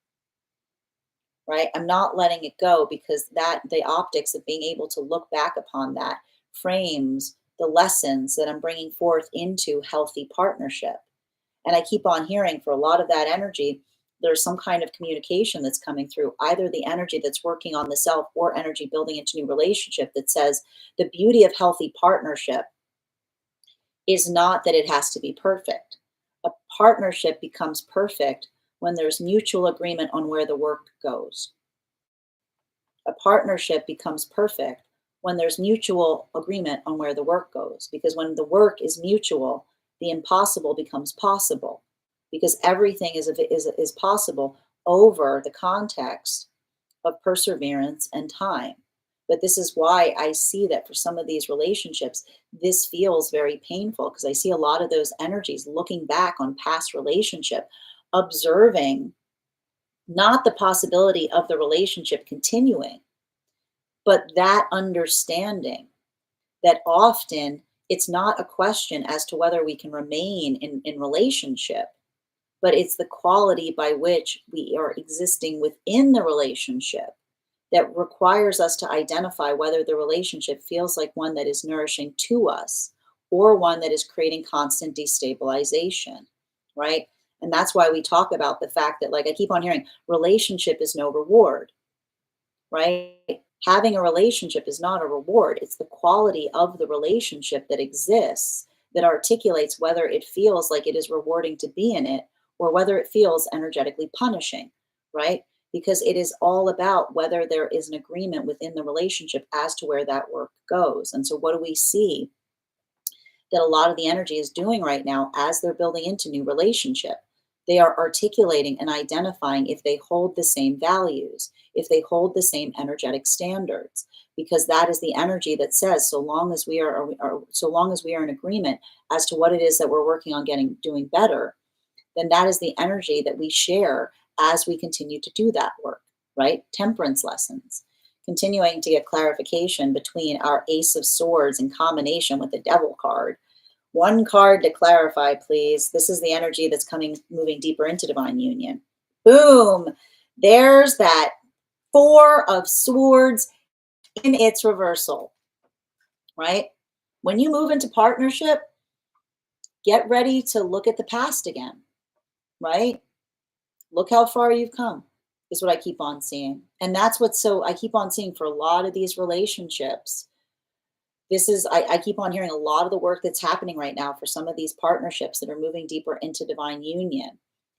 right? I'm not letting it go because that the optics of being able to look back upon that frames the lessons that I'm bringing forth into healthy partnership. And I keep on hearing for a lot of that energy, there's some kind of communication that's coming through, either the energy that's working on the self or energy building into new relationship that says the beauty of healthy partnership is not that it has to be perfect. A partnership becomes perfect when there's mutual agreement on where the work goes. A partnership becomes perfect when there's mutual agreement on where the work goes. Because when the work is mutual, the impossible becomes possible. Because everything is possible over the context of perseverance and time. But this is why I see that for some of these relationships, this feels very painful, because I see a lot of those energies looking back on past relationship, observing not the possibility of the relationship continuing, but that understanding that often it's not a question as to whether we can remain in relationship, but it's the quality by which we are existing within the relationship that requires us to identify whether the relationship feels like one that is nourishing to us or one that is creating constant destabilization, right? And that's why we talk about the fact that, like, I keep on hearing, relationship is no reward, right? Having a relationship is not a reward. It's the quality of the relationship that exists that articulates whether it feels like it is rewarding to be in it or whether it feels energetically punishing, right? Because it is all about whether there is an agreement within the relationship as to where that work goes. And so what do we see that a lot of the energy is doing right now as they're building into new relationship? They are articulating and identifying if they hold the same values, if they hold the same energetic standards, because that is the energy that says so long as we are in agreement as to what it is that we're working on doing better, then that is the energy that we share as we continue to do that work, right? Temperance lessons. Continuing to get clarification between our Ace of Swords in combination with the Devil card. One card to clarify, please. This is the energy that's moving deeper into divine union. Boom. There's that Four of Swords in its reversal, right? When you move into partnership, get ready to look at the past again, right? Look how far you've come. is what I keep on seeing. And that's what's so I keep on seeing for a lot of these relationships. This is I keep on hearing a lot of the work that's happening right now for some of these partnerships that are moving deeper into divine union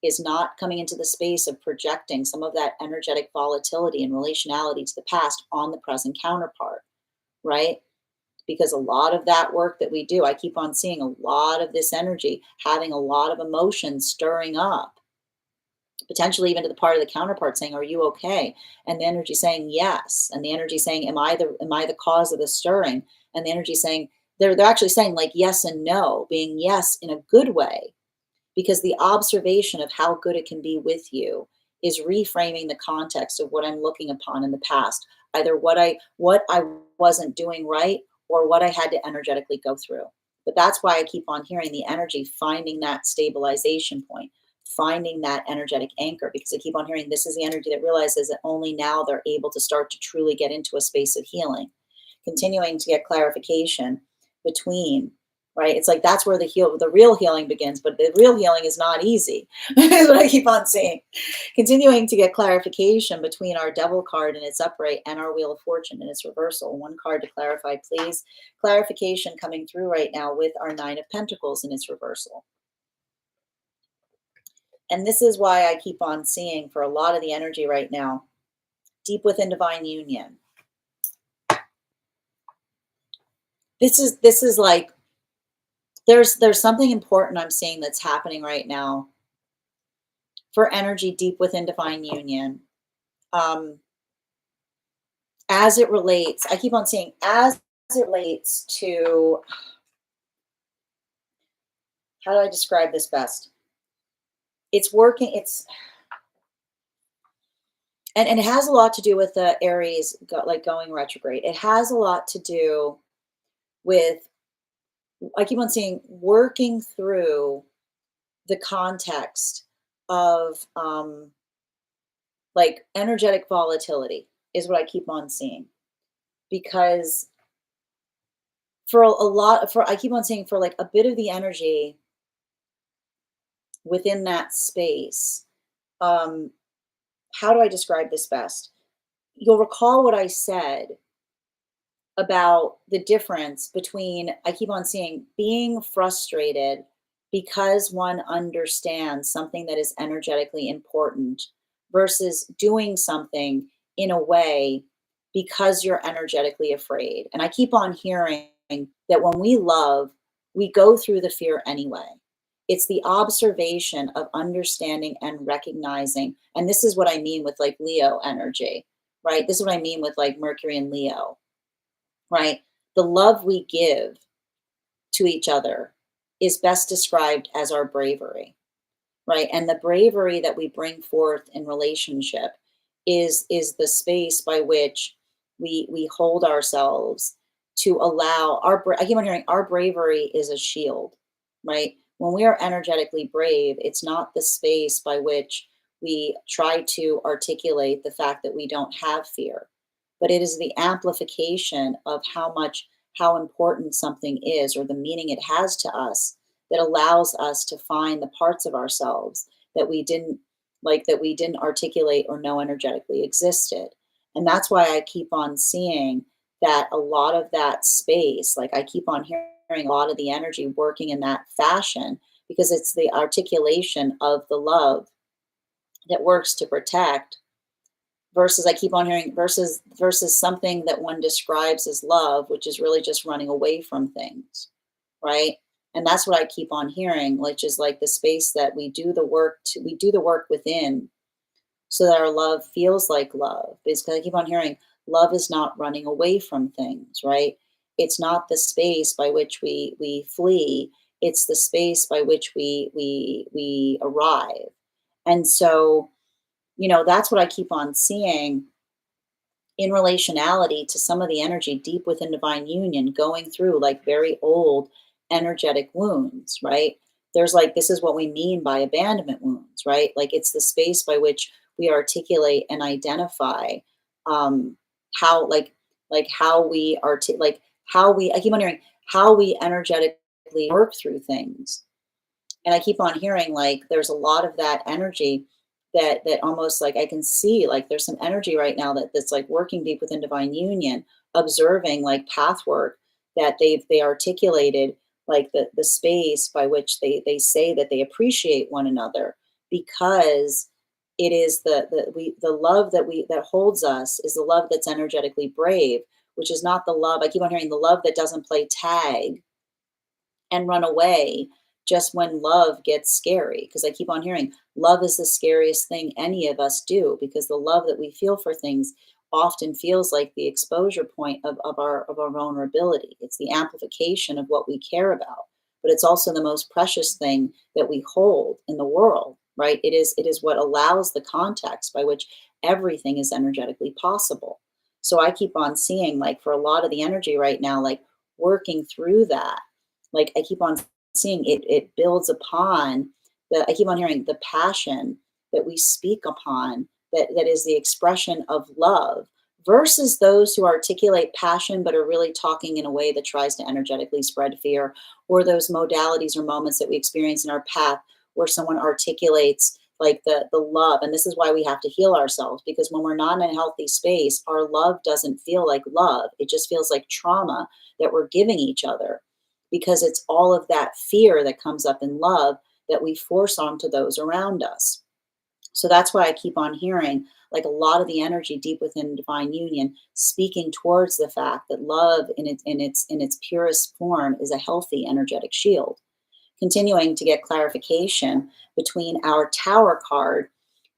is not coming into the space of projecting some of that energetic volatility and relationality to the past on the present counterpart, right? Because a lot of that work that we do, I keep on seeing a lot of this energy having a lot of emotions stirring up, potentially even to the part of the counterpart saying, "Are you okay?" And the energy saying, "Yes." And the energy saying, "Am I the cause of the stirring?" And the energy saying, they're actually saying like yes and no, being yes in a good way, because the observation of how good it can be with you is reframing the context of what I'm looking upon in the past, either what I wasn't doing right or what I had to energetically go through. But that's why I keep on hearing the energy finding that stabilization point, finding that energetic anchor, because I keep on hearing this is the energy that realizes that only now they're able to start to truly get into a space of healing, continuing to get clarification between, right? It's like that's where the real healing begins, but the real healing is not easy. Is what I keep on saying. Continuing to get clarification between our devil card in its upright and our wheel of fortune in its reversal. One card to clarify, please. Clarification coming through right now with our nine of pentacles in its reversal. And this is why I keep on seeing for a lot of the energy right now, deep within divine union. This is like there's something important I'm seeing that's happening right now for energy deep within divine union. Um, as it relates, I keep on saying as it relates to, how do I describe this best? It's working, and it has a lot to do with the Aries like going retrograde. It has a lot to do with, I keep on saying, working through the context of like energetic volatility is what I keep on seeing. Because for a lot, for I keep on saying, for like a bit of the energy within that space, um, how do I describe this best? You'll recall what I said about the difference between, I keep on seeing, being frustrated because one understands something that is energetically important versus doing something in a way because you're energetically afraid. And I keep on hearing that when we love, we go through the fear anyway. It's the observation of understanding and recognizing. And this is what I mean with like Leo energy, right? This is what I mean with like Mercury and Leo, right? The love we give to each other is best described as our bravery, right? And the bravery that we bring forth in relationship is the space by which we hold ourselves to allow I keep on hearing our bravery is a shield, right? When we are energetically brave, it's not the space by which we try to articulate the fact that we don't have fear, but it is the amplification of how important something is or the meaning it has to us that allows us to find the parts of ourselves that we didn't that we didn't articulate or know energetically existed. And that's why I keep on seeing that a lot of that space, like I keep on hearing a lot of the energy working in that fashion, because it's the articulation of the love that works to protect, versus I keep on hearing versus something that one describes as love, which is really just running away from things, right? And that's what I keep on hearing, which is like the space that we do the work within so that our love feels like love. Because I keep on hearing love is not running away from things, right? It's not the space by which we flee. It's the space by which we arrive. And so, that's what I keep on seeing in relationality to some of the energy deep within divine union going through like very old energetic wounds, right? There's like, this is what we mean by abandonment wounds, right? Like it's the space by which we articulate and identify how how we I keep on hearing how we energetically work through things. And I keep on hearing like there's a lot of that energy that almost like I can see like there's some energy right now that's like working deep within divine union, observing like path work that they articulated, like the space by which they say that they appreciate one another, because it is the love that holds us is the love that's energetically brave, which is not the love. I keep on hearing the love that doesn't play tag and run away just when love gets scary. Because I keep on hearing love is the scariest thing any of us do, because the love that we feel for things often feels like the exposure point of our vulnerability. It's the amplification of what we care about, but it's also the most precious thing that we hold in the world, right? It is what allows the context by which everything is energetically possible. So I keep on seeing, like, for a lot of the energy right now, like working through that, like I keep on seeing it builds upon I keep on hearing the passion that we speak upon, that is the expression of love, versus those who articulate passion but are really talking in a way that tries to energetically spread fear, or those modalities or moments that we experience in our path where someone articulates like the love. And this is why we have to heal ourselves, because when we're not in a healthy space, our love doesn't feel like love. It just feels like trauma that we're giving each other, because it's all of that fear that comes up in love that we force onto those around us. So that's why I keep on hearing like a lot of the energy deep within divine union speaking towards the fact that love in its purest form is a healthy energetic shield. Continuing to get clarification between our Tower card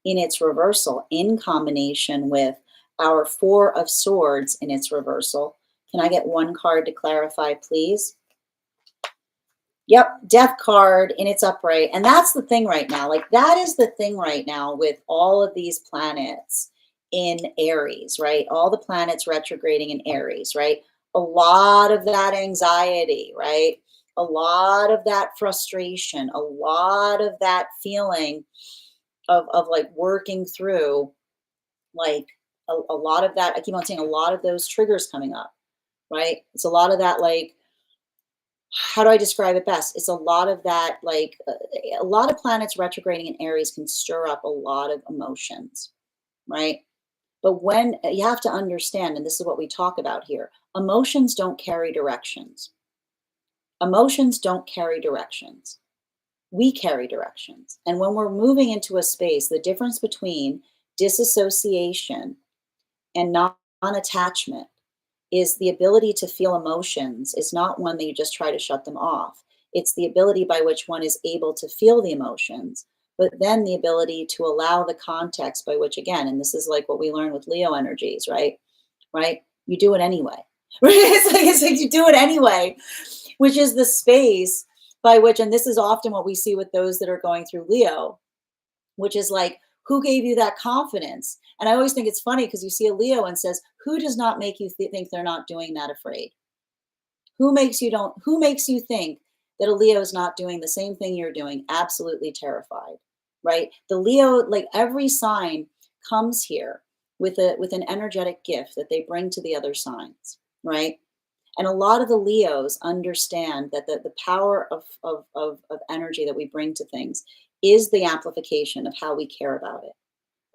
in its reversal in combination with our Four of Swords in its reversal. Can I get one card to clarify, please? Yep, Death card in its upright. And that's the thing right now. Like, that is the thing right now with all of these planets in Aries, right? All the planets retrograding in Aries, right? A lot of that anxiety, right? A lot of that frustration, a lot of that feeling of like working through, like a lot of that. I keep on saying a lot of those triggers coming up, right? It's a lot of that, like, how do I describe it best? It's a lot of that, like a lot of planets retrograding in Aries can stir up a lot of emotions, right? But when you have to understand, and this is what we talk about here, emotions don't carry directions. Emotions don't carry directions. We carry directions. And when we're moving into a space, the difference between disassociation and non-attachment is the ability to feel emotions is not one that you just try to shut them off. It's the ability by which one is able to feel the emotions, but then the ability to allow the context by which, again, and this is like what we learn with Leo energies, right? Right? You do it anyway. Right? It's like you do it anyway, which is the space by which, and this is often what we see with those that are going through Leo, which is like, who gave you that confidence? And I always think it's funny because you see a Leo and says, who does not make you think they're not doing that afraid? Who makes you think that a Leo is not doing the same thing you're doing, absolutely terrified, right? The Leo, like every sign comes here with an energetic gift that they bring to the other signs, right? And a lot of the Leos understand that the power of energy that we bring to things is the amplification of how we care about it,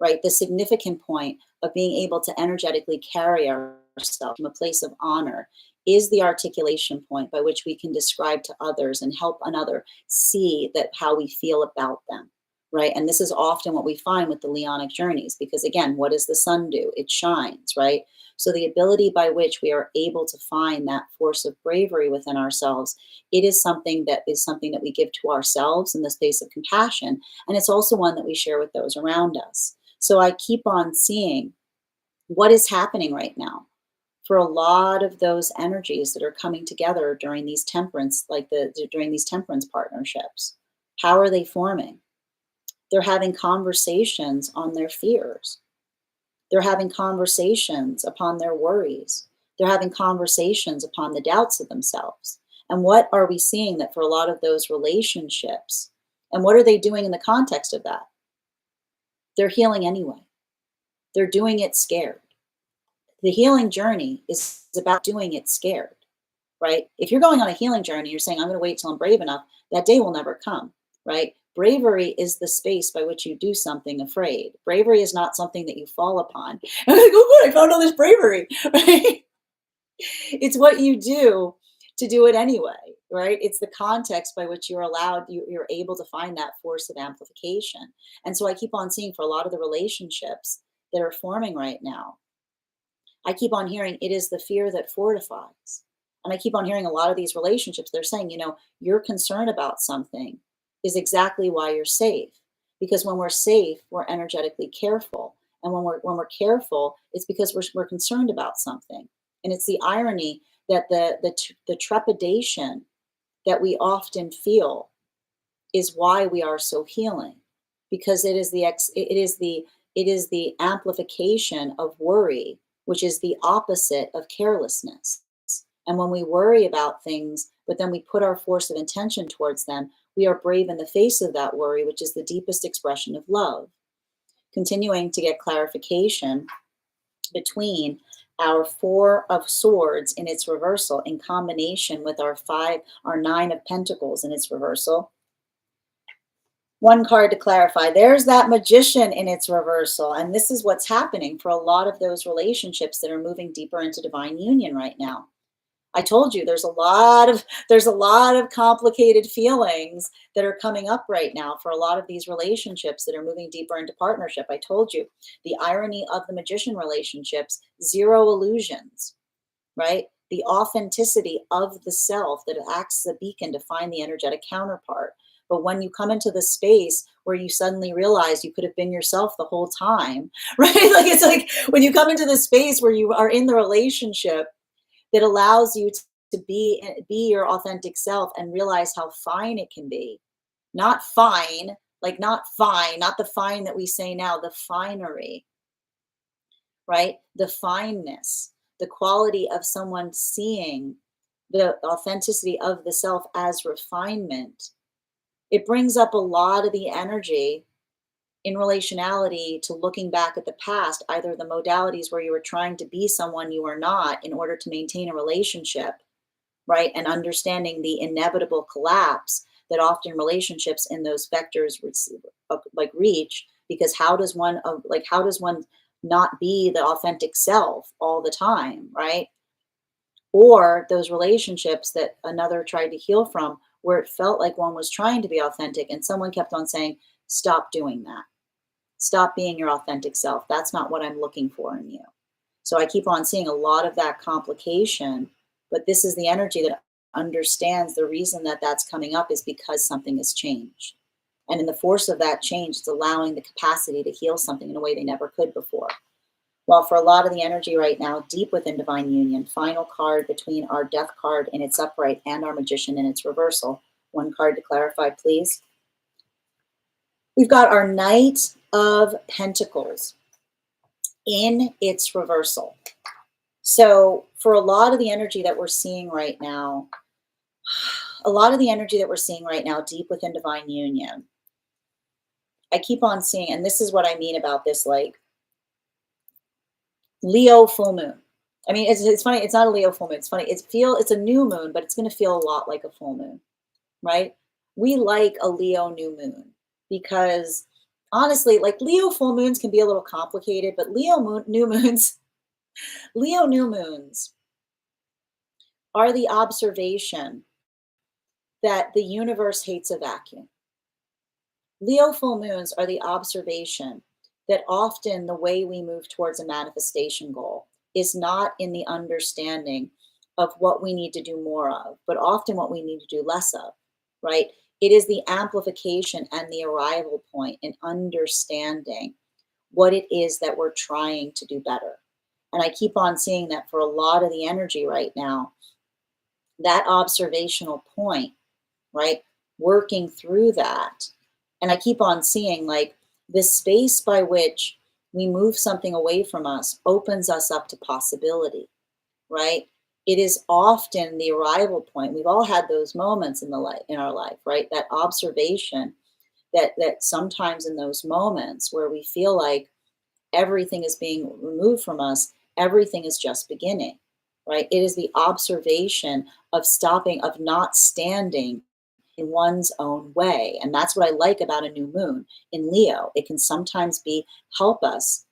right? The significant point of being able to energetically carry ourselves from a place of honor is the articulation point by which we can describe to others and help another see that how we feel about them, right? And this is often what we find with the Leonic journeys, because again, what does the sun do? It shines, right? So the ability by which we are able to find that force of bravery within ourselves, it is something that we give to ourselves in the space of compassion, and it's also one that we share with those around us. So I keep on seeing what is happening right now for a lot of those energies that are coming together during these temperance, during these temperance partnerships. How are they forming? They're having conversations on their fears. They're having conversations upon their worries. They're having conversations upon the doubts of themselves. And what are we seeing that for a lot of those relationships? And what are they doing in the context of that? They're healing anyway. They're doing it scared. The healing journey is about doing it scared, right? If you're going on a healing journey, you're saying, I'm going to wait till I'm brave enough, that day will never come, right? Bravery is the space by which you do something afraid. Bravery is not something that you fall upon. I'm like, oh, good, I found all this bravery. Right? It's what you do to do it anyway, right? It's the context by which you're allowed, you're able to find that force of amplification. And so I keep on seeing for a lot of the relationships that are forming right now, I keep on hearing it is the fear that fortifies. And I keep on hearing a lot of these relationships, they're saying, your concern about something is exactly why you're safe. Because when we're safe, we're energetically careful. And when we're careful, it's because we're concerned about something. And it's the irony that the trepidation that we often feel is why we are so healing, because it is the amplification of worry, which is the opposite of carelessness. And when we worry about things, but then we put our force of intention towards them, we are brave in the face of that worry, which is the deepest expression of love. Continuing to get clarification between our Four of Swords in its reversal in combination with our Nine of Pentacles in its reversal. One card to clarify, there's that Magician in its reversal. And this is what's happening for a lot of those relationships that are moving deeper into divine union right now. I told you there's a lot of complicated feelings that are coming up right now for a lot of these relationships that are moving deeper into partnership. I told you the irony of the Magician relationships, zero illusions, right? The authenticity of the self that acts as a beacon to find the energetic counterpart. But when you come into the space where you suddenly realize you could have been yourself the whole time, right? Like it's like when you come into the space where you are in the relationship that allows you to be your authentic self and realize how fine it can be. Not fine, like not fine, not the fine that we say now, the finery, right? The fineness, the quality of someone seeing the authenticity of the self as refinement. It brings up a lot of the energy in relationality to looking back at the past, either the modalities where you were trying to be someone you are not in order to maintain a relationship, right? And understanding the inevitable collapse that often relationships in those vectors reach, because how does one not be the authentic self all the time, right? Or those relationships that another tried to heal from, where it felt like one was trying to be authentic and someone kept on saying, stop doing that. Stop being your authentic self. That's not what I'm looking for in you. So I keep on seeing a lot of that complication, but this is the energy that understands the reason that that's coming up is because something has changed. And in the force of that change, it's allowing the capacity to heal something in a way they never could before. Well, for a lot of the energy right now, deep within divine union, final card between our Death card in its upright and our Magician in its reversal. One card to clarify, please. We've got our Knight of Pentacles in its reversal. So for a lot of the energy that we're seeing right now, deep within divine union, I keep on seeing, and this is what I mean about this, like Leo full moon. I mean, it's funny. It's not a Leo full moon. It's funny. It's a new moon, but it's going to feel a lot like a full moon, right? We like a Leo new moon because honestly, like Leo full moons can be a little complicated, but Leo new moons are the observation that the universe hates a vacuum. Leo full moons are the observation that often the way we move towards a manifestation goal is not in the understanding of what we need to do more of, but often what we need to do less of, right? It is the amplification and the arrival point in understanding what it is that we're trying to do better. And I keep on seeing that for a lot of the energy right now, that observational point, right? Working through that. And I keep on seeing like this space by which we move something away from us opens us up to possibility, right? It is often the arrival point. We've all had those moments in our life, right? That observation that sometimes in those moments where we feel like everything is being removed from us, everything is just beginning, right? It is the observation of stopping, of not standing in one's own way. And that's what I like about a new moon in Leo. It can sometimes help us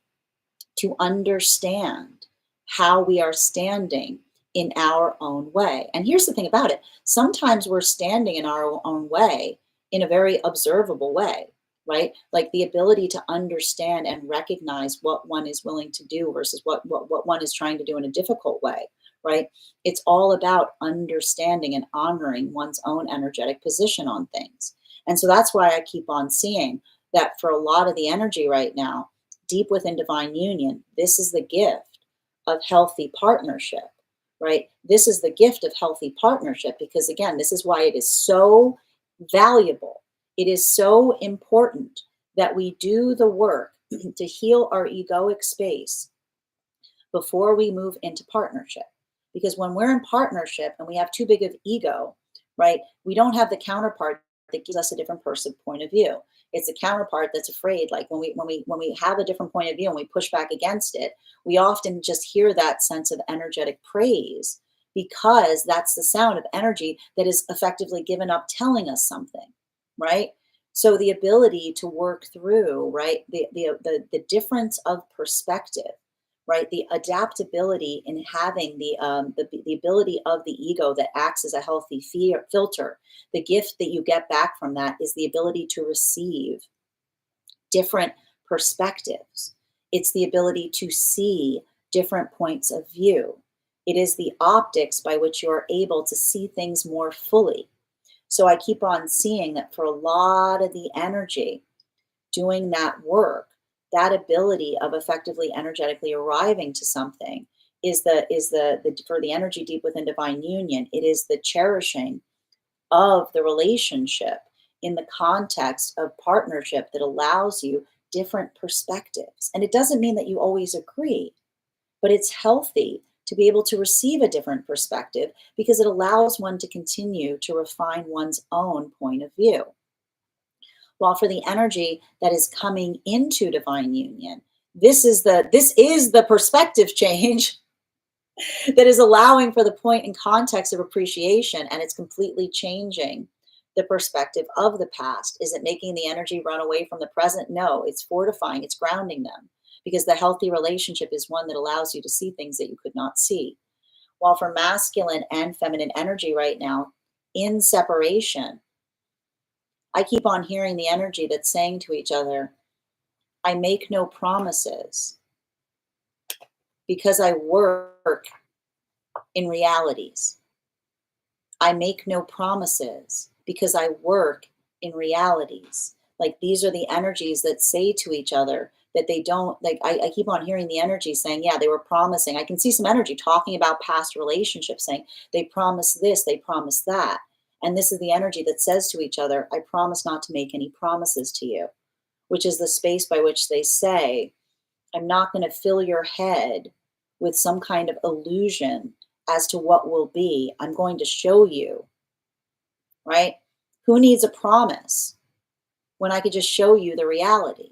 to understand how we are standing in our own way. And here's the thing about it. Sometimes we're standing in our own way in a very observable way, right? Like the ability to understand and recognize what one is willing to do versus what one is trying to do in a difficult way, right? It's all about understanding and honoring one's own energetic position on things. And so that's why I keep on seeing that for a lot of the energy right now, deep within divine union, this is the gift of healthy partnership, right? This is the gift of healthy partnership because, again, this is why it is so valuable. It is so important that we do the work to heal our egoic space before we move into partnership. Because when we're in partnership and we have too big of ego, right, we don't have the counterpart that gives us a different person point of view. It's a counterpart that's afraid. Like when we have a different point of view and we push back against it, we often just hear that sense of energetic praise because that's the sound of energy that is effectively given up telling us something, right? So the ability to work through, right, the difference of perspective, right, the adaptability in having the ability of the ego that acts as a healthy filter. The gift that you get back from that is the ability to receive different perspectives. It's the ability to see different points of view. It is the optics by which you're able to see things more fully. So I keep on seeing that for a lot of the energy doing that work, that ability of effectively energetically arriving to something is the for the energy deep within divine union, it is the cherishing of the relationship in the context of partnership that allows you different perspectives. And it doesn't mean that you always agree, but it's healthy to be able to receive a different perspective because it allows one to continue to refine one's own point of view. While for the energy that is coming into divine union, this is the perspective change that is allowing for the point and context of appreciation, and it's completely changing the perspective of the past. Is it making the energy run away from the present? No, it's fortifying, it's grounding them, because the healthy relationship is one that allows you to see things that you could not see. While for masculine and feminine energy right now, in separation, I keep on hearing the energy that's saying to each other, I make no promises because I work in realities. I make no promises because I work in realities. Like these are the energies that say to each other that they don't, like, I keep on hearing the energy saying, yeah, they were promising. I can see some energy talking about past relationships saying they promised this, they promised that. And this is the energy that says to each other, I promise not to make any promises to you, which is the space by which they say, I'm not going to fill your head with some kind of illusion as to what will be. I'm going to show you, right? Who needs a promise when I could just show you the reality?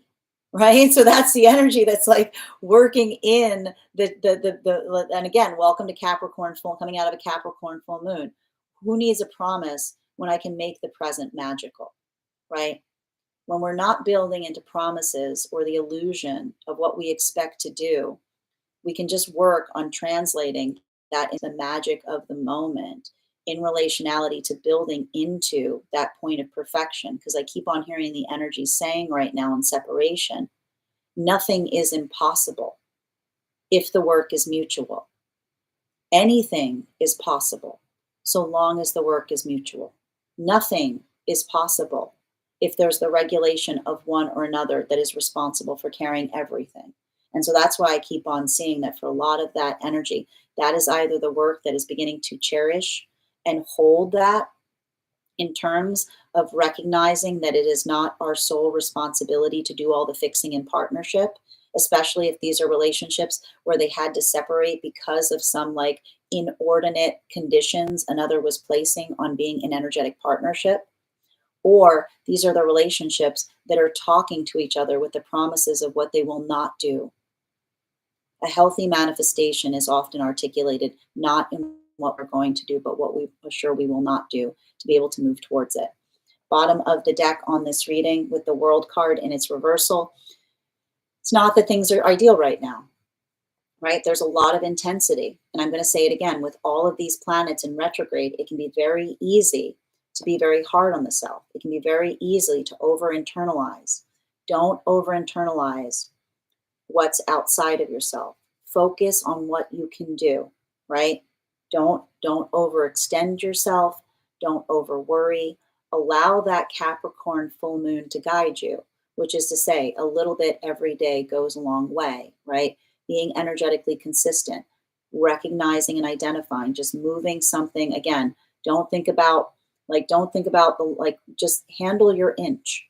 Right. So that's the energy that's like working in and again, welcome to Capricorn full, coming out of a Capricorn full moon. Who needs a promise when I can make the present magical? Right. When we're not building into promises or the illusion of what we expect to do, we can just work on translating that into the magic of the moment in relationality to building into that point of perfection. Because I keep on hearing the energy saying right now in separation, nothing is impossible if the work is mutual. Anything is possible so long as the work is mutual. Nothing is possible if there's the regulation of one or another that is responsible for carrying everything. And so that's why I keep on seeing that for a lot of that energy, that is either the work that is beginning to cherish and hold that in terms of recognizing that it is not our sole responsibility to do all the fixing in partnership, especially if these are relationships where they had to separate because of some like inordinate conditions another was placing on being in energetic partnership. Or these are the relationships that are talking to each other with the promises of what they will not do. A healthy manifestation is often articulated not in what we're going to do, but what we are sure we will not do to be able to move towards it. bottom of the deck on this reading with the World card in its reversal. It's not that things are ideal right now, right? There's a lot of intensity. And I'm going to say it again, with all of these planets in retrograde, it can be very easy to be very hard on the self. It can be very easy to over-internalize. Don't over-internalize what's outside of yourself. Focus on what you can do, right? Don't overextend yourself. Don't over worry. Allow that Capricorn full moon to guide you, which is to say, a little bit every day goes a long way, right? Being energetically consistent, recognizing and identifying, just moving something again. Don't think about the, like, just handle your inch,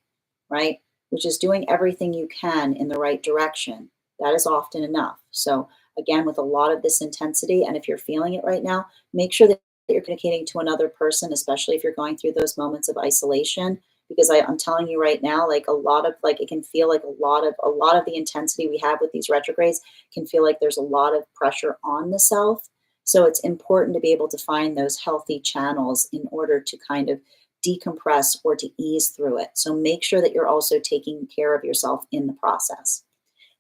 right? Which is doing everything you can in the right direction. That is often enough. So again, with a lot of this intensity, and if you're feeling it right now, make sure that you're communicating to another person, especially if you're going through those moments of isolation. Because I'm telling you right now, like a lot of like it can feel like a lot of the intensity we have with these retrogrades can feel like there's a lot of pressure on the self. So it's important to be able to find those healthy channels in order to kind of decompress or to ease through it. So make sure that you're also taking care of yourself in the process.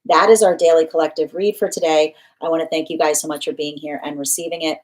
That is our daily collective read for today. I want to thank you guys so much for being here and receiving it.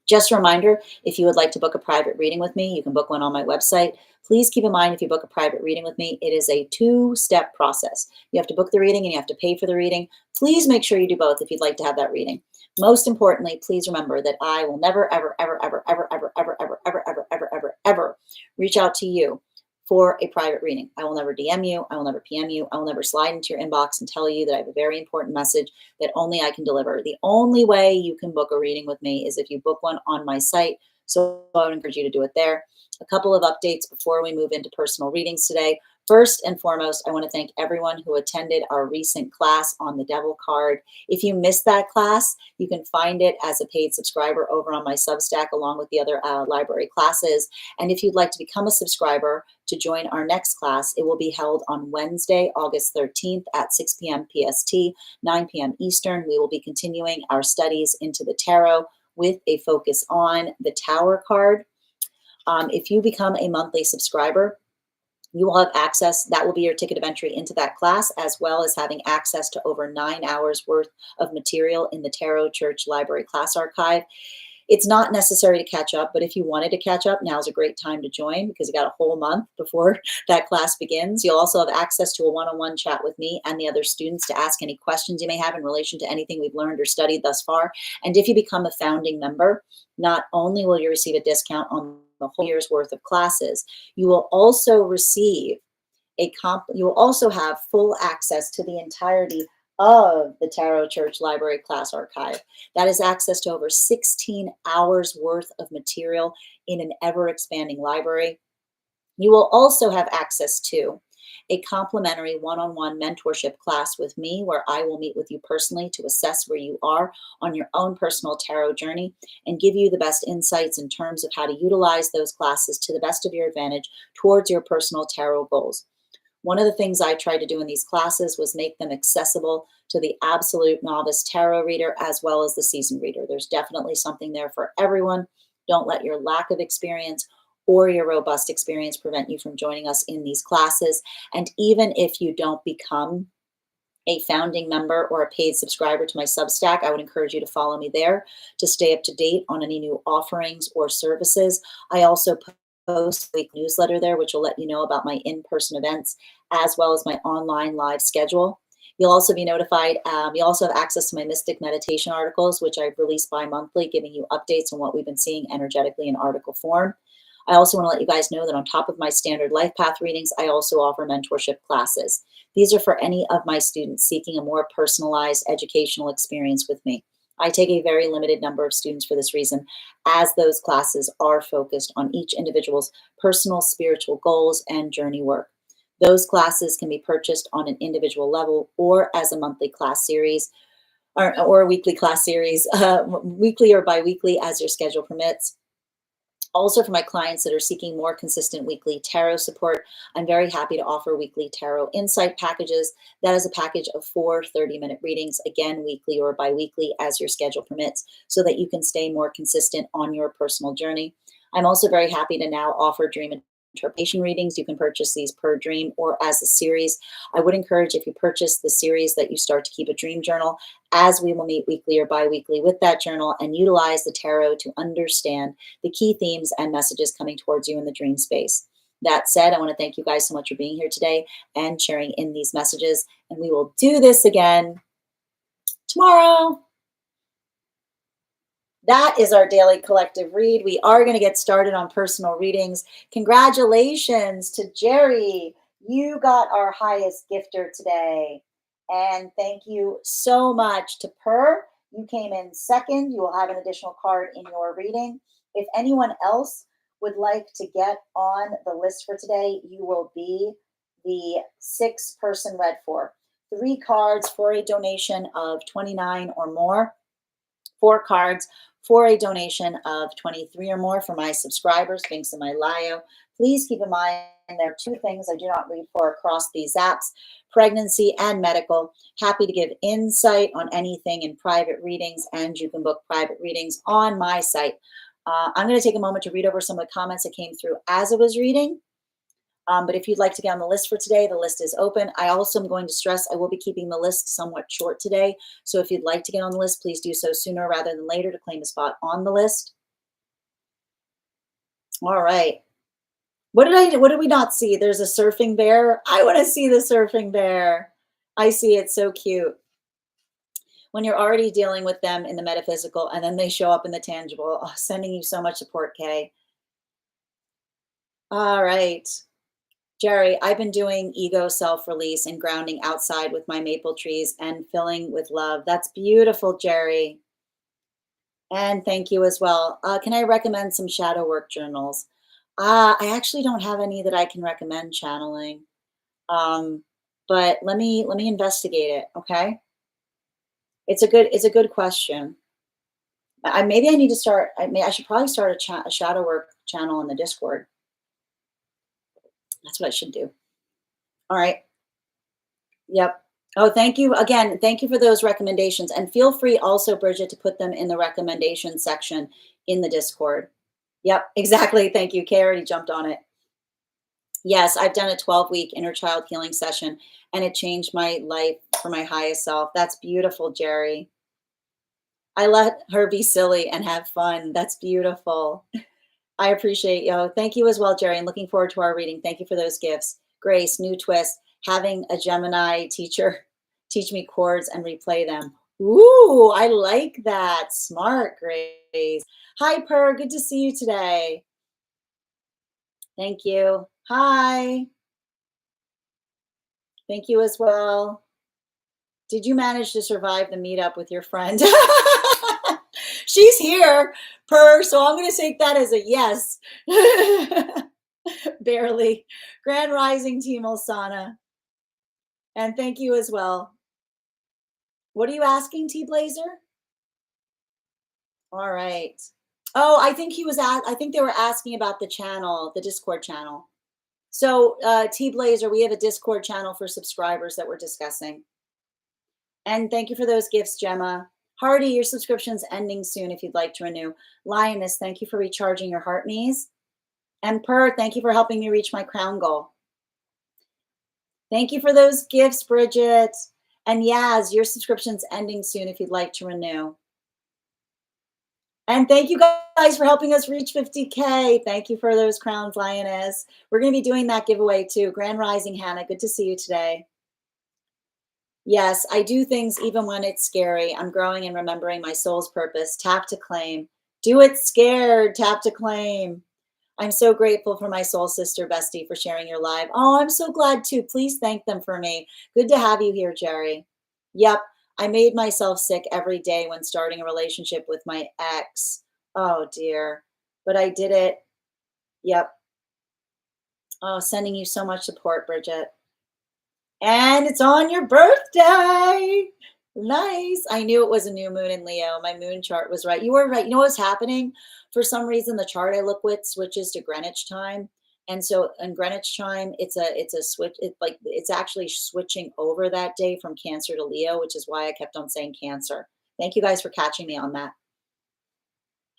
Just a reminder, if you would like to book a private reading with me, you can book one on my website. Please keep in mind, if you book a private reading with me, it is a two-step process. You have to book the reading and you have to pay for the reading. Please make sure you do both if you'd like to have that reading. Most importantly, please remember that I will never, ever, ever, ever, ever, ever, ever, ever, ever, ever, ever, ever, ever reach out to you for a private reading. I will never DM you. I will never PM you. I will never slide into your inbox and tell you that I have a very important message that only I can deliver. The only way you can book a reading with me is if you book one on my site. So I would encourage you to do it there. A couple of updates before we move into personal readings today. First and foremost, I want to thank everyone who attended our recent class on the Devil card. If you missed that class, you can find it as a paid subscriber over on my Substack, along with the other library classes. And if you'd like to become a subscriber to join our next class, it will be held on Wednesday, August 13th at 6 p.m. PST, 9 p.m. Eastern. We will be continuing our studies into the tarot with a focus on the Tower card. If you become a monthly subscriber, you will have access. That will be your ticket of entry into that class, as well as having access to over 9 hours worth of material in the Tarot Church Library class archive. It's not necessary to catch up, but if you wanted to catch up, now's a great time to join because you got a whole month before that class begins. You'll also have access to a one-on-one chat with me and the other students to ask any questions you may have in relation to anything we've learned or studied thus far. And if you become a founding member, not only will you receive a discount on the whole year's worth of classes, you will also receive you will also have full access to the entirety of the Tarot Church Library class archive. That is access to over 16 hours worth of material in an ever-expanding library. You will also have access to a complimentary one-on-one mentorship class with me, where I will meet with you personally to assess where you are on your own personal tarot journey and give you the best insights in terms of how to utilize those classes to the best of your advantage towards your personal tarot goals. One of the things I tried to do in these classes was make them accessible to the absolute novice tarot reader as well as the seasoned reader. There's definitely something there for everyone. Don't let your lack of experience or your robust experience prevent you from joining us in these classes. And even if you don't become a founding member or a paid subscriber to my Substack, I would encourage you to follow me there to stay up to date on any new offerings or services. I also post a week newsletter there, which will let you know about my in-person events as well as my online live schedule. You'll also be notified. You'll also have access to my mystic meditation articles, which I release bi-monthly, giving you updates on what we've been seeing energetically in article form. I also want to let you guys know that on top of my standard life path readings, I also offer mentorship classes. These are for any of my students seeking a more personalized educational experience with me. I take a very limited number of students for this reason, as those classes are focused on each individual's personal spiritual goals and journey work. Those classes can be purchased on an individual level or as a monthly class series or a weekly class series, weekly or bi-weekly as your schedule permits. Also, for my clients that are seeking more consistent weekly tarot support, I'm very happy to offer weekly tarot insight packages. That is a package of 4 30-minute readings, again, weekly or bi-weekly as your schedule permits, so that you can stay more consistent on your personal journey. I'm also very happy to now offer dream interpretation readings. You can purchase these per dream or as a series. I would encourage, if you purchase the series, that you start to keep a dream journal, as we will meet weekly or bi-weekly with that journal and utilize the tarot to understand the key themes and messages coming towards you in the dream space. That said, I want to thank you guys so much for being here today and sharing in these messages. And we will do this again tomorrow. That is our daily collective read. We are going to get started on personal readings. Congratulations to Jerry. You got our highest gifter today. And thank you so much to Per. You came in second. You will have an additional card in your reading. If anyone else would like to get on the list for today, you will be the sixth person read for. 3 cards for a donation of $29 or more. 4 cards for a donation of $23 or more for my subscribers, links in my bio. Please keep in mind there are 2 things I do not read for across these apps: pregnancy and medical. Happy to give insight on anything in private readings, and you can book private readings on my site. I'm going to take a moment to read over some of the comments that came through as I was reading. But if you'd like to get on the list for today, the list is open. I also am going to stress I will be keeping the list somewhat short today. So if you'd like to get on the list, please do so sooner rather than later to claim a spot on the list. All right. What did we not see? There's a surfing bear. I want to see the surfing bear. I see it. So cute. When you're already dealing with them in the metaphysical and then they show up in the tangible. Oh, sending you so much support, Kay. All right. Jerry, I've been doing ego self-release and grounding outside with my maple trees and filling with love. That's beautiful, Jerry. And thank you as well. Can I recommend some shadow work journals? I actually don't have any that I can recommend channeling. But let me investigate it. Okay. It's a good question. Maybe I need to start. I should probably start a shadow work channel on the Discord. That's what I should do. All right. Yep. Oh, thank you again. Thank you for those recommendations. And feel free also, Bridget, to put them in the recommendation section in the Discord. Yep, exactly. Thank you. Kay already jumped on it. Yes, I've done a 12-week inner child healing session, and it changed my life for my highest self. That's beautiful, Jerry. I let her be silly and have fun. That's beautiful. I appreciate you. Thank you as well, Jerry, and looking forward to our reading. Thank you for those gifts. Grace, new twist, having a Gemini teacher teach me chords and replay them. Ooh, I like that. Smart, Grace. Hi, Per. Good to see you today. Thank you. Hi. Thank you as well. Did you manage to survive the meetup with your friend? She's here, Per, so I'm going to take that as a yes. Barely. Grand Rising Team Osana. And thank you as well. What are you asking, T Blazer? All right. Oh, I think I think they were asking about the channel, the Discord channel. So T Blazer, we have a Discord channel for subscribers that we're discussing. And thank you for those gifts, Gemma. Hardy, your subscription's ending soon if you'd like to renew. Lioness, thank you for recharging your heart knees. And Per, thank you for helping me reach my crown goal. Thank you for those gifts, Bridget. And Yaz, your subscription's ending soon if you'd like to renew. And thank you guys for helping us reach 50K. Thank you for those crowns, Lioness. We're going to be doing that giveaway too. Grand Rising, Hannah. Good to see you today. Yes, I do things even when it's scary. I'm growing and remembering my soul's purpose. Tap to claim. Do it scared. Tap to claim. I'm so grateful for my soul sister, Bestie, for sharing your live. Oh, I'm so glad too. Please thank them for me. Good to have you here, Jerry. Yep, I made myself sick every day when starting a relationship with my ex. Oh, dear. But I did it. Yep. Oh, sending you so much support, Bridget. And it's on your birthday. Nice. I knew it was a new moon in Leo. My moon chart was right. You were right. You know what's happening? For some reason, the chart I look with switches to Greenwich time. And so in Greenwich time, it's a switch. It's actually switching over that day from Cancer to Leo, which is why I kept on saying Cancer. Thank you guys for catching me on that.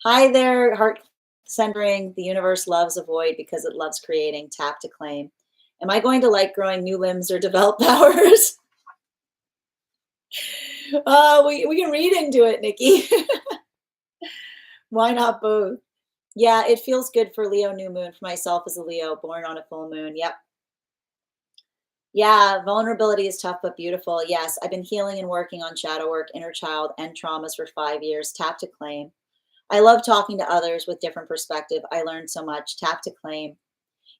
Hi there, Heart Centering, the universe loves a void because it loves creating. Tap to claim. Am I going to like growing new limbs or develop powers? We can read into it, Nikki. Why not both? Yeah, it feels good for Leo new moon for myself as a Leo born on a full moon. Yep. Yeah, vulnerability is tough but beautiful. Yes, I've been healing and working on shadow work, inner child, and traumas for 5 years. Tap to claim. I love talking to others with different perspective. I learned so much. Tap to claim.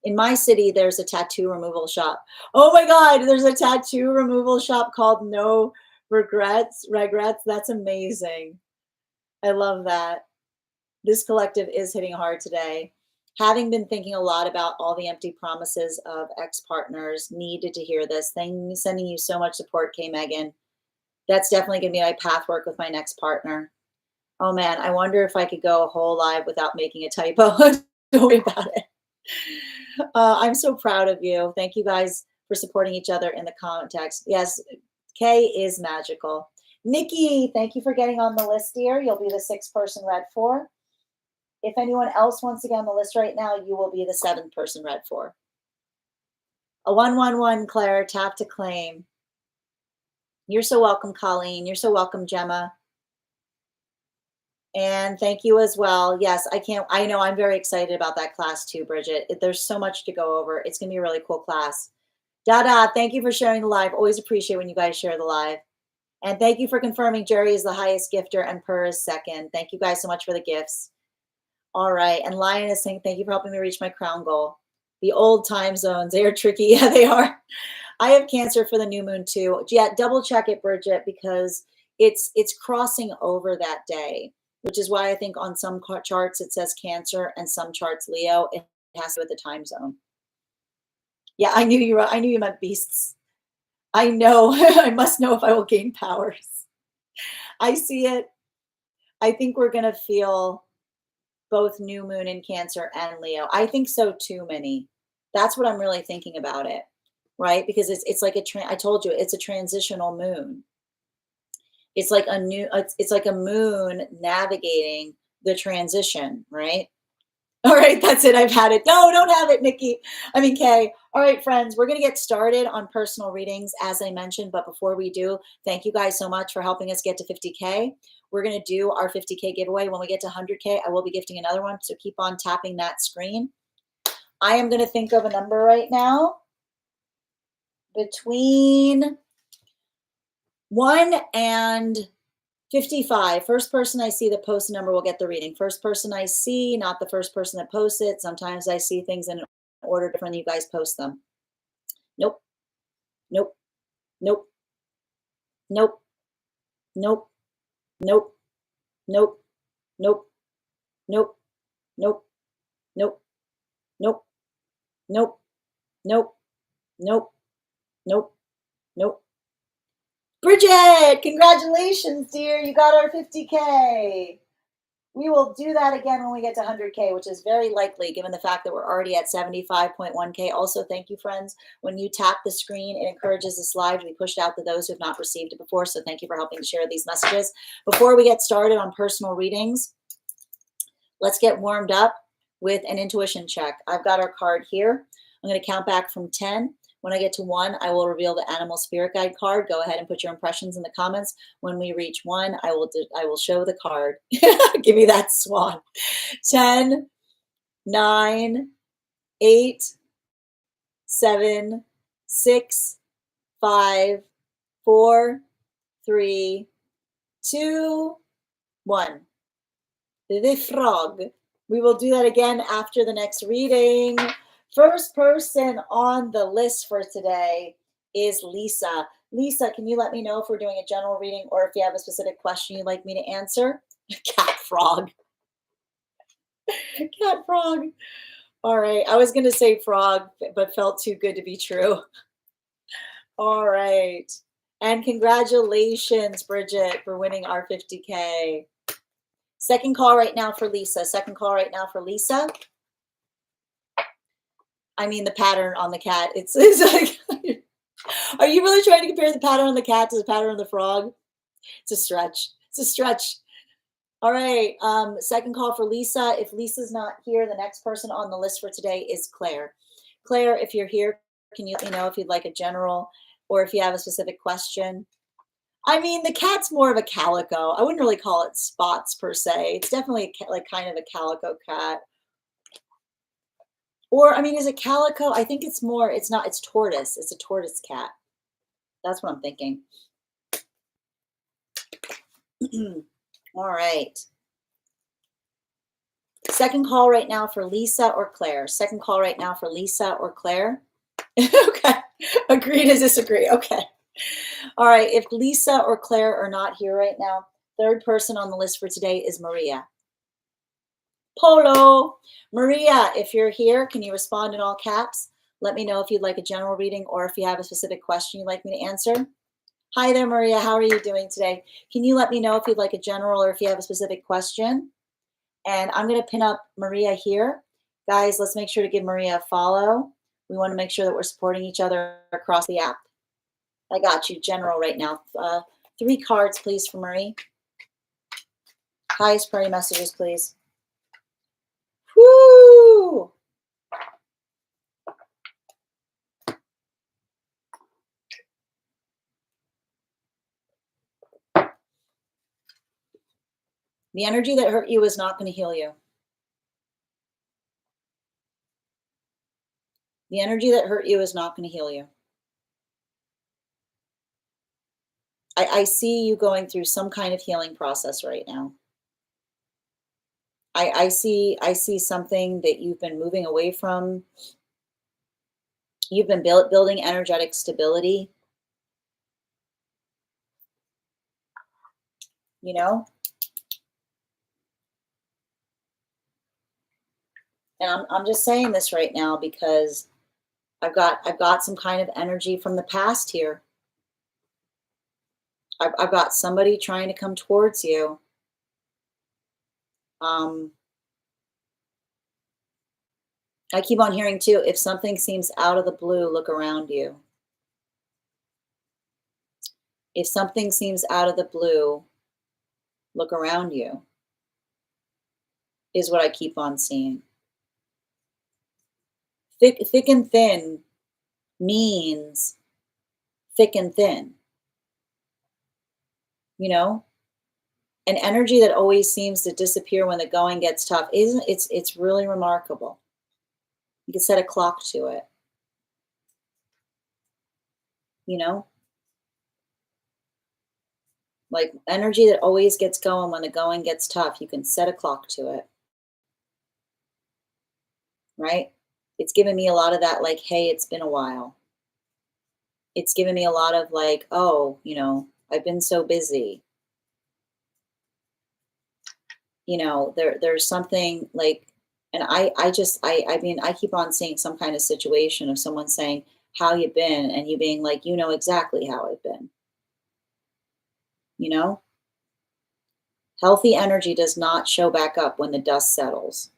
In my city, there's a tattoo removal shop. Oh my God, there's a tattoo removal shop called No Regrets. Regrets. That's amazing. I love that. This collective is hitting hard today. Having been thinking a lot about all the empty promises of ex-partners, needed to hear this. Sending you so much support, K. Megan. That's definitely going to be my path work with my next partner. Oh man, I wonder if I could go a whole live without making a typo. Don't worry about it. I'm so proud of you. Thank you guys for supporting each other in the comment text. Yes, Kay is magical. Nikki, thank you for getting on the list, dear. You'll be the 6th person read for. If anyone else wants to get on the list right now, you will be the 7th person read for. A 111, Claire, tap to claim. You're so welcome, Colleen. You're so welcome, Gemma. And thank you as well. Yes, I know I'm very excited about that class too, Bridget. There's so much to go over. It's going to be a really cool class. Dada, thank you for sharing the live. Always appreciate when you guys share the live. And thank you for confirming Jerry is the highest gifter and Per is 2nd. Thank you guys so much for the gifts. All right. And Lion is saying, thank you for helping me reach my crown goal. The old time zones, they are tricky. Yeah, they are. I have Cancer for the new moon too. Yeah, double check it, Bridget, because it's crossing over that day, which is why I think on some charts it says Cancer and some charts Leo. It has to do with the time zone. Yeah, I knew you meant beasts. I know. I must know if I will gain powers. I see it. I think we're going to feel both new moon in Cancer and Leo. I think so too, Minnie. That's what I'm really thinking about it, right? Because it's like I told you, it's a transitional moon. It's like it's like a moon navigating the transition, right? All right, that's it. I've had it. No, don't have it, Nikki. I mean, Kay. All right, friends, we're going to get started on personal readings, as I mentioned. But before we do, thank you guys so much for helping us get to 50K. We're going to do our 50K giveaway. When we get to 100K, I will be gifting another one. So keep on tapping that screen. I am going to think of a number right now between 1 and 55. First person I see that posts a number will get the reading. First person I see, not the first person that posts it. Sometimes I see things in order different than you guys post them. Nope. Nope. Nope. Nope. Nope. Nope. Nope. Nope. Nope. Nope. Nope. Nope. Nope. Nope. Nope. Nope. Nope. Bridget, congratulations, dear. You got our 50K. We will do that again when we get to 100K, which is very likely given the fact that we're already at 75.1K. Also, thank you, friends. When you tap the screen, it encourages this live to be pushed out to those who have not received it before. So thank you for helping to share these messages. Before we get started on personal readings, let's get warmed up with an intuition check. I've got our card here. I'm going to count back from 10. When I get to 1, I will reveal the animal spirit guide card. Go ahead and put your impressions in the comments. When we reach 1, I will show the card. Give me that swan. 10, 9, 8, 7, 6, 5, 4, 3, 2, 1. The frog. We will do that again after the next reading. First person on the list for today is Lisa. Lisa, can you let me know if we're doing a general reading or if you have a specific question you'd like me to answer? Cat frog. Cat frog. All right. I was going to say frog, but felt too good to be true. All right. And congratulations, Bridget, for winning our 50K. Second call right now for Lisa. Second call right now for Lisa. I mean, the pattern on the cat. It's like, are you really trying to compare the pattern on the cat to the pattern on the frog? It's a stretch. It's a stretch. All right. Second call for Lisa. If Lisa's not here, the next person on the list for today is Claire. Claire, if you're here, can you let me know if you'd like a general or if you have a specific question? I mean, the cat's more of a calico. I wouldn't really call it spots per se. It's definitely like kind of a calico cat. Or I mean, is it calico? I think it's more. It's not. It's tortoise. It's a tortoise cat. That's what I'm thinking. All right. Second call right now for Lisa or Claire. Second call right now for Lisa or Claire. Okay. Agree to disagree. Okay. All right. If Lisa or Claire are not here right now, third person on the list for today is Maria. Polo. Maria, if you're here, can you respond in all caps? Let me know if you'd like a general reading or if you have a specific question you'd like me to answer. Hi there, Maria. How are you doing today? Can you let me know if you'd like a general or if you have a specific question? And I'm going to pin up Maria here. Guys, let's make sure to give Maria a follow. We want to make sure that we're supporting each other across the app. I got you, general, right now. 3 cards, please, for Marie. Highest priority messages, please. Woo! The energy that hurt you is not going to heal you. The energy that hurt you is not going to heal you. I see you going through some kind of healing process right now. I see something that you've been moving away from. You've been building energetic stability. You know, and I'm just saying this right now because I've got some kind of energy from the past here. I've got somebody trying to come towards you. I keep on hearing too, if something seems out of the blue, look around you. If something seems out of the blue, look around you, is what I keep on seeing. Thick and thin means thick and thin, you know? An energy that always seems to disappear when the going gets tough. Isn't it's really remarkable. You can set a clock to it, you know? Like energy that always gets going when the going gets tough, you can set a clock to it, right? It's given me a lot of that, like, hey, it's been a while. It's given me a lot of like, oh, I've been so busy. There's something like, and I mean, I keep on seeing some kind of situation of someone saying, how you been? And you being like, exactly how I've been, you know? Healthy energy does not show back up when the dust settles.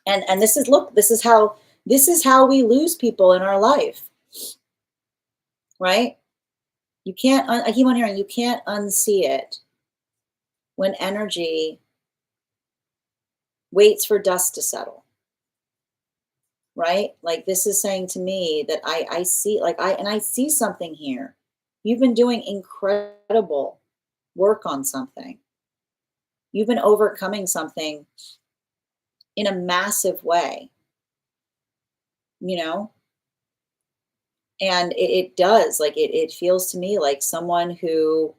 And this is, look, this is how we lose people in our life, right? You can't, I keep on hearing, you can't unsee it when energy waits for dust to settle, right? Like this is saying to me that I see, like I see something here. You've been doing incredible work on something. You've been overcoming something in a massive way, you know? And it does, like it feels to me like someone who,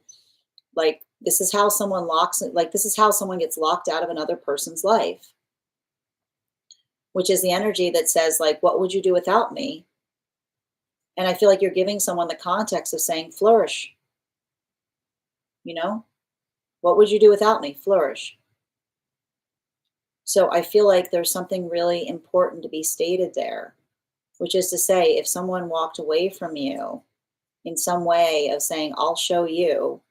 like, this is how someone this is how someone gets locked out of another person's life, which is the energy that says, like, what would you do without me? And I feel like you're giving someone the context of saying flourish, you know? What would you do without me? Flourish. So I feel like there's something really important to be stated there, which is to say, if someone walked away from you in some way of saying, I'll show you,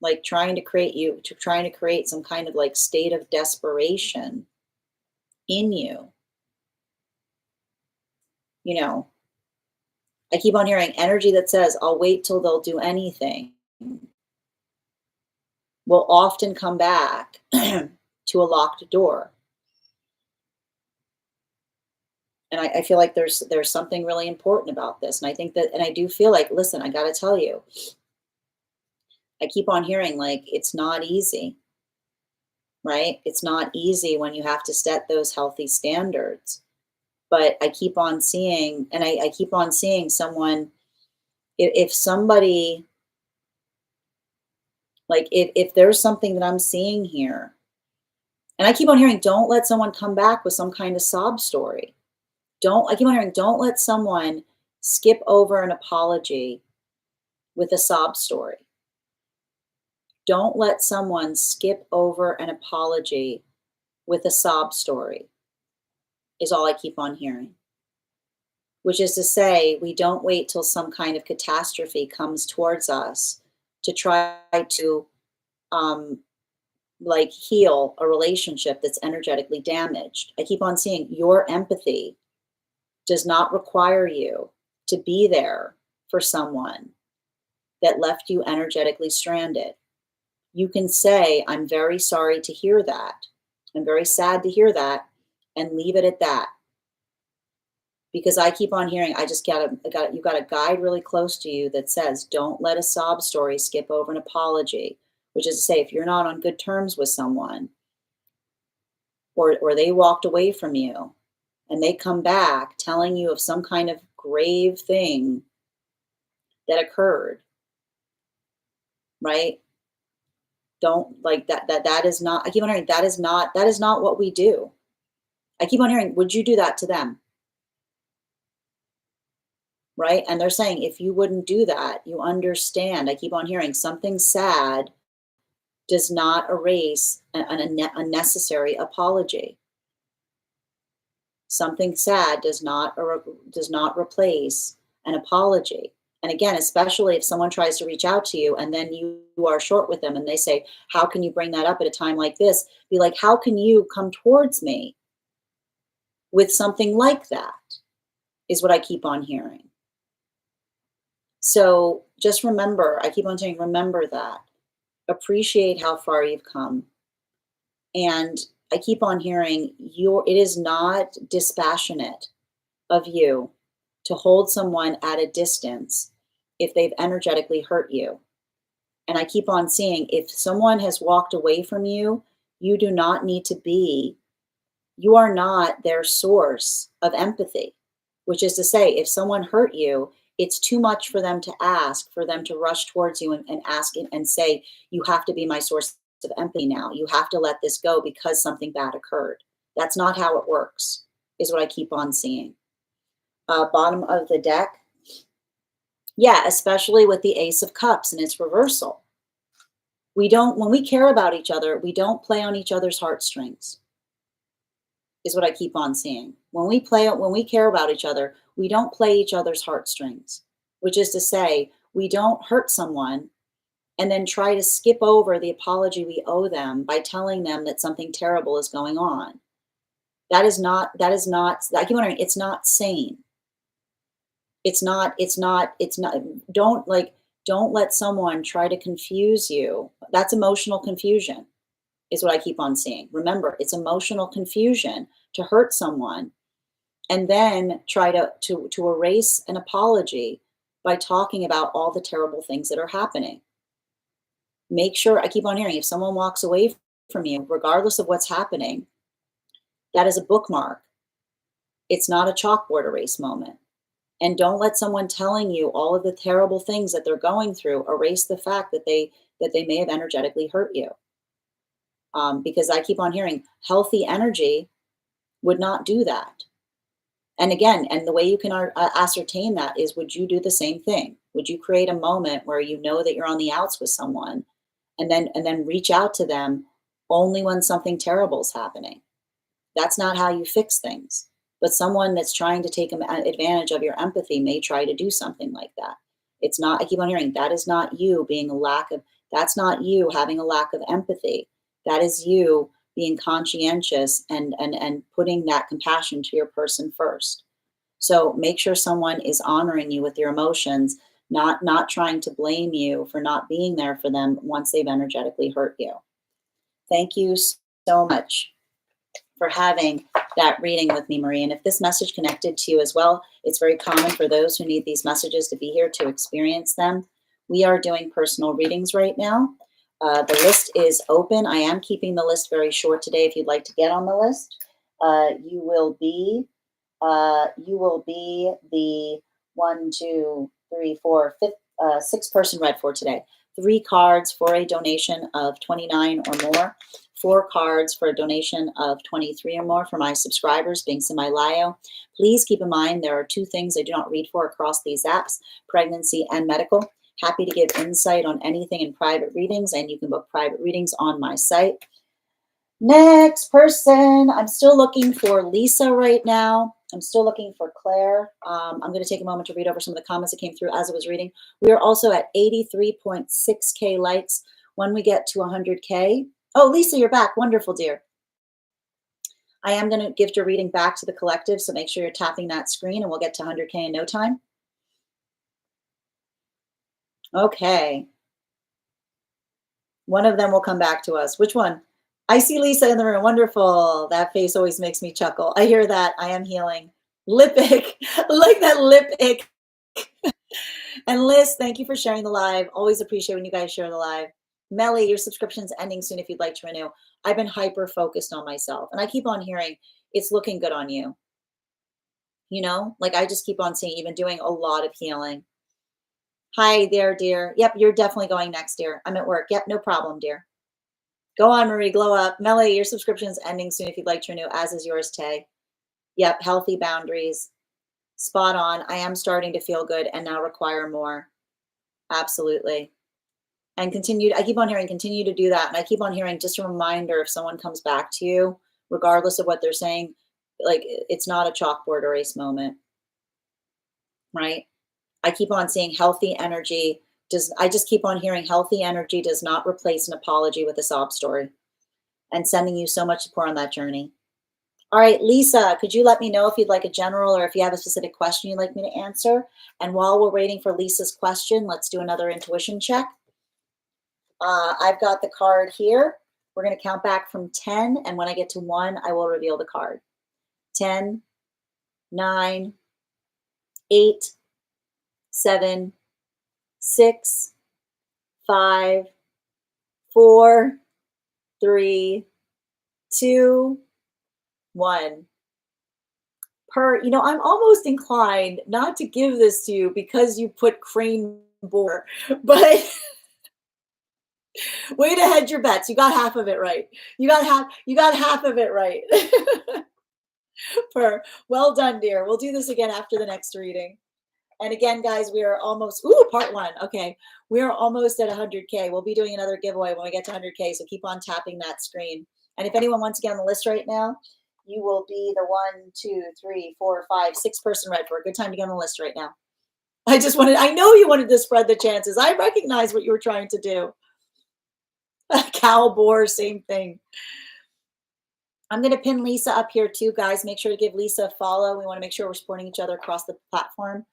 like trying to create some kind of like state of desperation in you, you know, I keep on hearing energy that says, I'll wait till they'll do anything, will often come back to a locked door. And I feel like there's something really important about this. And I think that, and I do feel like, listen, I got to tell you, I keep on hearing like it's not easy, right? It's not easy when you have to set those healthy standards. But I keep on seeing, and I keep on seeing someone, if somebody, like if there's something that I'm seeing here, and I keep on hearing, don't let someone come back with some kind of sob story. I keep on hearing, don't let someone skip over an apology with a sob story. Don't let someone skip over an apology with a sob story, is all I keep on hearing. Which is to say, we don't wait till some kind of catastrophe comes towards us to try to um, like heal a relationship that's energetically damaged. I keep on seeing your empathy does not require you to be there for someone that left you energetically stranded. You can say, I'm very sorry to hear that. I'm very sad to hear that, and leave it at that. Because I keep on hearing, you got a guide really close to you that says, don't let a sob story skip over an apology, which is to say, if you're not on good terms with someone, or they walked away from you and they come back telling you of some kind of grave thing that occurred, right? Don't like that is not, I keep on hearing, that is not what we do. I keep on hearing, would you do that to them? Right? And they're saying, if you wouldn't do that, you understand. I keep on hearing something sad does not erase an unnecessary apology. Something sad does not replace an apology. And again, especially if someone tries to reach out to you and then you are short with them and they say, how can you bring that up at a time like this? Be like, how can you come towards me with something like that? Is what I keep on hearing. So just remember, I keep on saying, remember that. Appreciate how far you've come. And I keep on hearing, it is not dispassionate of you to hold someone at a distance if they've energetically hurt you. And I keep on seeing, if someone has walked away from you, you do not need to be, you are not their source of empathy, which is to say, if someone hurt you, it's too much for them to ask, for them to rush towards you and ask and say, you have to be my source of empathy now. You have to let this go because something bad occurred. That's not how it works, is what I keep on seeing. Bottom of the deck. Yeah, especially with the Ace of Cups and its reversal. When we care about each other, we don't play on each other's heartstrings, is what I keep on seeing. When we care about each other, we don't play each other's heartstrings, which is to say, we don't hurt someone and then try to skip over the apology we owe them by telling them that something terrible is going on. That is not, I keep wondering, it's not sane. It's not, don't let someone try to confuse you. That's emotional confusion, is what I keep on seeing. Remember, it's emotional confusion to hurt someone and then try to erase an apology by talking about all the terrible things that are happening. Make sure, I keep on hearing, if someone walks away from you, regardless of what's happening, that is a bookmark. It's not a chalkboard erase moment. And don't let someone telling you all of the terrible things that they're going through erase the fact that they may have energetically hurt you. Because I keep on hearing, healthy energy would not do that. And again, and the way you can ascertain that is, would you do the same thing? Would you create a moment where you know that you're on the outs with someone, and then reach out to them only when something terrible is happening? That's not how you fix things. But someone that's trying to take advantage of your empathy may try to do something like that. It's not, I keep on hearing, that is not you that's not you having a lack of empathy. That is you being conscientious and putting that compassion to your person first. So make sure someone is honoring you with your emotions, not trying to blame you for not being there for them once they've energetically hurt you. Thank you so much for having that reading with me, Marie. And if this message connected to you as well, it's very common for those who need these messages to be here to experience them. We are doing personal readings right now. The list is open. I am keeping the list very short today. If you'd like to get on the list, you will be the one, two, three, four, fifth, sixth person read for today. 3 cards for a donation of 29 or more. 4 cards for a donation of 23 or more for my subscribers, being semi-lio. Please keep in mind there are 2 things I do not read for across these apps, pregnancy and medical. Happy to give insight on anything in private readings, and you can book private readings on my site. Next person. I'm still looking for Lisa right now. I'm still looking for Claire. I'm going to take a moment to read over some of the comments that came through as I was reading. We are also at 83.6K likes. When we get to 100K. Oh, Lisa, you're back. Wonderful, dear. I am going to gift your reading back to the collective, so make sure you're tapping that screen and we'll get to 100K in no time. Okay. One of them will come back to us. Which one? I see Lisa in the room. Wonderful. That face always makes me chuckle. I hear that. I am healing. Lipic. I like that lipic. And Liz, thank you for sharing the live. Always appreciate when you guys share the live. Melly, your subscription's ending soon if you'd like to renew. I've been hyper focused on myself. And I keep on hearing it's looking good on you. You know, like I just keep on seeing you've been doing a lot of healing. Hi there, dear. Yep, you're definitely going next, dear. I'm at work. Yep, no problem, dear. Go on, Marie, glow up. Melly, your subscription's ending soon if you'd like to renew, as is yours, Tay. Yep, healthy boundaries. Spot on. I am starting to feel good and now require more. Absolutely. And continue, I keep on hearing, continue to do that. And I keep on hearing just a reminder if someone comes back to you, regardless of what they're saying, like it's not a chalkboard erase moment, right? I keep on seeing healthy energy. I just keep on hearing healthy energy does not replace an apology with a sob story, and sending you so much support on that journey. All right, Lisa, could you let me know if you'd like a general or if you have a specific question you'd like me to answer? And while we're waiting for Lisa's question, let's do another intuition check. I've got the card here. We're going to count back from 10, and when I get to 1, I will reveal the card. 10, 9, 8, 7, 6, 5, 4, 3, 2, 1. I'm almost inclined not to give this to you because you put crane boar, but way to hedge your bets. You got half of it right. You got half of it right. Well done, dear. We'll do this again after the next reading. And again, guys, we are almost, part 1. Okay. We are almost at 100K. We'll be doing another giveaway when we get to 100K. So keep on tapping that screen. And if anyone wants to get on the list right now, you will be the 1, 2, 3, 4, 5, 6 person read for. A good time to get on the list right now. I know you wanted to spread the chances. I recognize what you were trying to do. Cow, boar, same thing. I'm going to pin Lisa up here too, guys. Make sure to give Lisa a follow. We want to make sure we're supporting each other across the platform.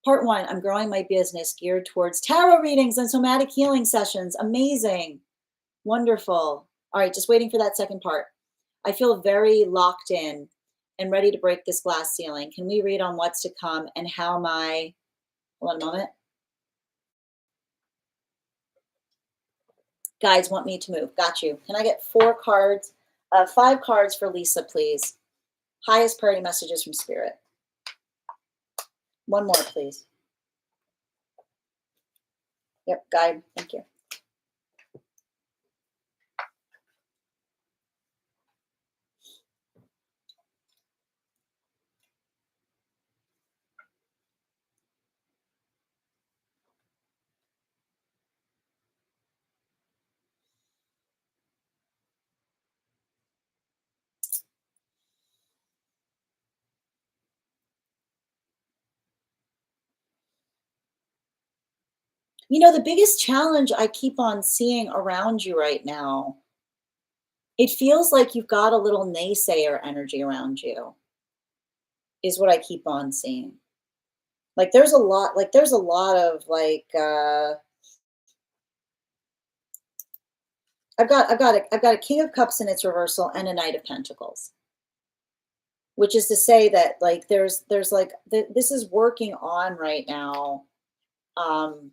Part 1, I'm growing my business geared towards tarot readings and somatic healing sessions. Amazing. Wonderful. All right, just waiting for that second part. I feel very locked in and ready to break this glass ceiling. Can we read on what's to come and how hold on a moment. Guides want me to move. Got you. Can I get 4 cards, 5 cards for Lisa, please? Highest priority messages from Spirit. 1 more, please. Yep, guide. Thank you. The biggest challenge I keep on seeing around you right now, it feels like you've got a little naysayer energy around you. is what I keep on seeing. Like there's a lot of like I've got a King of Cups in its reversal and a Knight of Pentacles, which is to say that like there's like this is working on right now. Um,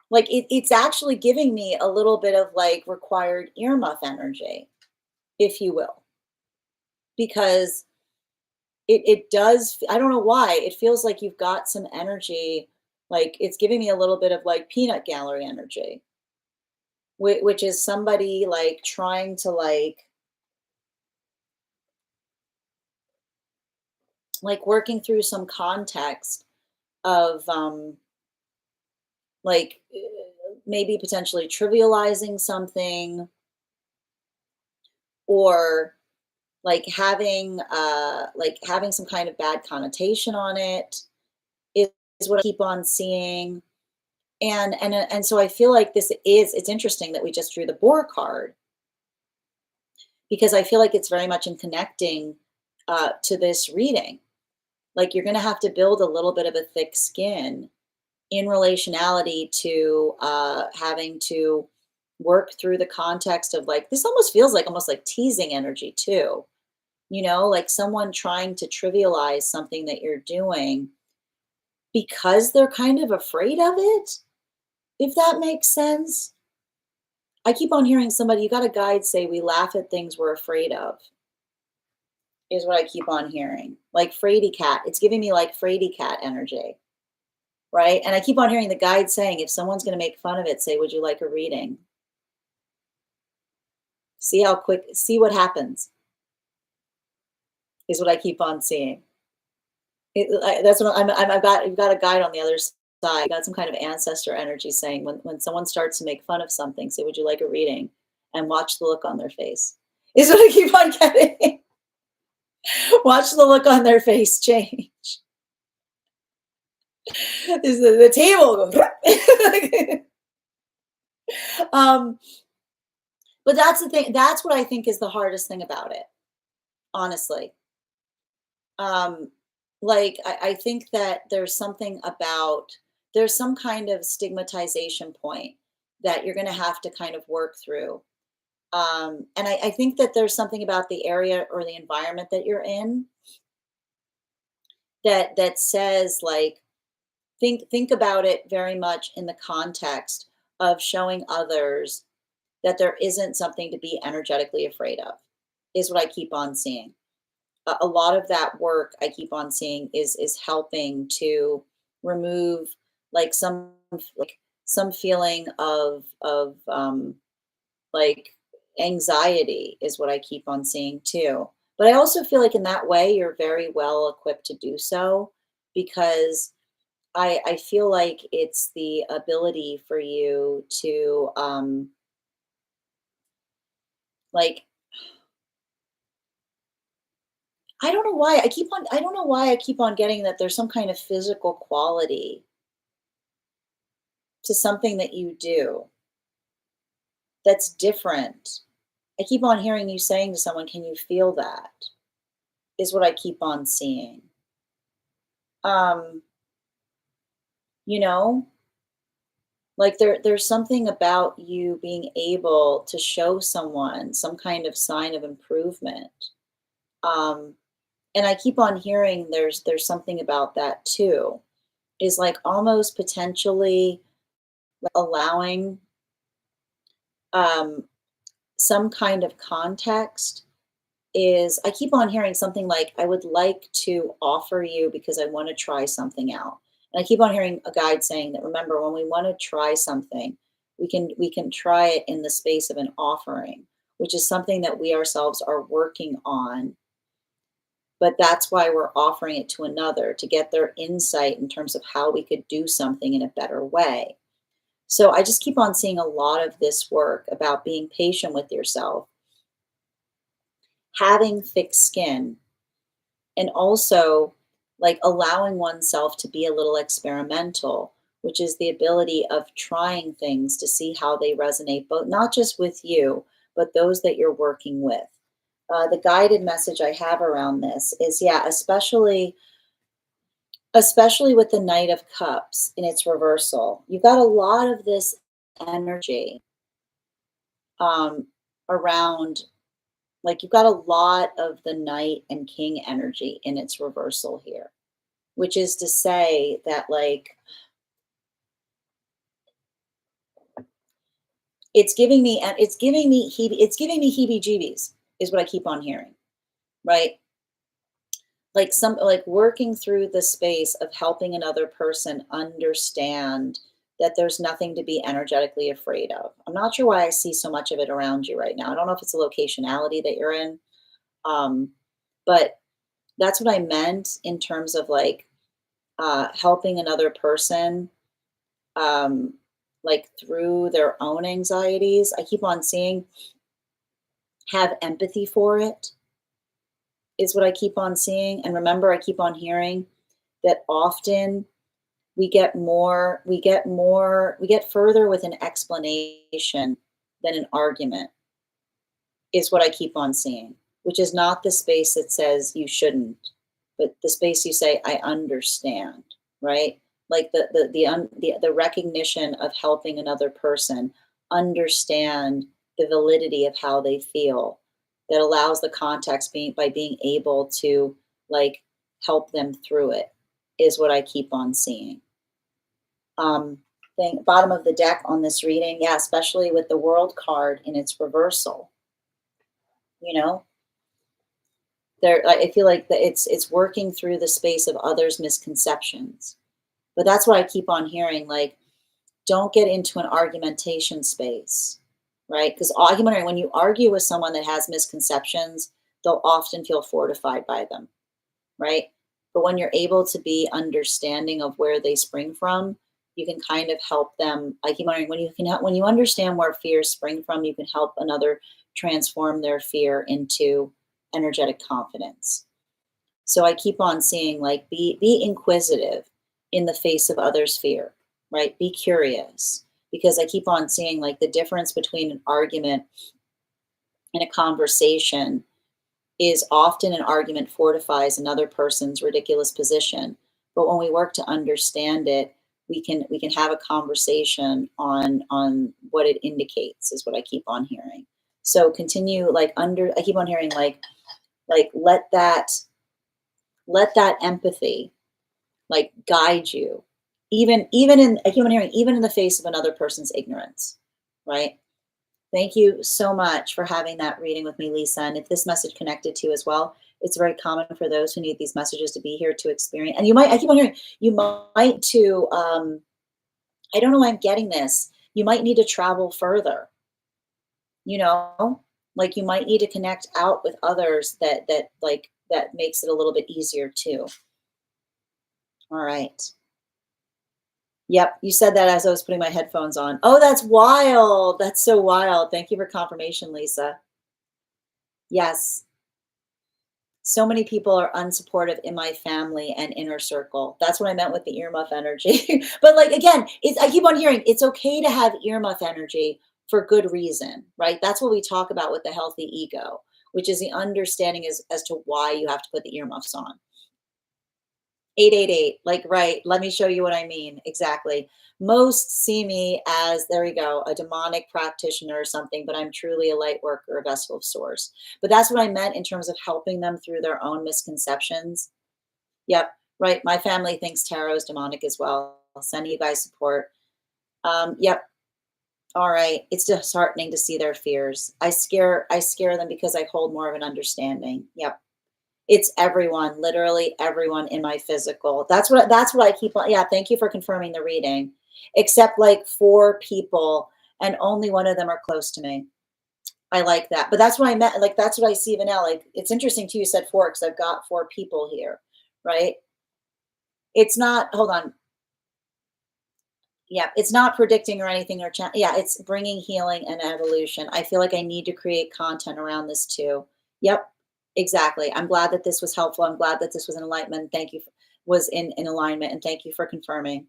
like it's actually giving me a little bit of like required earmuff energy, if you will, because it does. I don't know why it feels like you've got some energy. Like it's giving me a little bit of like peanut gallery energy, which is somebody like trying to like working through some context of like maybe potentially trivializing something, or like having some kind of bad connotation on it is what I keep on seeing. And so I feel like it's interesting that we just drew the boar card, because I feel like it's very much in connecting to this reading. Like you're going to have to build a little bit of a thick skin in relationality to having to work through the context of like this almost feels like almost like teasing energy too, like someone trying to trivialize something that you're doing because they're kind of afraid of it, if that makes sense. I keep on hearing somebody, you got a guide say, we laugh at things we're afraid of, is what I keep on hearing. Like fraidy cat. It's giving me like fraidy cat energy, right? And I keep on hearing the guide saying, if someone's going to make fun of it, say, would you like a reading? See how quick, see what happens, is what I keep on seeing. That's what I've got a guide on the other side. I got some kind of ancestor energy saying when someone starts to make fun of something, say, would you like a reading? And watch the look on their face, is what I keep on getting. Watch the look on their face change. Is the table goes. um, but that's the thing. That's what I think is the hardest thing about it, honestly. Um, like I think that there's some kind of stigmatization point that you're going to have to kind of work through. And I think that there's something about the area or the environment that you're in that says like think about it very much in the context of showing others that there isn't something to be energetically afraid of, is what I keep on seeing. A lot of that work I keep on seeing is helping to remove like some feeling of like anxiety, is what I keep on seeing too. But I also feel like in that way you're very well equipped to do so, because I feel like it's the ability for you to like I don't know why I keep on getting that there's some kind of physical quality to something that you do that's different. I keep on hearing you saying to someone, "Can you feel that?" Is what I keep on seeing. Um, you know, like there's something about you being able to show someone some kind of sign of improvement. Um, and I keep on hearing there's something about that too. Is like almost potentially allowing um, some kind of context. Is I keep on hearing something like, I would like to offer you because I want to try something out. And I keep on hearing a guide saying that, remember, when we want to try something, we can try it in the space of an offering, which is something that we ourselves are working on. But that's why we're offering it to another, to get their insight in terms of how we could do something in a better way. So I just keep on seeing a lot of this work about being patient with yourself, having thick skin, and also like allowing oneself to be a little experimental, which is the ability of trying things to see how they resonate, but not just with you, but those that you're working with. The guided message I have around this is, yeah, especially with the Knight of Cups in its reversal. You've got a lot of this energy um, around, like you've got a lot of the Knight and King energy in its reversal here, which is to say that like it's giving me heebie-jeebies is what I keep on hearing, right? Like some like working through the space of helping another person understand that there's nothing to be energetically afraid of. I'm not sure why I see so much of it around you right now. I don't know if it's a locationality that you're in, um, but that's what I meant in terms of like helping another person um, like through their own anxieties. I keep on seeing have empathy for it is what I keep on seeing. And remember, I keep on hearing that often we get further with an explanation than an argument, is what I keep on seeing, which is not the space that says you shouldn't, but the space you say, I understand, right? Like the recognition of helping another person understand the validity of how they feel that allows the context by being able to like help them through it is what I keep on seeing. Thing bottom of the deck on this reading, yeah, especially with the World card in its reversal, you know, there I feel like that it's working through the space of others' misconceptions. But that's what I keep on hearing, like, don't get into an argumentation space, right? Because argument, when you argue with someone that has misconceptions, they'll often feel fortified by them, right? But when you're able to be understanding of where they spring from, you can kind of help them. I keep wondering when you understand where fears spring from, you can help another transform their fear into energetic confidence. So I keep on seeing like be inquisitive in the face of others' fear, right? Be curious because I keep on seeing like the difference between an argument and a conversation is often an argument fortifies another person's ridiculous position. But when we work to understand it, we can have a conversation on what it indicates is what I keep on hearing. So continue like under I keep on hearing like let that empathy like guide you even in I keep on hearing even in the face of another person's ignorance, right? Thank you so much for having that reading with me, Lisa. And if this message connected to you as well, it's very common for those who need these messages to be here to experience. And you might, I keep on hearing, you might to, I don't know why I'm getting this. You might need to travel further, you know, like you might need to connect out with others that makes it a little bit easier too. All right. Yep, you said that as I was putting my headphones on. Oh, that's wild. That's so wild. Thank you for confirmation, Lisa. Yes. So many people are unsupportive in my family and inner circle. That's what I meant with the earmuff energy. But like again, I keep on hearing it's okay to have earmuff energy for good reason, right? That's what we talk about with the healthy ego, which is the understanding as to why you have to put the earmuffs on. 888, like, right. Let me show you what I mean. Exactly. Most see me as, there we go, a demonic practitioner or something, but I'm truly a light worker, a vessel of source. But that's what I meant in terms of helping them through their own misconceptions. Yep. Right. My family thinks tarot is demonic as well. I'll send you guys support. Yep. All right. It's disheartening to see their fears. I scare them because I hold more of an understanding. Yep. It's everyone, literally everyone in my physical. That's what I keep on. Yeah, thank you for confirming the reading. Except like 4 people and only one of them are close to me. I like that. But that's what I meant. Like that's what I see even now. Like it's interesting too, you said 4 because I've got 4 people here, right? It's not, hold on. Yeah, it's not predicting or anything or yeah, it's bringing healing and evolution. I feel like I need to create content around this too. Yep, exactly. I'm glad that this was helpful. I'm glad that this was in alignment. Thank you. Was in alignment, and thank you for confirming.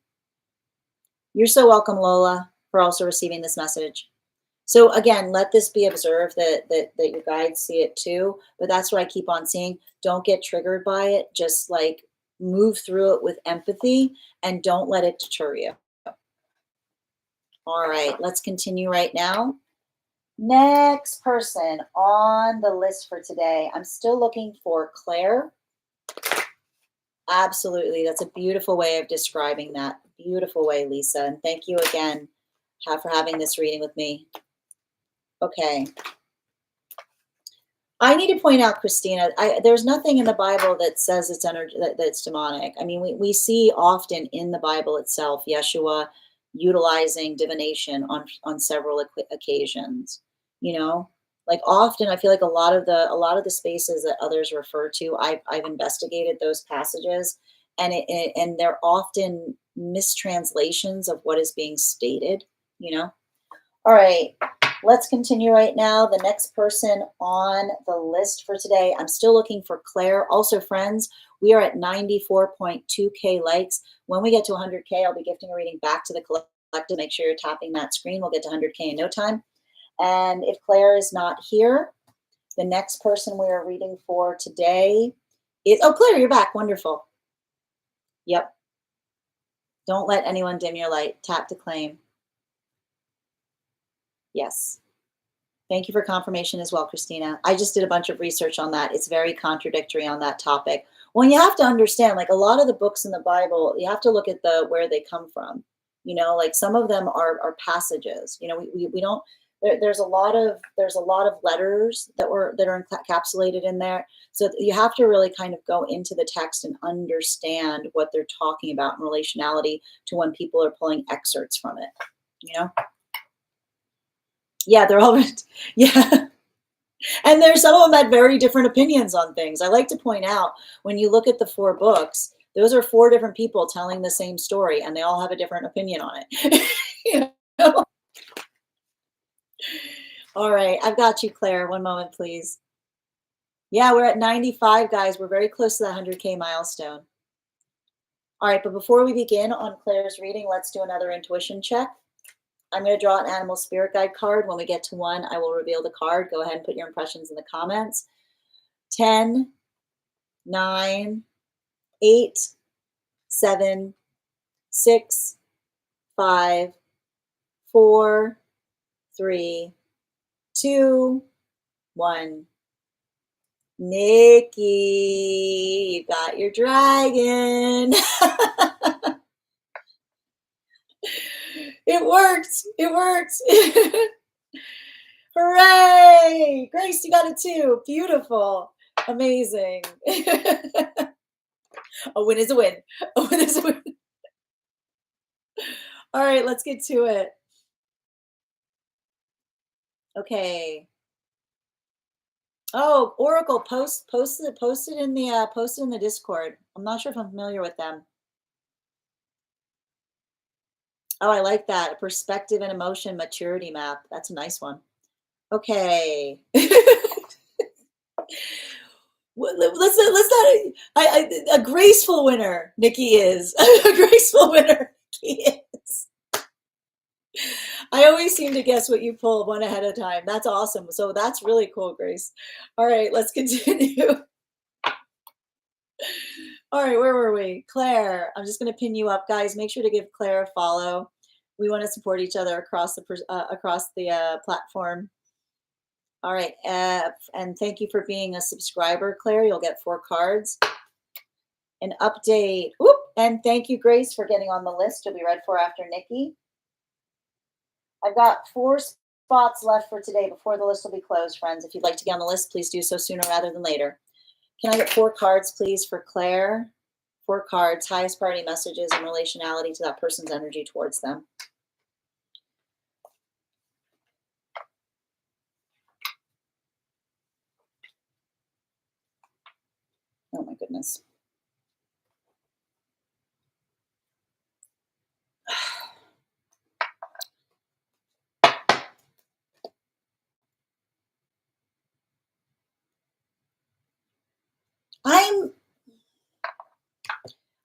You're so welcome, Lola, for also receiving this message. So again, let this be observed that your guides see it too. But that's what I keep on seeing. Don't get triggered by it. Just like move through it with empathy and don't let it deter you. All right, let's continue right now. Next person on the list for today. I'm still looking for Claire. Absolutely. That's a beautiful way of describing that. Beautiful way, Lisa. And thank you again for having this reading with me. Okay. I need to point out, Christina, there's nothing in the Bible that says it's energy that's demonic. I mean, we see often in the Bible itself, Yeshua utilizing divination on several occasions. You know, like often, I feel like a lot of the spaces that others refer to, I've investigated those passages, and and they're often mistranslations of what is being stated. You know. All right. Let's continue right now. The next person on the list for today, I'm still looking for Claire. Also, friends, we are at 94.2K likes. When we get to 100K, I'll be gifting a reading back to the collective. Make sure you're tapping that screen. We'll get to 100K in no time. And if Claire is not here, the next person we are reading for today is, oh, Claire, you're back. Wonderful. Yep. Don't let anyone dim your light. Tap to claim. Yes. Thank you for confirmation as well, Christina. I just did a bunch of research on that. It's very contradictory on that topic. Well, you have to understand, like a lot of the books in the Bible, you have to look at where they come from. You know, like some of them are passages. You know, we don't. There's a lot of letters that are encapsulated in there. So you have to really kind of go into the text and understand what they're talking about in relationality to when people are pulling excerpts from it. You know. Yeah, they're all yeah. And there's some of them had very different opinions on things. I like to point out when you look at the 4 books, those are 4 different people telling the same story, and they all have a different opinion on it. You know? All right, I've got you, Claire. One moment, please. Yeah, we're at 95, guys. We're very close to the 100K milestone. All right, but before we begin on Claire's reading, let's do another intuition check. I'm going to draw an animal spirit guide card. When we get to 1, I will reveal the card. Go ahead and put your impressions in the comments. 10, 9, 8, 7, 6, 5, 4, 3, 2, 1. Nikki, you got your dragon. It worked. It worked. Hooray! Grace, you got it too. Beautiful. Amazing. A win is a win. A win is a win. All right, let's get to it. Okay. Oh, Oracle, post it in the Discord. I'm not sure if I'm familiar with them. Oh, I like that. A perspective and emotion maturity map. That's a nice one. Okay. Let's not a graceful winner. Nikki is a graceful winner. Nikki is. I always seem to guess what you pull one ahead of time. That's awesome. So that's really cool, Grace. All right, let's continue. All right, where were we? Claire, I'm just going to pin you up, guys. Make sure to give Claire a follow. We want to support each other across the platform. All right, and thank you for being a subscriber, Claire. You'll get 4 cards. An update. Whoop, and thank you, Grace, for getting on the list to be read for after Nikki. I've got 4 spots left for today before the list will be closed, friends. If you'd like to get on the list, please do so sooner rather than later. Can I get 4 cards, please, for Claire? 4 cards, highest priority messages in relationality to that person's energy towards them. Oh my goodness.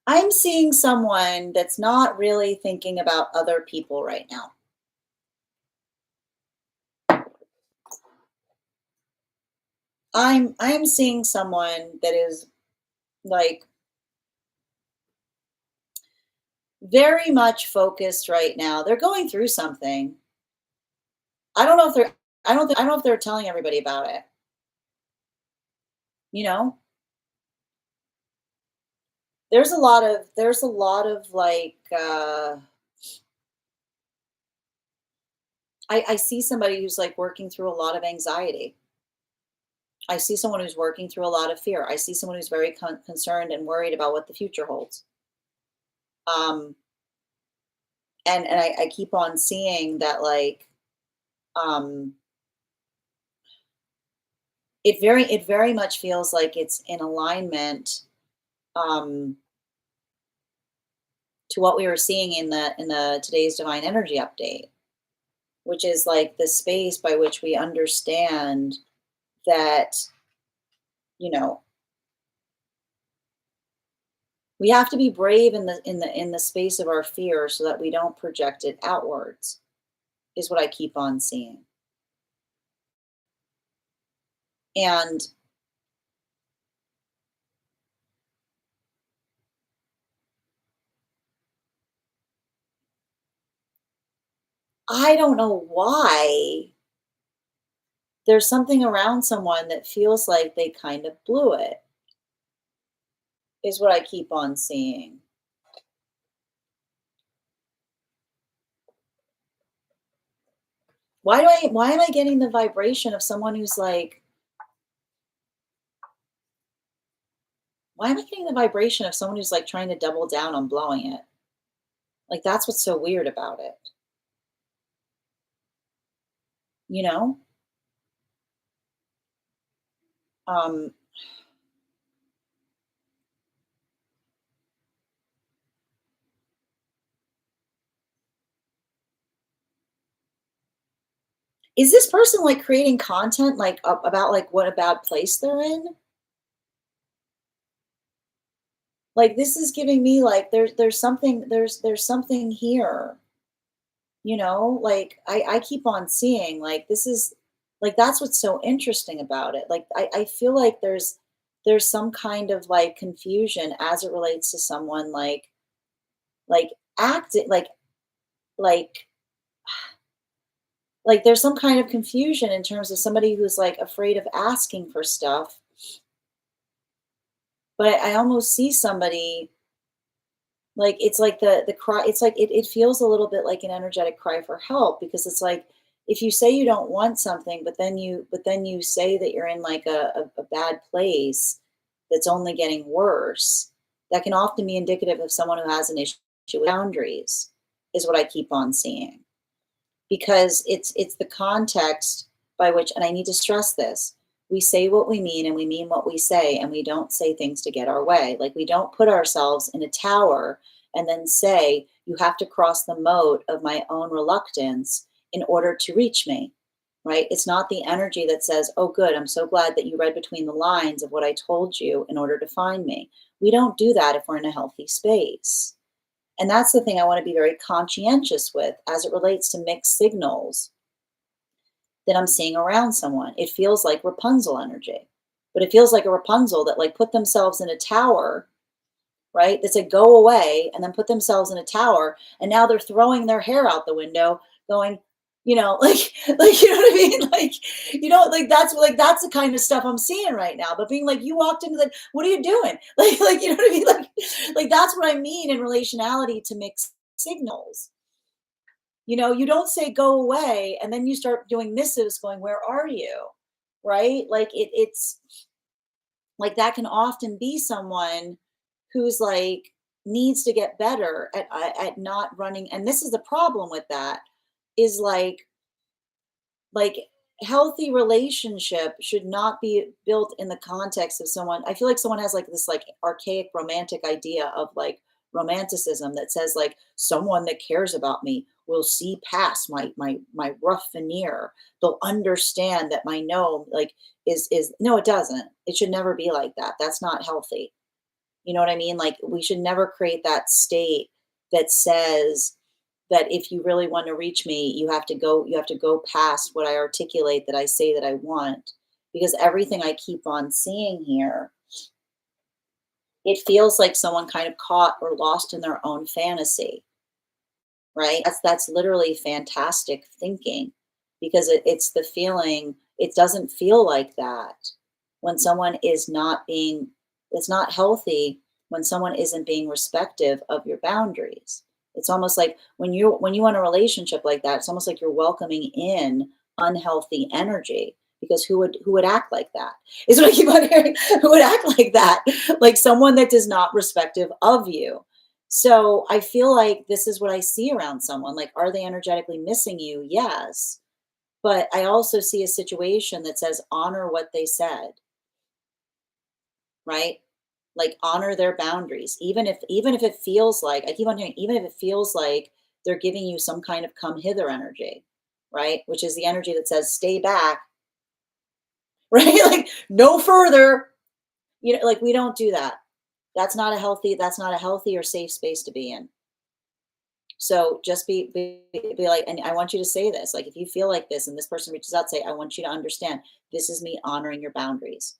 I'm seeing someone that's not really thinking about other people right now. I'm seeing someone that is like very much focused right now. They're going through something. I don't know if they're I don't know if they're telling everybody about it, you know? There's a lot of like I see somebody who's like working through a lot of anxiety. I see someone who's working through a lot of fear. I see someone who's very concerned and worried about what the future holds. Um, and I keep on seeing that like um, it very much feels like it's in alignment um, to what we were seeing in the today's divine energy update, which is like the space by which we understand that you know we have to be brave in the space of our fear so that we don't project it outwards is what I keep on seeing. And I don't know why there's something around someone that feels like they kind of blew it, is what I keep on seeing. Why am I getting the vibration of someone who's like, why am I getting the vibration of someone who's like trying to double down on blowing it? Like that's what's so weird about it, you know? Um, is this person like creating content like about like what a bad place they're in? Like this is giving me like there's something here. Like I keep on seeing like this is like that's what's so interesting about it. Like I feel like there's some kind of like confusion as it relates to someone like acting like like there's some kind of confusion in terms of somebody who's like afraid of asking for stuff, but I almost see somebody like it's like the cry it's like it feels a little bit like an energetic cry for help because it's like if you say you don't want something but then you say that you're in like a bad place that's only getting worse, that can often be indicative of someone who has an issue with boundaries, is what I keep on seeing. Because it's the context by which, and I need to stress this, we say what we mean and we mean what we say, and we don't say things to get our way. Like we don't put ourselves in a tower and then say you have to cross the moat of my own reluctance in order to reach me, right? It's not the energy that says, oh good, I'm so glad that you read between the lines of what I told you in order to find me. We don't do that if we're in a healthy space. And that's the thing I want to be very conscientious with as it relates to mixed signals that I'm seeing around someone. It feels like Rapunzel energy, but it feels like a Rapunzel that like put themselves in a tower, right? That said, go away, and then put themselves in a tower. And now they're throwing their hair out the window going, like, you know what I mean? Like that's the kind of stuff I'm seeing right now. But being like, you walked into the, what are you doing? Like, you know what I mean? Like that's what I mean in relationality to mixed signals. You don't say go away and then you start doing missives going, where are you? Right? Like it's like that can often be someone who's like needs to get better at not running. And this is the problem with that is like healthy relationship should not be built in the context of someone. I feel like someone has like this like archaic romantic idea of like romanticism that says like someone that cares about me will see past my rough veneer. They'll understand that my no like is no, it doesn't. It should never be like that. That's not healthy. You know what I mean? Like we should never create that state that says that if you really want to reach me, you have to go past what I articulate that I say that I want, because everything I keep on seeing here, it feels like someone kind of caught or lost in their own fantasy, right? That's literally fantastic thinking, because it's the feeling. It doesn't feel like that when someone is not being, it's not healthy when someone isn't being respective of your boundaries. It's almost like when you want a relationship like that, it's almost like you're welcoming in unhealthy energy, because who would act like that? Is what I keep on hearing. Who would act like that? Like someone that is not respective of you. So I feel like this is what I see around someone. Like, are they energetically missing you? Yes. But I also see a situation that says honor what they said, right? Like honor their boundaries. Even if it feels like, I keep on hearing, even if it feels like they're giving you some kind of come hither energy, right? Which is the energy that says stay back, right? Like no further. Like we don't do that. That's not a healthy or safe space to be in. So just be like, and I want you to say this, like if you feel like this and this person reaches out, say, I want you to understand this is me honoring your boundaries.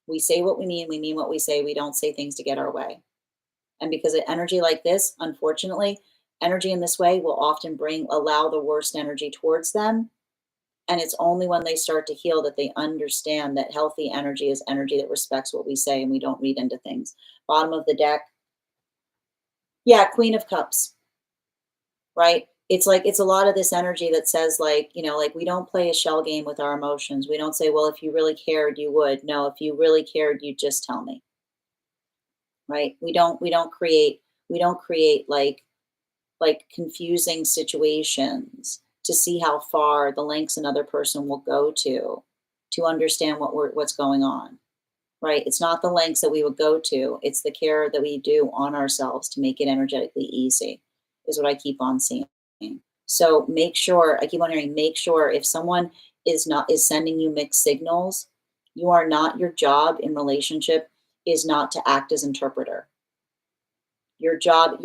We say what we mean what we say. We don't say things to get our way. And because of energy like this, unfortunately, energy in this way will often allow the worst energy towards them. And it's only when they start to heal that they understand that healthy energy is energy that respects what we say and we don't read into things. Bottom of the deck. Yeah, Queen of Cups, right? It's like it's a lot of this energy that says like, like we don't play a shell game with our emotions. We don't say, well, if you really cared, you would. No, if you really cared, you just tell me, right? We don't create like confusing situations to see how far the lengths another person will go to understand what's going on, right? It's not the lengths that we would go to, it's the care that we do on ourselves to make it energetically easy, is what I keep on seeing. So make sure, I keep on hearing, make sure if someone is sending you mixed signals, your job in relationship is not to act as interpreter. You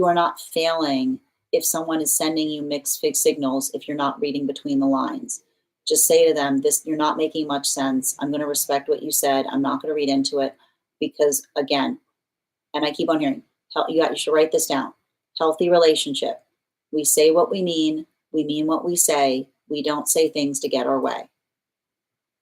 are not failing if someone is sending you mixed signals if you're not reading between the lines. Just say to them, this, you're not making much sense. I'm going to respect what you said. I'm not going to read into it because again, and I keep on hearing, you should write this down. Healthy relationship. We say what we mean what we say. We don't say things to get our way.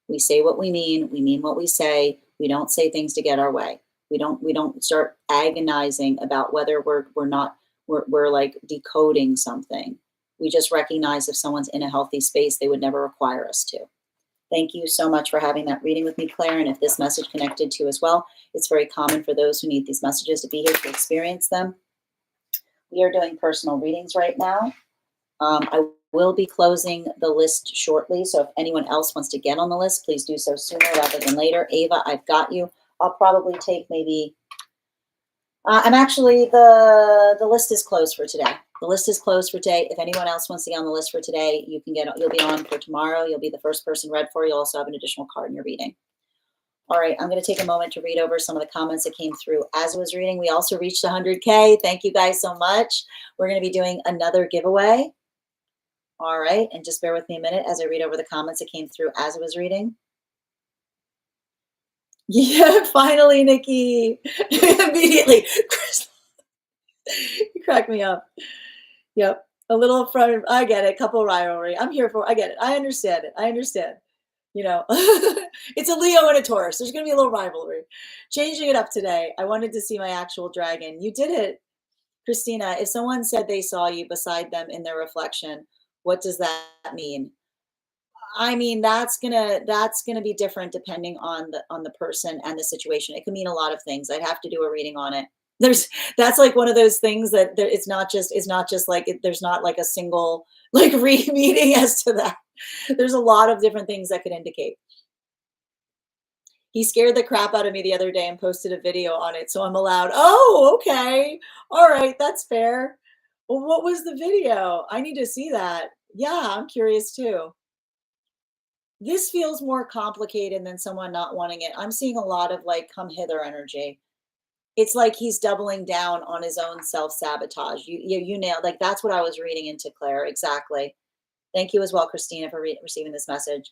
We say what we mean what we say. We don't say things to get our way. We don't start agonizing about whether we're like decoding something. We just recognize if someone's in a healthy space, they would never require us to. Thank you so much for having that reading with me, Claire. And if this message connected to you as well, it's very common for those who need these messages to be here to experience them. We are doing personal readings right now. I will be closing the list shortly. So if anyone else wants to get on the list, please do so sooner rather than later. Ava, I've got you. I'll probably take maybe, I'm actually, the list is closed for today. The list is closed for today. If anyone else wants to get on the list for today, you'll be on for tomorrow. You'll be the first person read for. You'll also have an additional card in your reading. All right, I'm going to take a moment to read over some of the comments that came through as I was reading. We also reached 100K. Thank you guys so much. We're going to be doing another giveaway. All right, and just bear with me a minute as I read over the comments that came through as I was reading. Yeah, finally, Nikki. Immediately. You crack me up. Yep. A little front. I get it. Couple rivalry. I'm here for. I get it. I understand it. I understand. It's a Leo and a Taurus. There's going to be a little rivalry. Changing it up today. I wanted to see my actual dragon. You did it, Christina. If someone said they saw you beside them in their reflection, what does that mean? I mean, that's gonna be different depending on the person and the situation. It could mean a lot of things. I'd have to do a reading on it. That's like one of those things that it's not just like there's not like a single like meaning as to that. There's a lot of different things that could indicate. He scared the crap out of me the other day and posted a video on it, so I'm allowed. Oh, okay. All right, that's fair. Well, what was the video? I need to see that. Yeah, I'm curious too. This feels more complicated than someone not wanting it. I'm seeing a lot of like come hither energy. It's like he's doubling down on his own self-sabotage. You nailed, like that's what I was reading into, Claire. Exactly. Thank you as well, Christina, for receiving this message.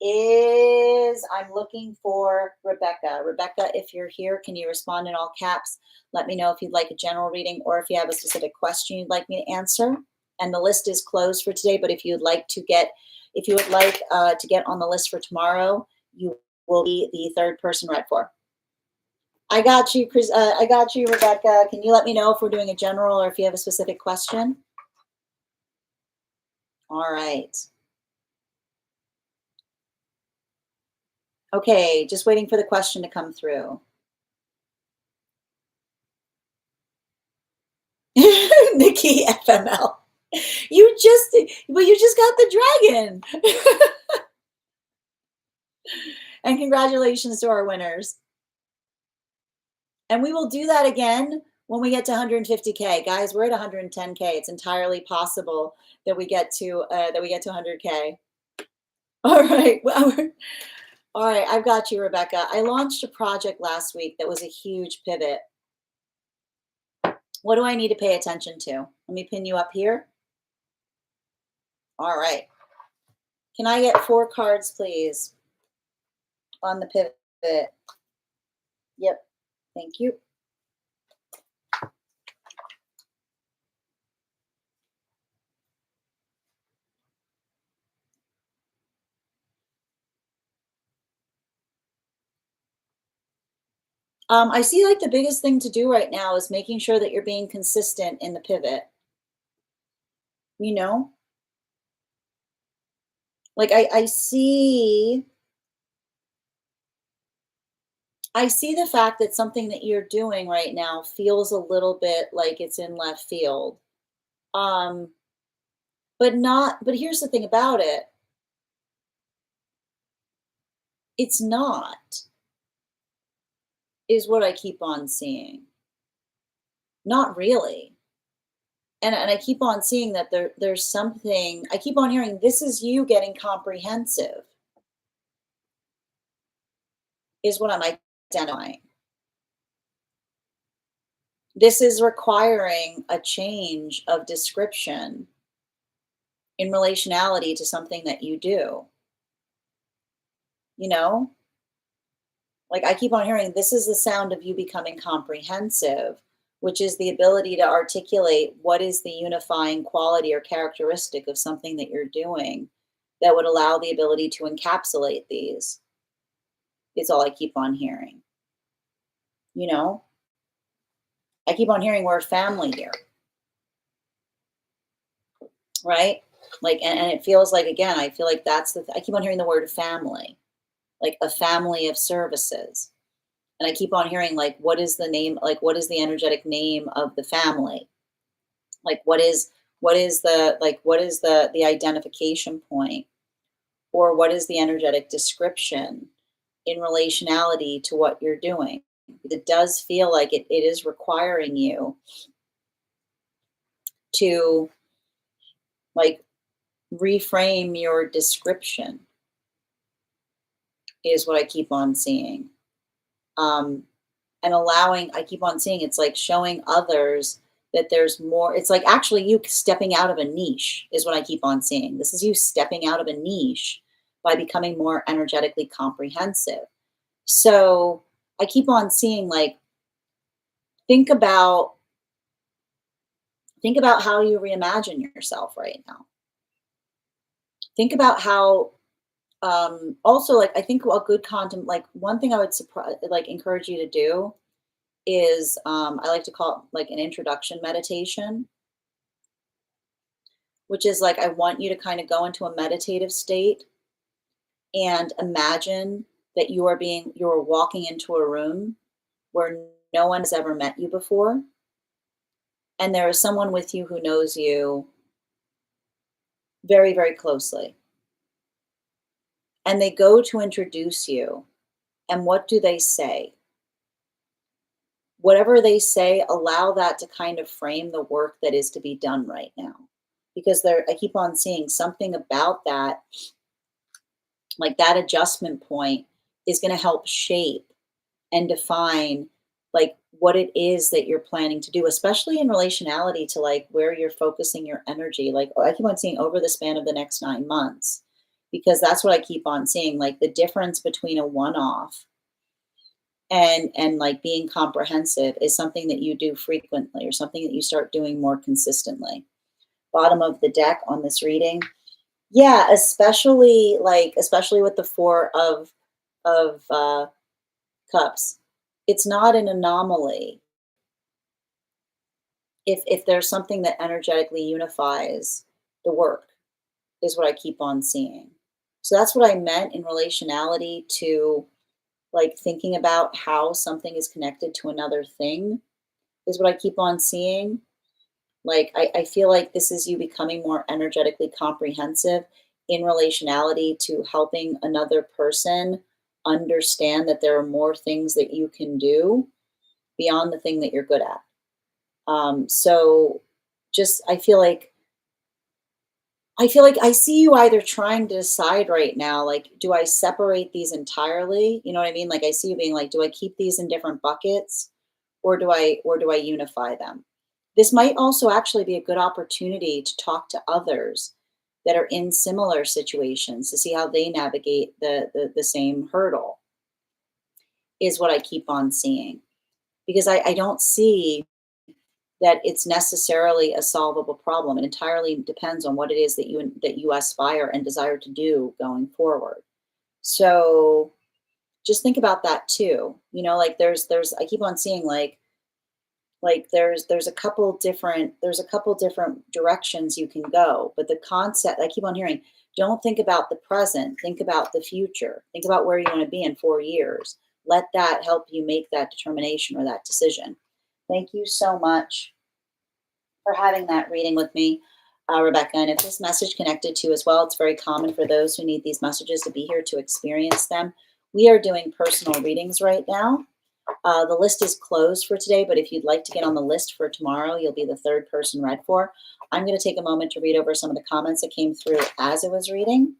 is I'm looking for Rebecca. Rebecca, if you're here, can you respond in all caps? Let me know if you'd like a general reading or if you have a specific question you'd like me to answer. And the list is closed for today, but if you would like to get, if you would like to get on the list for tomorrow, you will be the third person read for. I got you, Chris. I got you, Rebecca. Can you let me know if we're doing a general or if you have a specific question? All right. Okay, just waiting for the question to come through. Nikki FML. You just, well, you just got the dragon. And congratulations to our winners. And we will do that again when we get to 150K. Guys, we're at 110K. It's entirely possible that we get to 100K. All right. Well, all right, I've got you, Rebecca. I launched a project last week that was a huge pivot. What do I need to pay attention to? Let me pin you up here. All right. Can I get 4 cards, please, on the pivot? Yep. Thank you. I see like the biggest thing to do right now is making sure that you're being consistent in the pivot. You know, like I see the fact that something that you're doing right now feels a little bit like it's in left field. Um, but here's the thing about it. It's not, is what I keep on seeing. Not really. And I keep on seeing that there's something, I keep on hearing this is you getting comprehensive, is what I'm identifying. This is requiring a change of description in relationality to something that you do. You know, like I keep on hearing this is the sound of you becoming comprehensive, which is the ability to articulate what is the unifying quality or characteristic of something that you're doing that would allow the ability to encapsulate these, is all I keep on hearing. You know, I keep on hearing we're a family here, right? Like, and it feels like, again, I feel like I keep on hearing the word family, like a family of services. And I keep on hearing, like, what is the name, like, what is the energetic name of the family? Like, what is the identification point? Or what is the energetic description in relationality to what you're doing? It does feel like it is requiring you to like reframe your description, is what I keep on seeing. And allowing, I keep on seeing it's like showing others that there's more. It's like actually you stepping out of a niche, is what I keep on seeing. This is you stepping out of a niche by becoming more energetically comprehensive. So I keep on seeing like, think about how you reimagine yourself right now. Think about how also like I think a good content, like one thing I would like encourage you to do is I like to call it like an introduction meditation, which is like I want you to kind of go into a meditative state and imagine that you're walking into a room where no one has ever met you before, and there is someone with you who knows you very, very closely. And they go to introduce you. And what do they say? Whatever they say, allow that to kind of frame the work that is to be done right now. Because I keep on seeing something about that, like that adjustment point is going to help shape and define like what it is that you're planning to do, especially in relationality to like where you're focusing your energy. Like I keep on seeing over the span of the next 9 months, because that's what I keep on seeing. Like the difference between a one-off and like being comprehensive is something that you do frequently or something that you start doing more consistently. Bottom of the deck on this reading. Yeah, especially with the four of cups. It's not an anomaly. If there's something that energetically unifies the work is what I keep on seeing. So that's what I meant in relationality to like thinking about how something is connected to another thing is what I keep on seeing. Like I feel like this is you becoming more energetically comprehensive in relationality to helping another person understand that there are more things that you can do beyond the thing that you're good at. So just I feel like I see you either trying to decide right now, like, do I separate these entirely? You know what I mean? Like I see you being like, do I keep these in different buckets or do I unify them? This might also actually be a good opportunity to talk to others that are in similar situations to see how they navigate the same hurdle is what I keep on seeing. Because I don't see that it's necessarily a solvable problem. It entirely depends on what it is that you aspire and desire to do going forward. So just think about that too. You know, like there's I keep on seeing like there's a couple different directions you can go, but the concept I keep on hearing, don't think about the present, think about the future, think about where you want to be in 4 years. Let that help you make that determination or that decision. Thank you so much for having that reading with me, Rebecca. And if this message connected to you as well, it's very common for those who need these messages to be here to experience them. We are doing personal readings right now. The list is closed for today, but if you'd like to get on the list for tomorrow, you'll be the third person read for. I'm going to take a moment to read over some of the comments that came through as it was reading.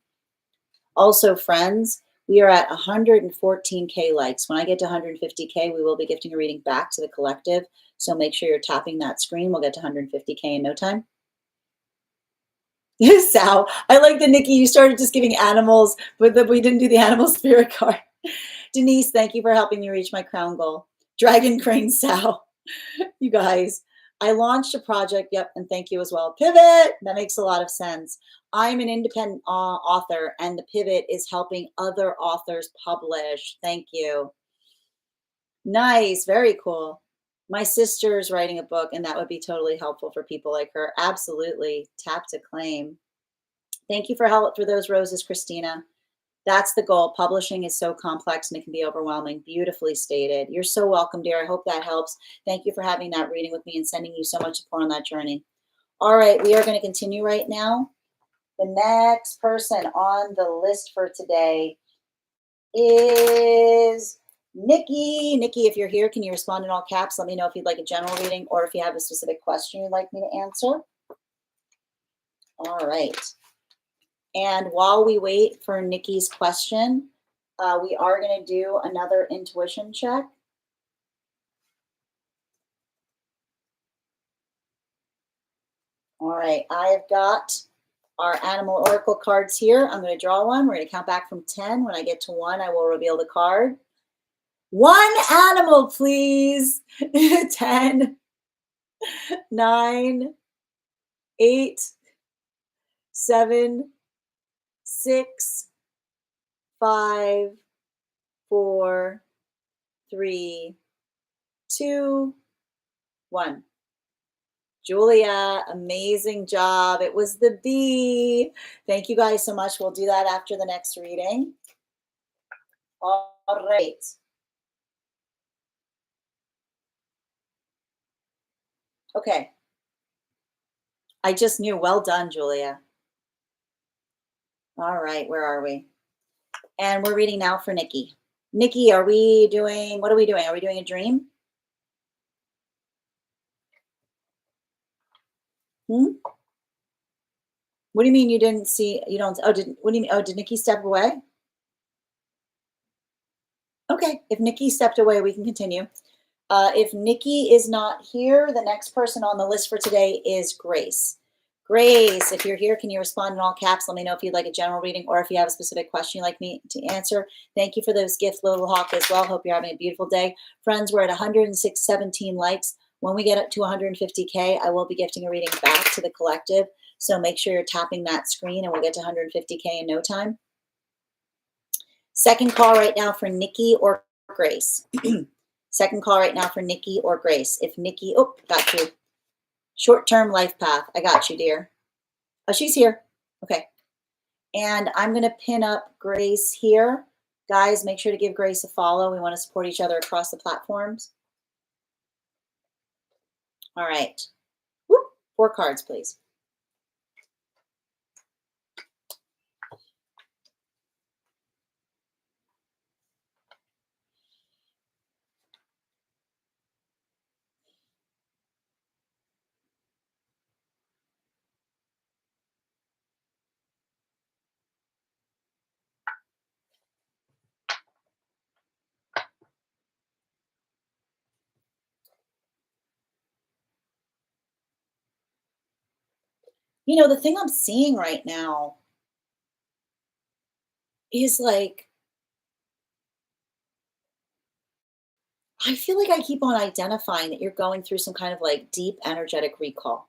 Also, friends, we are at 114K likes. When I get to 150K, we will be gifting a reading back to the collective. So make sure you're tapping that screen. We'll get to 150K in no time. Sal, I like that, Nikki, you started just giving animals, but we didn't do the animal spirit card. Denise, thank you for helping me reach my crown goal. Dragon Crane Sal, you guys, I launched a project. Yep, and thank you as well. Pivot, that makes a lot of sense. I'm an independent author, and the Pivot is helping other authors publish. Thank you. Nice, very cool. My sister's writing a book, and that would be totally helpful for people like her. Absolutely, tap to claim. Thank you for help for those roses, Christina. That's the goal. Publishing is so complex and it can be overwhelming. Beautifully stated. You're so welcome, dear. I hope that helps. Thank you for having that reading with me and sending you so much support on that journey. All right, we are going to continue right now. The next person on the list for today is Nikki. Nikki, if you're here, can you respond in all caps? Let me know if you'd like a general reading or if you have a specific question you'd like me to answer. All right. And while we wait for Nikki's question, we are going to do another intuition check. All right, I have got our animal oracle cards here. I'm going to draw one. We're going to count back from 10. When I get to 1, I will reveal the card. 1 animal, please. 10, 9, 8, 7, 6, 5, 4, 3, 2, 1. Julia, amazing job. It was the bee. Thank you guys so much. We'll do that after the next reading. All right. Okay. I just knew. Well done, Julia. All right. Where are we? And we're reading now for Nikki. Nikki, what are we doing? Are we doing a dream? What do you mean you didn't see? You don't. What do you mean? Oh, did Nikki step away? Okay. If Nikki stepped away, we can continue. If Nikki is not here, the next person on the list for today is Grace. Grace, if you're here, can you respond in all caps? Let me know if you'd like a general reading or if you have a specific question you'd like me to answer. Thank you for those gifts, Little Hawk, as well. Hope you're having a beautiful day. Friends, we're at 117 likes. When we get up to 150K, I will be gifting a reading back to the collective. So make sure you're tapping that screen and we'll get to 150K in no time. Second call right now for Nikki or Grace. Second call right now for Nikki or Grace. If Nikki, oh, got you. Short-term life path. I got you, dear. Oh, she's here. Okay. And I'm going to pin up Grace here. Guys, make sure to give Grace a follow. We want to support each other across the platforms. All right. Whoop. 4 cards, please. You know, the thing I'm seeing right now is like, I feel like I keep on identifying that you're going through some kind of like deep energetic recall,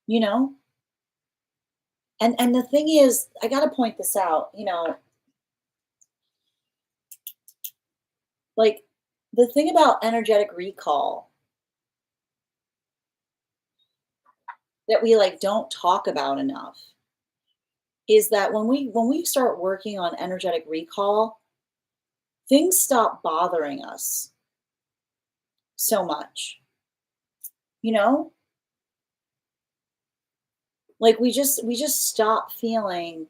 you know? And the thing is, I got to point this out, you know, like the thing about energetic recall that we like don't talk about enough is that when we start working on energetic recall, things stop bothering us so much. You know? Like we just stop feeling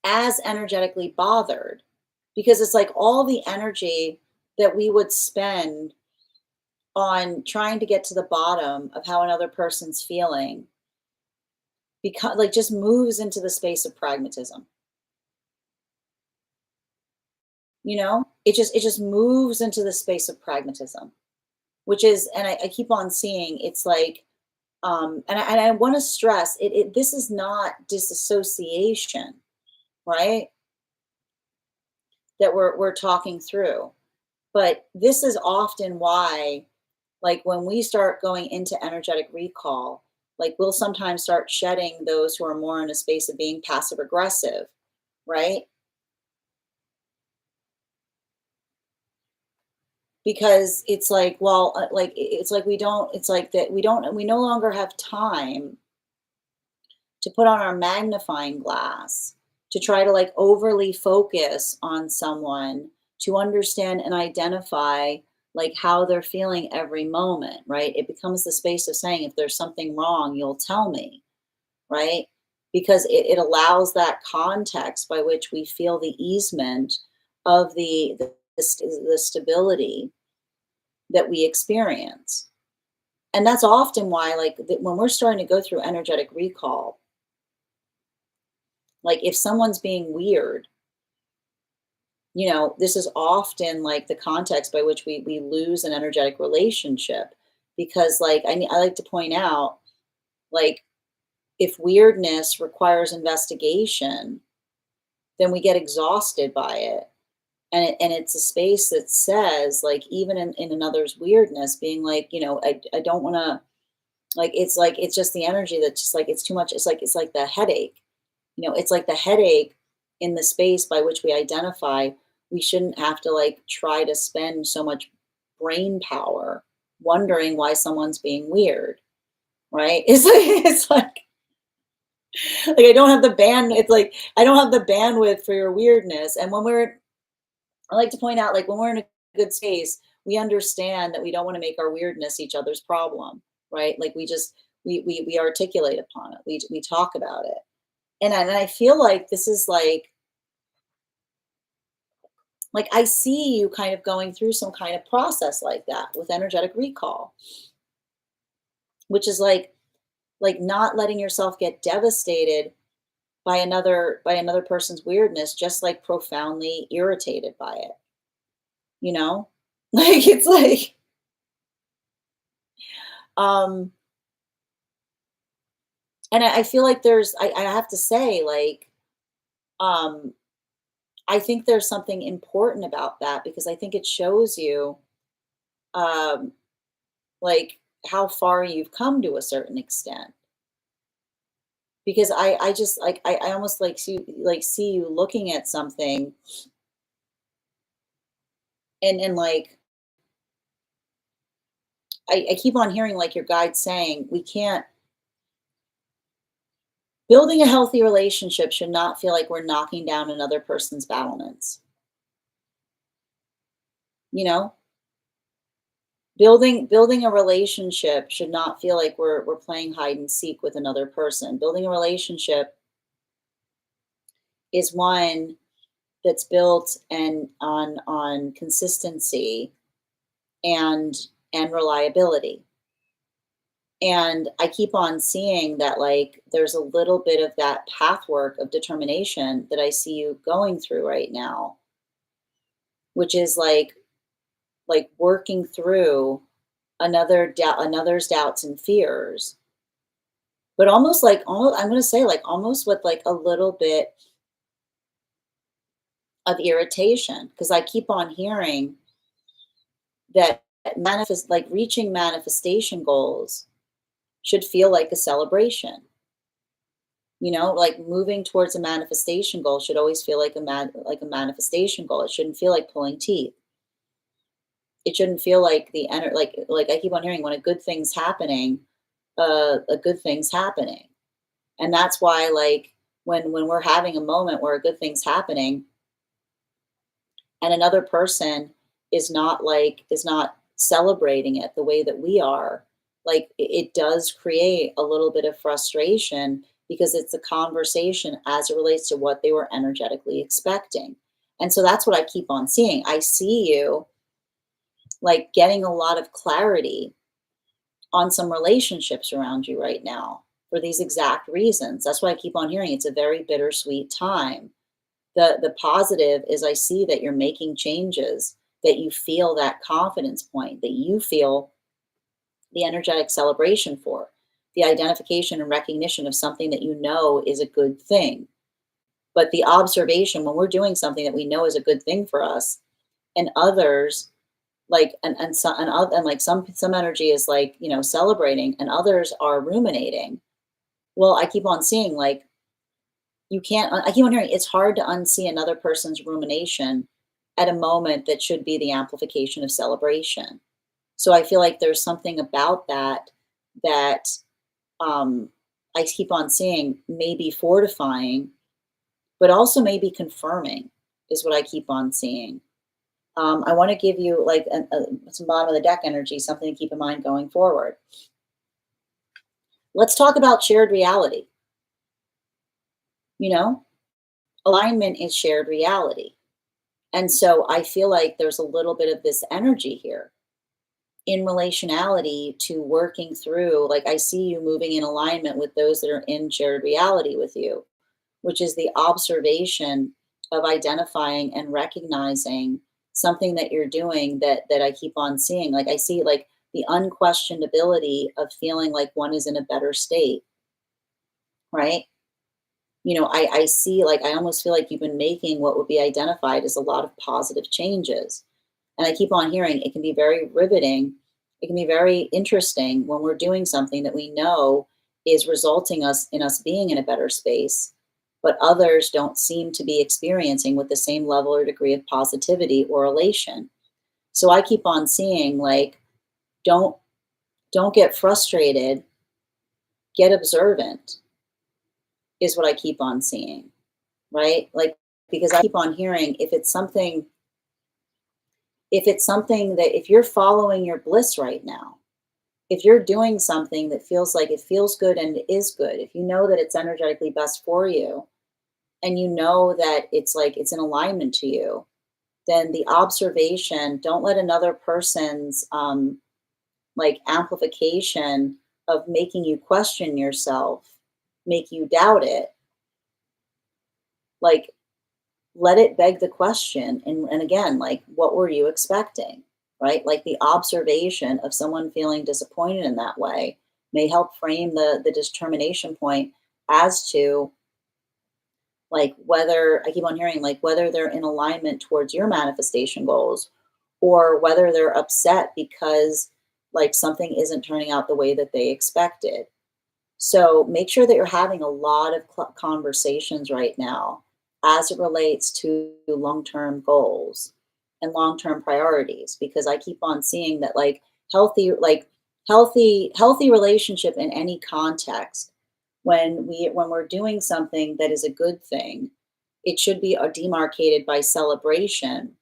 as energetically bothered because it's like all the energy that we would spend on trying to get to the bottom of how another person's feeling because like just moves into the space of pragmatism. You know, it just moves into the space of pragmatism, which is, and I keep on seeing it's like, and I want to stress it. This is not disassociation, right? That we're talking through, but this is often why, like when we start going into energetic recall, like we'll sometimes start shedding those who are more in a space of being passive aggressive, right? Because it's like, well, like it's like we don't, it's like that we no longer have time to put on our magnifying glass to try to like overly focus on someone to understand and identify like how they're feeling every moment, right? It becomes the space of saying, if there's something wrong, you'll tell me, right? Because it allows that context by which we feel the easement of the stability that we experience. And that's often why, like, when we're starting to go through energetic recall, like, if someone's being weird, you know, this is often like the context by which we lose an energetic relationship. Because, like, I like to point out, like, if weirdness requires investigation, then we get exhausted by it. And it's a space that says, like, even in another's weirdness, being like, you know, I don't want to, like it's just the energy that's just like it's too much. It's like the headache, you know, it's like the headache in the space by which we identify. We shouldn't have to like try to spend so much brain power wondering why someone's being weird, right? It's like I don't have the band. It's like I don't have the bandwidth for your weirdness. And when we're, I like to point out, like when we're in a good space, we understand that we don't want to make our weirdness each other's problem, right? Like we just we articulate upon it. We talk about it. And I feel like this is like I see you kind of going through some kind of process like that with energetic recall, which is like not letting yourself get devastated by another person's weirdness, just like profoundly irritated by it, you know? Like it's like Um, and I feel like I have to say, like, um, I think there's something important about that because I think it shows you, um, like, how far you've come to a certain extent. Because I just like I almost see you looking at something and like I keep on hearing like your guide saying we can't building a healthy relationship should not feel like we're knocking down another person's battlements. You know, building a relationship should not feel like we're playing hide and seek with another person. Building a relationship is one that's built and on consistency and and reliability. And I keep on seeing that like there's a little bit of that pathwork of determination that I see you going through right now, which is like working through another's doubts and fears, but almost like almost I'm gonna say like almost with like a little bit of irritation because I keep on hearing that manifest like reaching manifestation goals should feel like a celebration. You know, like moving towards a manifestation goal should always feel like like a manifestation goal. It shouldn't feel like pulling teeth. It shouldn't feel like the like I keep on hearing when a good thing's happening, a good thing's happening. And that's why like when we're having a moment where a good thing's happening and another person is not celebrating it the way that we are, like it does create a little bit of frustration because it's a conversation as it relates to what they were energetically expecting. And so that's what I keep on seeing. I see you like getting a lot of clarity on some relationships around you right now for these exact reasons. That's why I keep on hearing it's a very bittersweet time. The positive is I see that you're making changes, that you feel that confidence point, that you feel the energetic celebration for, the identification and recognition of something that you know is a good thing. But the observation when we're doing something that we know is a good thing for us and others like and like some energy is like, you know, celebrating and others are ruminating. Well, I keep on seeing like you can't I keep on hearing it's hard to unsee another person's rumination at a moment that should be the amplification of celebration. So I feel like there's something about that that um, I keep on seeing maybe fortifying, but also maybe confirming is what I keep on seeing. I want to give you like some bottom of the deck energy, something to keep in mind going forward. Let's talk about shared reality. You know, alignment is shared reality. And so I feel like there's a little bit of this energy here in relationality to working through, like, I see you moving in alignment with those that are in shared reality with you, which is the observation of identifying and recognizing something that you're doing that I keep on seeing. Like, I see, like, the unquestioned ability of feeling like one is in a better state, right? You know, I see, like, I almost feel like you've been making what would be identified as a lot of positive changes. And I keep on hearing it can be very riveting. It can be very interesting when we're doing something that we know is resulting us in us being in a better space, but others don't seem to be experiencing with the same level or degree of positivity or elation. So I keep on seeing like don't don't get frustrated, get observant is what I keep on seeing, right? Like because I keep on hearing if it's something that if you're following your bliss right now, if you're doing something that feels like it feels good and it is good, if you know that it's energetically best for you and you know that it's like it's in alignment to you, then the observation, don't let another person's like amplification of making you question yourself, make you doubt it. Like let it beg the question and again, like what were you expecting? right? Like the observation of someone feeling disappointed in that way may help frame the determination point as to like whether I keep on hearing like whether they're in alignment towards your manifestation goals or whether they're upset because like something isn't turning out the way that they expected. So make sure that you're having a lot of conversations right now as it relates to long-term goals and long-term priorities because I keep on seeing that like healthy relationship in any context when we're doing something that is a good thing, it should be demarcated by celebration,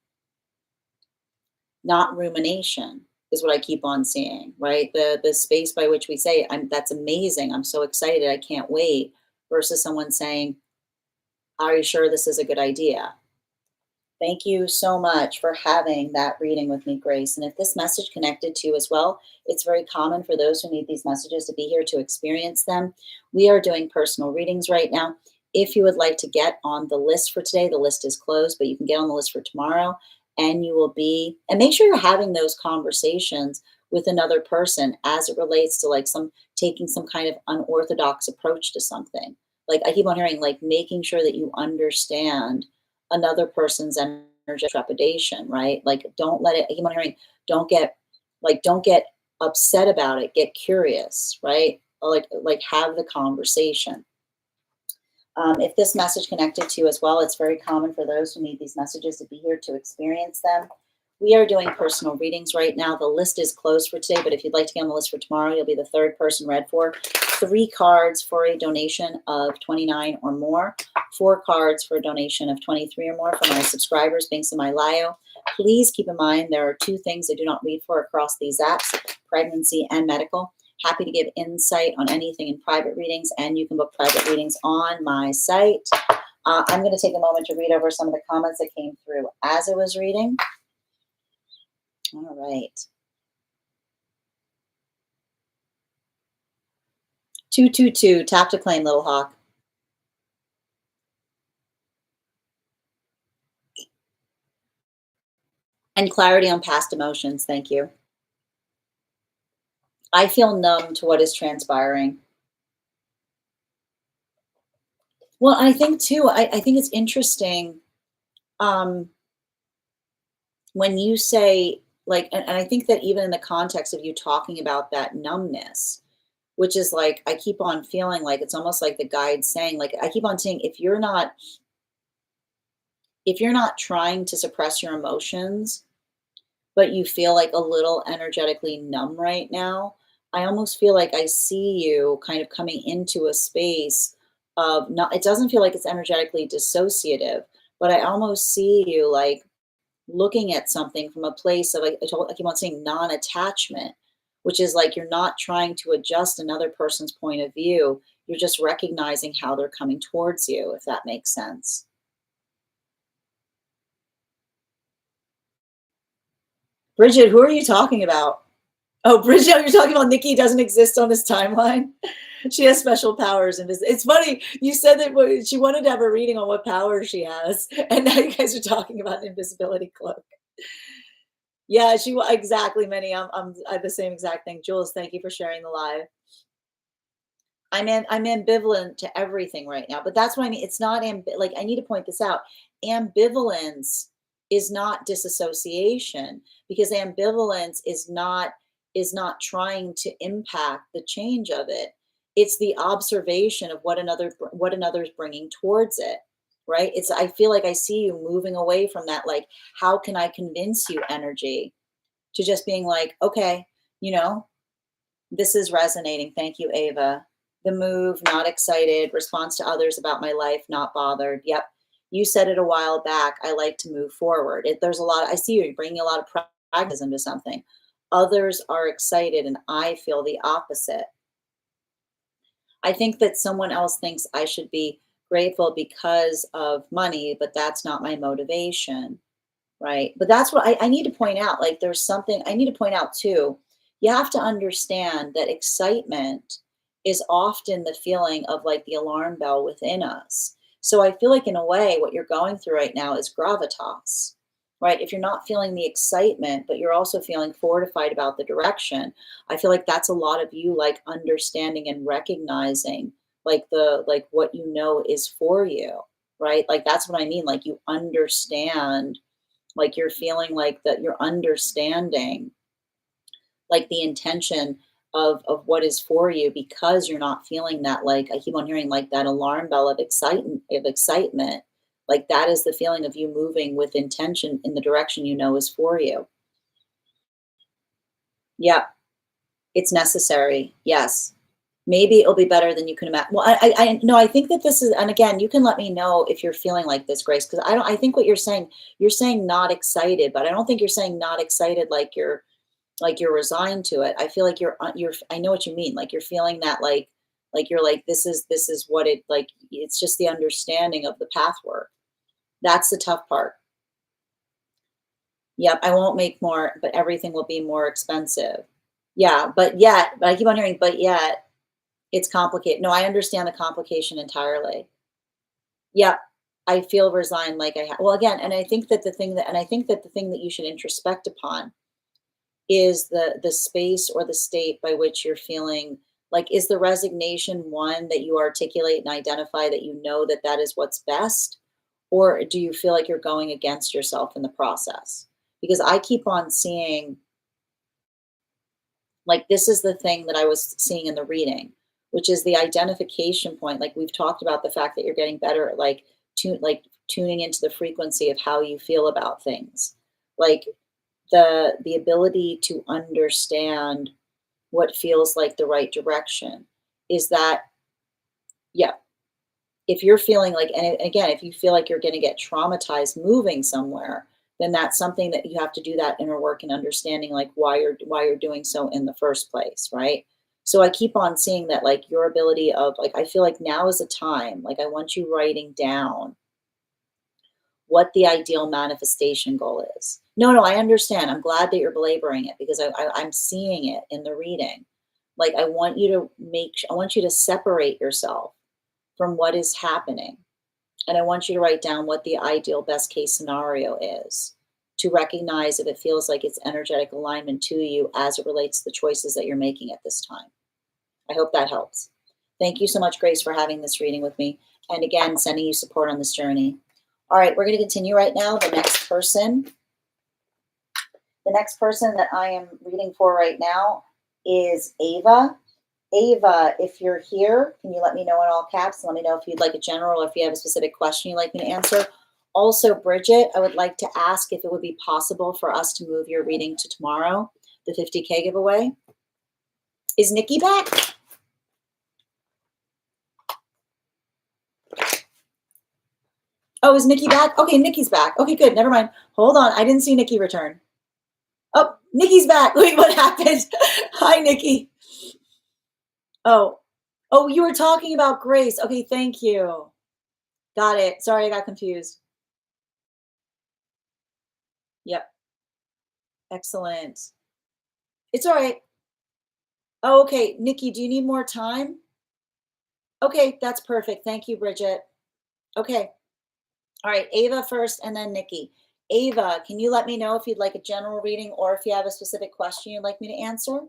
not rumination is what I keep on seeing, right? The space by which we say, I'm that's amazing. I'm so excited. I can't wait versus someone saying, are you sure this is a good idea? Thank you so much for having that reading with me, Grace. And if this message connected to you as well, it's very common for those who need these messages to be here to experience them. We are doing personal readings right now. If you would like to get on the list for today, the list is closed, but you can get on the list for tomorrow and you will be, and make sure you're having those conversations with another person as it relates to like some taking some kind of unorthodox approach to something. Like I keep on hearing, like making sure that you understand another person's energy trepidation, right? Like don't let it, I keep on hearing, don't get upset about it, get curious, right? Like have the conversation. If this message connected to you as well, it's very common for those who need these messages to be here to experience them. We are doing personal readings right now. The list is closed for today, but if you'd like to get on the list for tomorrow, you'll be the third person read for. 3 cards for a donation of 29 or more. 4 cards for a donation of 23 or more for my subscribers, Binks and my Lio. Please keep in mind there are 2 things I do not read for across these apps, pregnancy and medical. Happy to give insight on anything in private readings, and you can book private readings on my site. I'm going to take a moment to read over some of the comments that came through as I was reading. All right. 222, tap to claim, Little Hawk. And clarity on past emotions, thank you. I feel numb to what is transpiring. Well, I think too, I think it's interesting um, when you say, like, and I think that even in the context of you talking about that numbness, which is like, I keep on feeling like it's almost like the guide saying, like, I keep on saying, if you're not trying to suppress your emotions, but you feel like a little energetically numb right now, I almost feel like I see you kind of coming into a space of not, it doesn't feel like it's energetically dissociative, but I almost see you like looking at something from a place of, like I keep on saying non attachment, which is like you're not trying to adjust another person's point of view. You're just recognizing how they're coming towards you, if that makes sense. Bridget, who are you talking about? Oh, Bridget, you're talking about Nikki doesn't exist on this timeline. She has special powers, and it's funny you said that she wanted to have a reading on what power she has, and now you guys are talking about an invisibility cloak. Yeah, exactly, Minnie. I the same exact thing. Jules, thank you for sharing the live. I'm ambivalent to everything right now, but that's what I mean. It's not like I need to point this out. Ambivalence is not disassociation because ambivalence is not trying to impact the change of it. It's the observation of what another's bringing towards it, right? It's I feel like I see you moving away from that, like how can I convince you energy to just being like, okay, you know, this is resonating. Thank you, Ava. The move, not excited. Response to others about my life, not bothered. Yep. You said it a while back. I like to move forward. There's a lot. I see you bringing a lot of pragmatism to something. Others are excited, and I feel the opposite. I think that someone else thinks I should be grateful because of money, but that's not my motivation. Right. But that's what I need to point out. Like, there's something I need to point out too. You have to understand that excitement is often the feeling of like the alarm bell within us. So I feel like, in a way, what you're going through right now is gravitas, right? If you're not feeling the excitement, but you're also feeling fortified about the direction, I feel like that's a lot of you like understanding and recognizing like what you know is for you, right? Like that's what I mean. Like you understand, like you're feeling like that you're understanding like the intention of what is for you because you're not feeling that like I keep on hearing like that alarm bell of excitement. Like that is the feeling of you moving with intention in the direction you know is for you. Yeah, it's necessary. Yes. Maybe it'll be better than you can imagine. Well, I no, I think that this is, and again, you can let me know if you're feeling like this, Grace, because I don't. I think what you're saying not excited, but I don't think you're saying not excited like you're resigned to it. I feel like you're I know what you mean. Like you're feeling that like you're like this is what it like it's just the understanding of the path work. That's the tough part. Yep, I won't make more, but everything will be more expensive. Yeah, but I keep on hearing but yet it's complicated. No, I understand the complication entirely. Yep. I feel resigned like well again, and I think that the thing that you should introspect upon is the space or the state by which you're feeling like is the resignation one that you articulate and identify that you know that that is what's best, or do you feel like you're going against yourself in the process? Because I keep on seeing like this is the thing that I was seeing in the reading, which is the identification point. Like we've talked about the fact that you're getting better at like tuning into the frequency of how you feel about things, like the ability to understand what feels like the right direction. Is that, yeah, if you're feeling like, and again, if you feel like you're going to get traumatized moving somewhere, then that's something that you have to do that inner work and understanding like why you're doing so in the first place, right? So I keep on seeing that like your ability of like I feel like now is a time like I want you writing down what the ideal manifestation goal is. No, no, I understand. I'm glad that you're belaboring it because I'm seeing it in the reading. Like I want you to I want you to separate yourself from what is happening. And I want you to write down what the ideal best case scenario is to recognize if it feels like it's energetic alignment to you as it relates to the choices that you're making at this time. I hope that helps. Thank you so much, Grace, for having this reading with me. And again, sending you support on this journey. All right, we're going to continue right now. The next person that I am reading for right now is Ava. Ava, if you're here, can you let me know in all caps? Let me know if you'd like a general or if you have a specific question you'd like me to answer. Also, Bridget, I would like to ask if it would be possible for us to move your reading to tomorrow, the 50K giveaway. Is Nikki back? Oh, is Nikki back? Okay, Nikki's back. Okay, good. Never mind. Hold on. I didn't see Nikki return. Oh, Nikki's back. Wait, what happened? Hi, Nikki. Oh, you were talking about Grace. Okay, thank you. Got it. Sorry, I got confused. Yep. Excellent. It's all right. Oh, okay. Nikki, do you need more time? Okay, that's perfect. Thank you, Bridget. Okay. All right. Ava first and then Nikki. Ava, can you let me know if you'd like a general reading or if you have a specific question you'd like me to answer?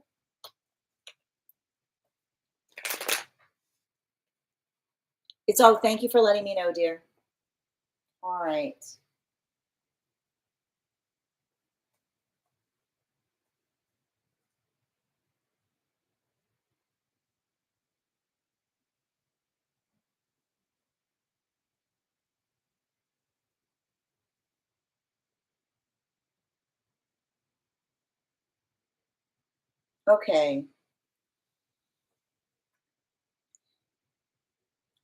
It's all, thank you for letting me know, dear. All right. Okay.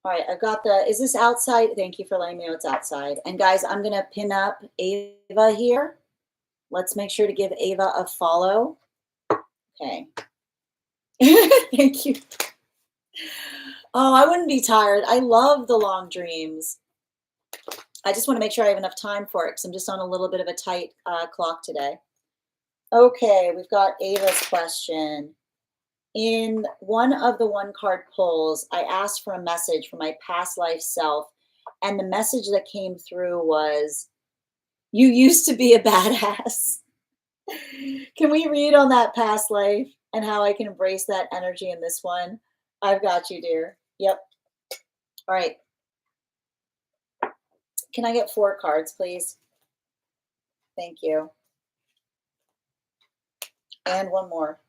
All right, I've got is this outside? Thank you for letting me know it's outside. And guys, I'm going to pin up Ava here. Let's make sure to give Ava a follow. Okay. Thank you. Oh, I wouldn't be tired. I love the long dreams. I just want to make sure I have enough time for it because I'm just on a little bit of a tight clock today. Okay, we've got Ava's question. In one of the one card pulls, I asked for a message from my past life self, and the message that came through was You used to be a badass. Can we read on that past life and how I can embrace that energy in this one? I've got you, dear. Yep. All right. Can I get 4 cards, please? Thank you. And one more.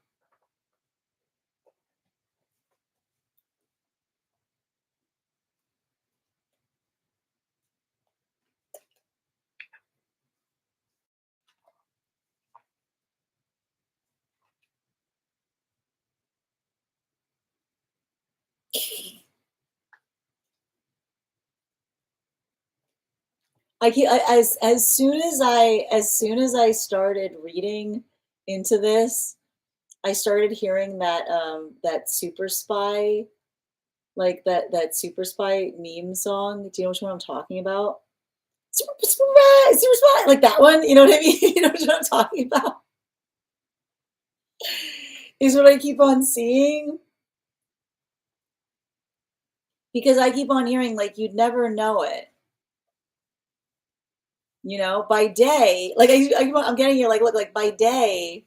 As soon as I started reading into this, I started hearing that that super spy, like that super spy meme song. Do you know which one I'm talking about? Super spy, like that one. You know what I mean? You know what I'm talking about? Is what I keep on seeing because I keep on hearing like you'd never know it. You know, by day, like I'm getting here, like look, like by day,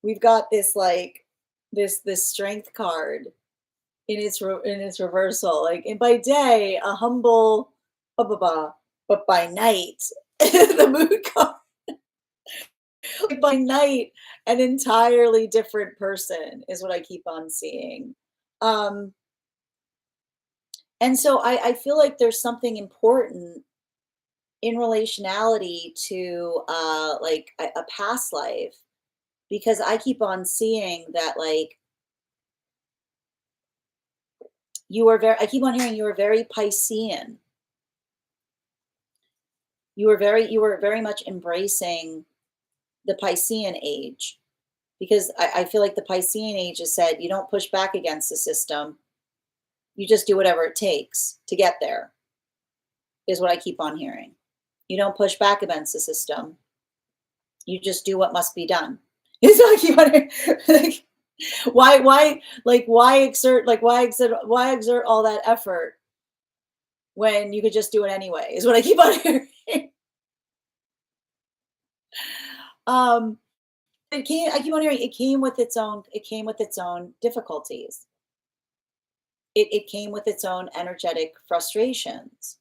we've got this like this strength card in its reversal, like, and by day a humble blah blah blah, but by night the mood card, like by night an entirely different person is what I keep on seeing. Um, and so I feel like there's something important in relationality to like a past life because I keep on seeing that like you were very I keep on hearing you were very Piscean. You were very much embracing the Piscean age because I feel like the Piscean age has said you don't push back against the system. You just do whatever it takes to get there, is what I keep on hearing. You don't push back against the system. You just do what must be done. Is what I keep on hearing. Like, why exert all that effort when you could just do it anyway, is what I keep on hearing. um I keep on hearing it came with its own difficulties. It came with its own energetic frustrations.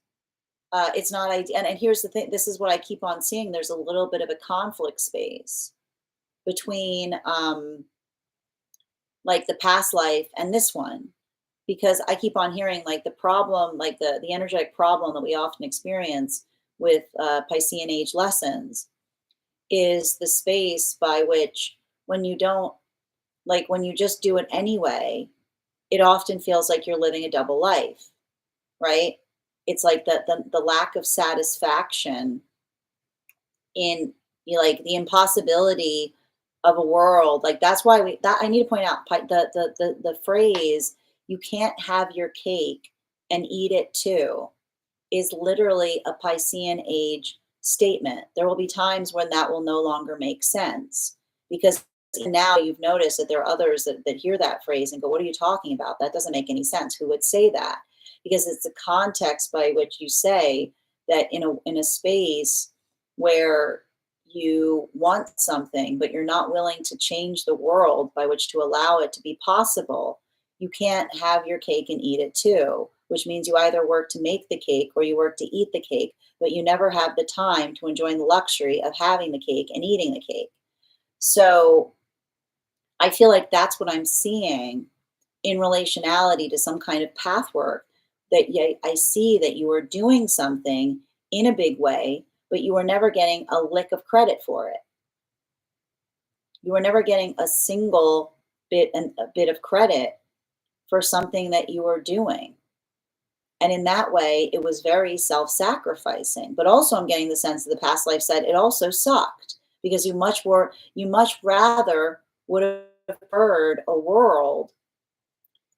It's not ide- and here's the thing, this is what I keep on seeing. There's a little bit of a conflict space between like the past life and this one because I keep on hearing like the problem, like the energetic problem that we often experience with Piscean age lessons is the space by which when you don't like when you just do it anyway, it often feels like you're living a double life, right? It's like the lack of satisfaction in like the impossibility of a world like that's why we that I need to point out the phrase you can't have your cake and eat it too is literally a Piscean age statement. There will be times when that will no longer make sense because now you've noticed that there are others that hear that phrase and go, what are you talking about? That doesn't make any sense. Who would say that? Because it's the context by which you say that in a space where you want something, but you're not willing to change the world by which to allow it to be possible, you can't have your cake and eat it too, which means you either work to make the cake or you work to eat the cake, but you never have the time to enjoy the luxury of having the cake and eating the cake. So I feel like that's what I'm seeing in relationality to some kind of path work that I see that you are doing something in a big way, but you are never getting a lick of credit for it. You are never getting a single a bit of credit for something that you are doing. And in that way, it was very self-sacrificing. But also I'm getting the sense that the past life said it also sucked because you much rather would have preferred a world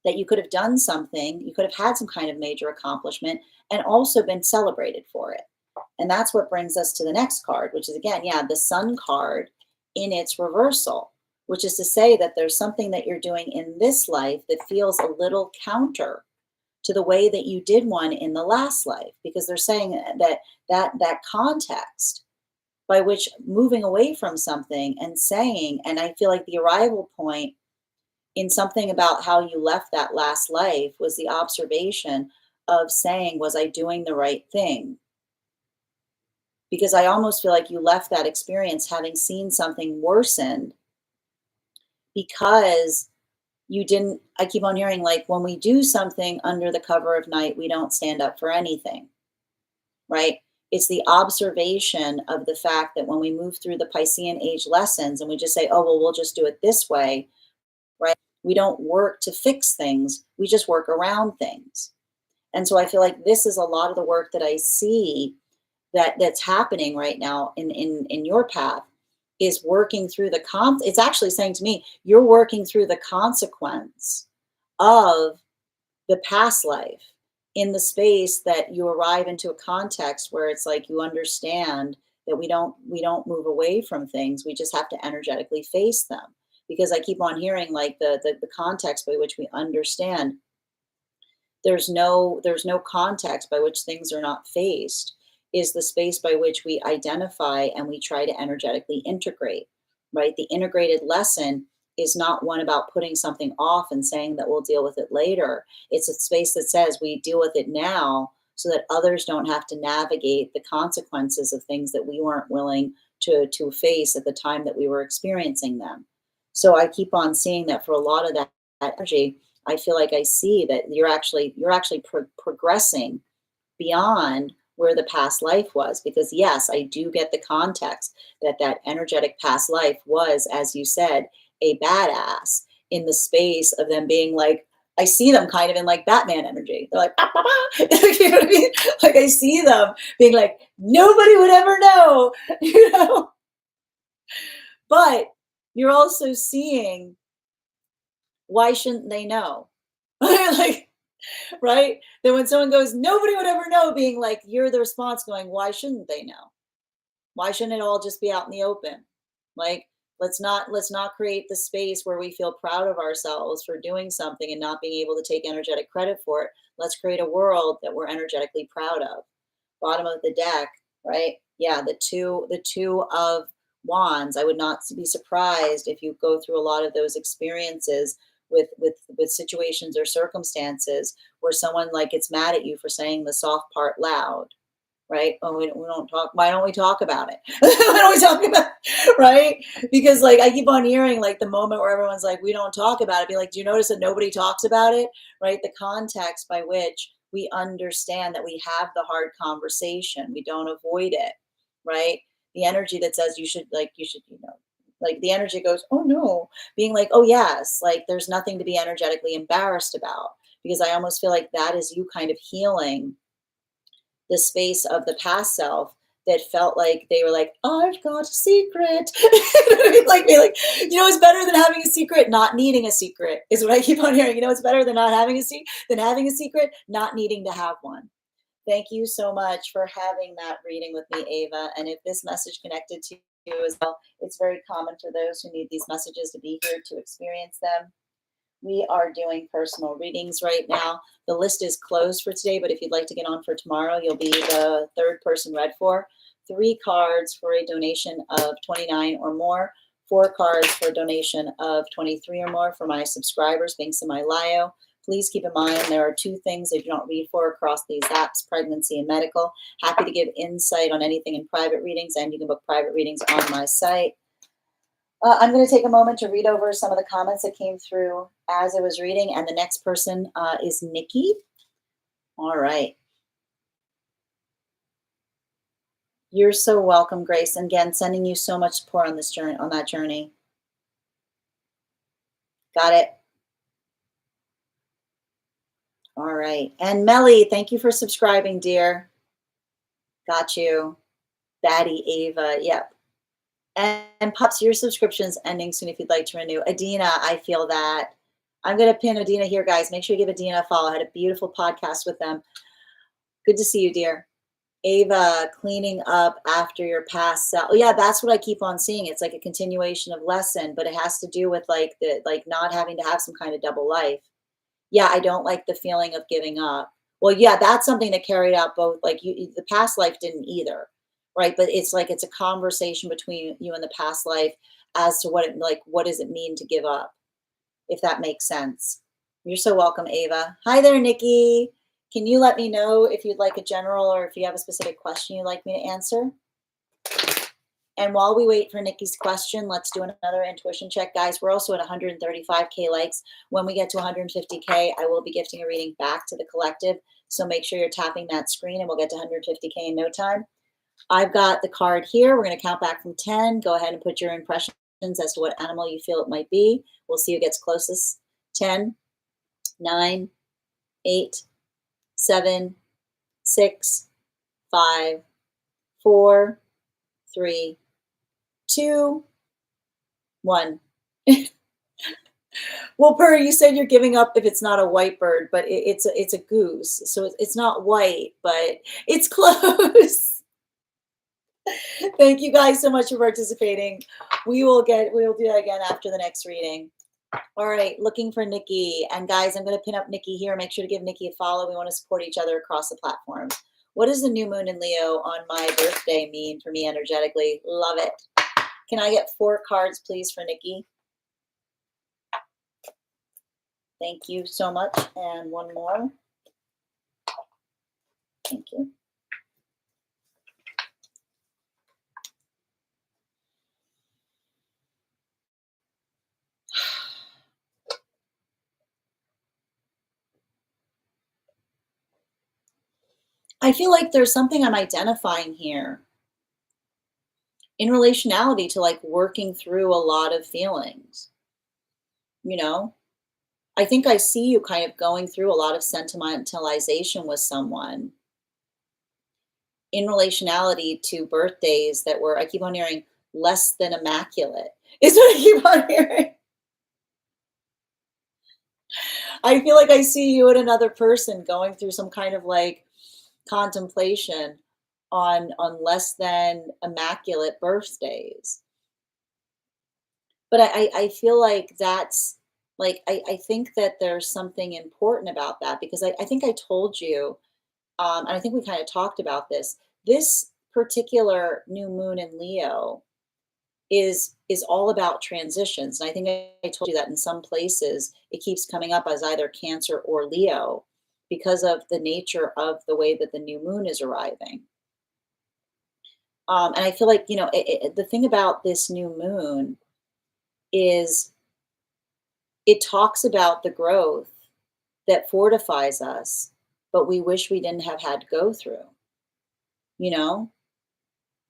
that you could have done something, you could have had some kind of major accomplishment and also been celebrated for it. And that's what brings us to the next card, which is again, yeah, the Sun card in its reversal, which is to say that there's something that you're doing in this life that feels a little counter to the way that you did one in the last life, because they're saying that that context by which moving away from something and saying, and I feel like the arrival point in something about how you left that last life was the observation of saying, was I doing the right thing? Because I almost feel like you left that experience having seen something worsened because you didn't. I keep on hearing, like, when we do something under the cover of night, we don't stand up for anything, right? It's the observation of the fact that when we move through the Piscean age lessons and we just say, oh, well, we'll just do it this way, right? We don't work to fix things, we just work around things. And so I feel like this is a lot of the work that I see that's happening right now in your path is working through it's actually saying to me, you're working through the consequence of the past life in the space that you arrive into a context where it's like you understand that we don't move away from things, we just have to energetically face them. Because I keep on hearing, like, the context by which we understand, there's no context by which things are not faced, is the space by which we identify and we try to energetically integrate, right? The integrated lesson is not one about putting something off and saying that we'll deal with it later. It's a space that says we deal with it now so that others don't have to navigate the consequences of things that we weren't willing to face at the time that we were experiencing them. So I keep on seeing that for a lot of that energy. I feel like I see that you're actually progressing beyond where the past life was, because yes, I do get the context that that energetic past life was, as you said, a badass in the space of them being like, I see them kind of in like Batman energy. They're like, "Ah, bah, bah." You know what I mean? Like, I see them being like, nobody would ever know, you know. But you're also seeing, why shouldn't they know? Like, right? Then when someone goes, nobody would ever know, being like, you're the response going, why shouldn't they know? Why shouldn't it all just be out in the open? Like, let's not create the space where we feel proud of ourselves for doing something and not being able to take energetic credit for it. Let's create a world that we're energetically proud of. Bottom of the deck, right? Yeah, the two of wands. I would not be surprised if you go through a lot of those experiences with situations or circumstances where someone, like, gets mad at you for saying the soft part loud, right? Oh, we don't talk. Why don't we talk about it? Why don't we talk about it? Right? Because, like, I keep on hearing, like, the moment where everyone's like, we don't talk about it. Be like, do you notice that nobody talks about it? Right? The context by which we understand that we have the hard conversation. We don't avoid it. Right? The energy that says you should, like, the energy goes, oh no, being like, oh yes, like, there's nothing to be energetically embarrassed about. Because I almost feel like that is you kind of healing the space of the past self that felt like they were like, I've got a secret. Like, be like, it's better than having a secret, not needing a secret, is what I keep on hearing. It's better than not having a secret than having a secret, not needing to have one. Thank you so much for having that reading with me, Ava. And if this message connected to you as well, it's very common for those who need these messages to be here to experience them. We are doing personal readings right now. The list is closed for today, but if you'd like to get on for tomorrow, you'll be the third person read for. 3 cards for a donation of 29 or more. 4 cards for a donation of 23 or more for my subscribers, being semi-lio. Please keep in mind there are 2 things that you don't read for across these apps: pregnancy and medical. Happy to give insight on anything in private readings, and you can book private readings on my site. I'm going to take a moment to read over some of the comments that came through as I was reading, and the next person is Nikki. All right. You're so welcome, Grace. And again, sending you so much support on this journey, on that journey. Got it. All right. And Melly, thank you for subscribing, dear. Got you. Batty Ava. Yep. And Pops, your subscription's ending soon if you'd like to renew. Adina, I feel that. I'm going to pin Adina here, guys. Make sure you give Adina a follow. I had a beautiful podcast with them. Good to see you, dear. Ava, cleaning up after your past self. Oh, yeah, that's what I keep on seeing. It's like a continuation of lesson, but it has to do with like not having to have some kind of double life. Yeah, I don't like the feeling of giving up. Well, yeah, that's something that carried out both. Like, the past life didn't either, right? But it's like it's a conversation between you and the past life as to what it like what does it mean to give up, if that makes sense. You're so welcome, Ava. Hi there, Nikki. Can you let me know if you'd like a general or if you have a specific question you'd like me to answer? And while we wait for Nikki's question, let's do another intuition check. Guys, we're also at 135K likes. When we get to 150K, I will be gifting a reading back to the collective. So make sure you're tapping that screen and we'll get to 150K in no time. I've got the card here. We're going to count back from 10. Go ahead and put your impressions as to what animal you feel it might be. We'll see who gets closest. 10, 9, 8, 7, 6, 5, 4, 3, 2, 1. Well, Per, you said you're giving up if it's not a white bird, but it's a goose. So it's not white, but it's close. Thank you guys so much for participating. We'll do that again after the next reading. All right, looking for Nikki. And guys, I'm going to pin up Nikki here. Make sure to give Nikki a follow. We want to support each other across the platform. What does the new moon in Leo on my birthday mean for me energetically? Love it. Can I get 4 cards, please, for Nikki? Thank you so much. And one more. Thank you. I feel like there's something I'm identifying here in relationality to like working through a lot of feelings. You know, I think I see you kind of going through a lot of sentimentalization with someone in relationality to birthdays that were, I keep on hearing, less than immaculate, is what I keep on hearing. I feel like I see you and another person going through some kind of like contemplation on less than immaculate birthdays. But I feel like that's like I think that there's something important about that because I think I told you, and I think we kind of talked about this. This particular new moon in Leo is all about transitions. And I think I told you that in some places it keeps coming up as either Cancer or Leo because of the nature of the way that the new moon is arriving. And I feel like, you know, the thing about this new moon is it talks about the growth that fortifies us, but we wish we didn't have had to go through, you know?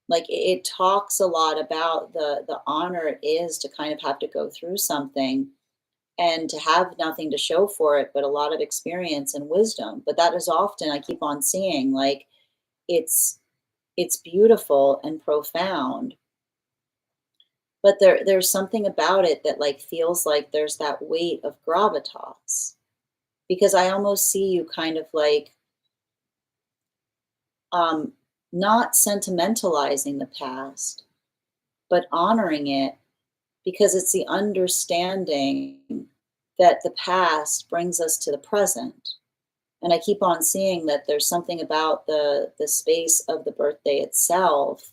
Like it talks a lot about the honor it is to kind of have to go through something and to have nothing to show for it, but a lot of experience and wisdom. But that is often I keep on seeing like it's it's beautiful and profound, but there's something about it that like feels like there's that weight of gravitas because I almost see you kind of like um not sentimentalizing the past but honoring it because it's the understanding that the past brings us to the present. And I keep on seeing that there's something about the space of the birthday itself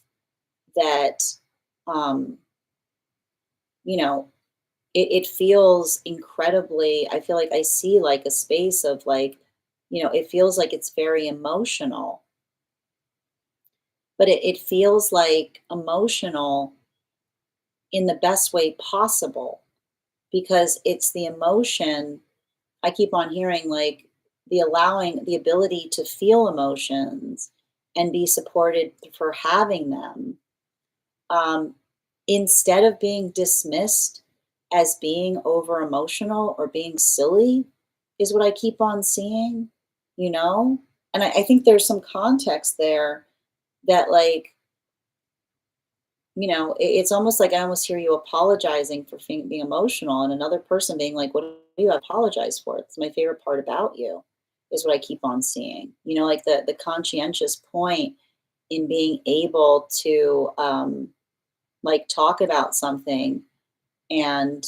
that um you know it feels incredibly, I feel like I see like a space of like, you know, it feels like it's very emotional, but it feels like emotional in the best way possible because it's the emotion. I keep on hearing like the allowing the ability to feel emotions and be supported for having them, um, instead of being dismissed as being over emotional or being silly, is what I keep on seeing, you know? And I think there's some context there that, like, you know, it's almost like I almost hear you apologizing for being emotional, and another person being like, "What do you apologize for? It's my favorite part about you," is what I keep on seeing. You know, like the conscientious point in being able to like talk about something and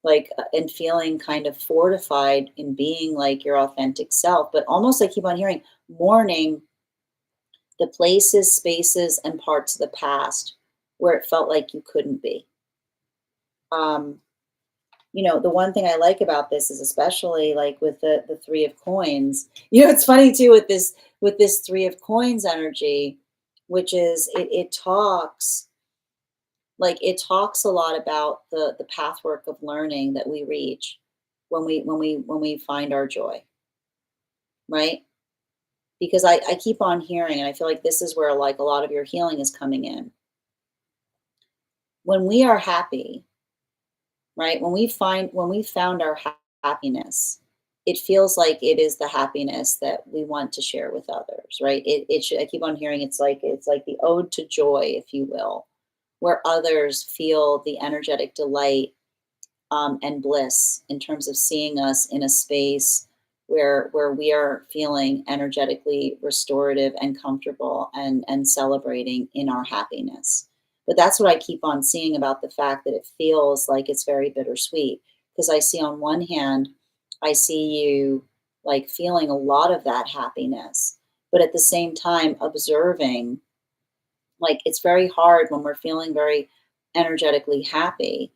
like and feeling kind of fortified in being like your authentic self, but almost I keep on hearing mourning the places, spaces, and parts of the past where it felt like you couldn't be. Um, the one thing I like about this is especially like with the three of coins. It's funny too with this three of coins energy, which is it talks a lot about the pathwork of learning that we reach when we find our joy, right? Because I keep on hearing, and I feel like this is where like a lot of your healing is coming in. When we are happy, right? When we found our happiness, it feels like it is the happiness that we want to share with others, right? It should, I keep on hearing it's like the ode to joy, if you will, where others feel the energetic delight and bliss in terms of seeing us in a space where we are feeling energetically restorative and comfortable and celebrating in our happiness. But that's what I keep on seeing about the fact that it feels like it's very bittersweet, because I see on one hand, I see you like feeling a lot of that happiness, but at the same time observing, like it's very hard when we're feeling very energetically happy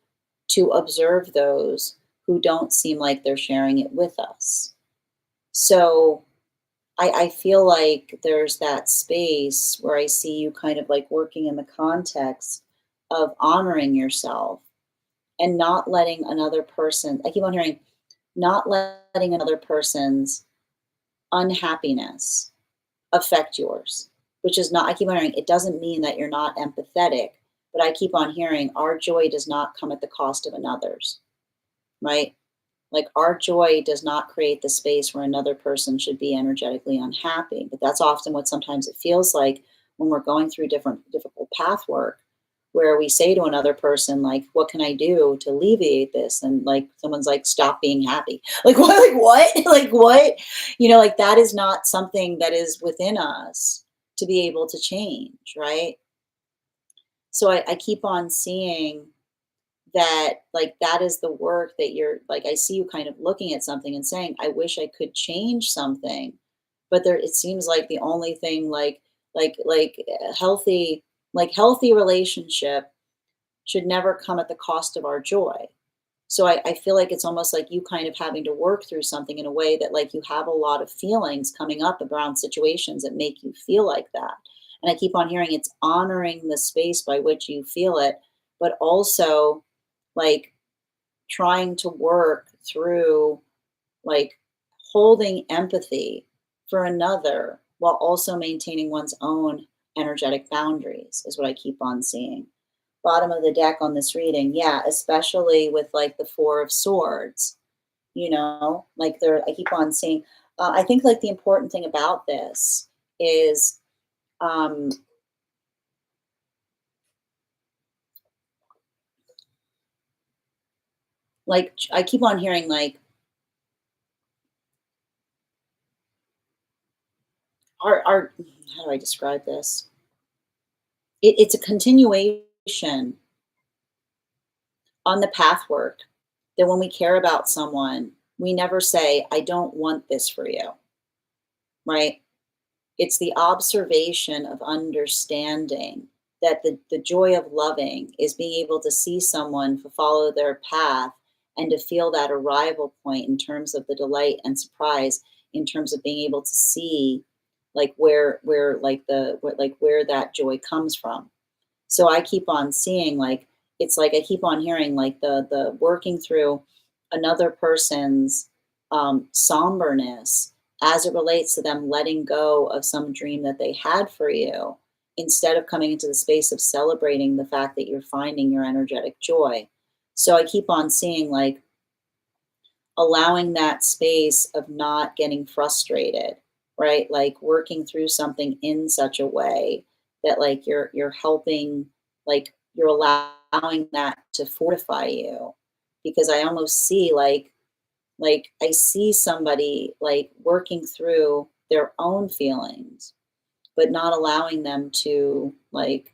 to observe those who don't seem like they're sharing it with us. So I feel like there's that space where I see you kind of like working in the context of honoring yourself and not letting another person, I keep on hearing, not letting another person's unhappiness affect yours, which is not, I keep on hearing, it doesn't mean that you're not empathetic, but I keep on hearing our joy does not come at the cost of another's, right? Like our joy does not create the space where another person should be energetically unhappy. But that's often what sometimes it feels like when we're going through different difficult path work, where we say to another person, like, what can I do to alleviate this? And like someone's like, stop being happy. Like what? Like what? Like what? Like that is not something that is within us to be able to change, right? So I keep on seeing that like that is the work that you're like, I see you kind of looking at something and saying, I wish I could change something, but there it seems like the only thing healthy, like healthy relationship should never come at the cost of our joy. So I feel like it's almost like you kind of having to work through something in a way that like you have a lot of feelings coming up around situations that make you feel like that. And I keep on hearing it's honoring the space by which you feel it, but also like trying to work through like holding empathy for another while also maintaining one's own energetic boundaries is what I keep on seeing. Bottom of the deck on this reading, yeah, especially with like the four of swords, like there, I keep on seeing, I think like the important thing about this is um like I keep on hearing like our how do I describe this? It's a continuation on the path work that when we care about someone, we never say, I don't want this for you, right? It's the observation of understanding that the joy of loving is being able to see someone follow their path and to feel that arrival point in terms of the delight and surprise, in terms of being able to see like where like where that joy comes from. So I keep on seeing like it's like I keep on hearing like the working through another person's somberness as it relates to them letting go of some dream that they had for you, instead of coming into the space of celebrating the fact that you're finding your energetic joy. So I keep on seeing like allowing that space of not getting frustrated, right? Like working through something in such a way that like you're helping, like you're allowing that to fortify you. Because I almost see like I see somebody like working through their own feelings, but not allowing them to like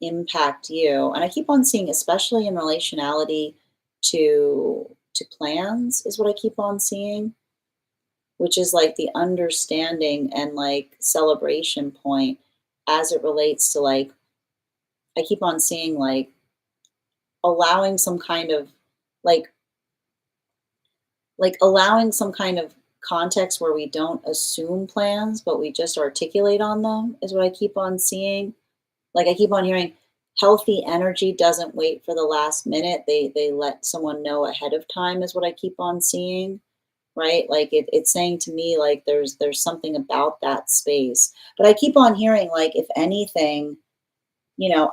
impact you. And I keep on seeing, especially in relationality to plans, is what I keep on seeing. which is like the understanding and like celebration point as it relates to like, I keep on seeing like allowing some kind of like allowing some kind of context where we don't assume plans, but we just articulate on them is what I keep on seeing. Like I keep on hearing healthy energy doesn't wait for the last minute. They let someone know ahead of time is what I keep on seeing. Right? Like it's saying to me like there's something about that space. But I keep on hearing like if anything,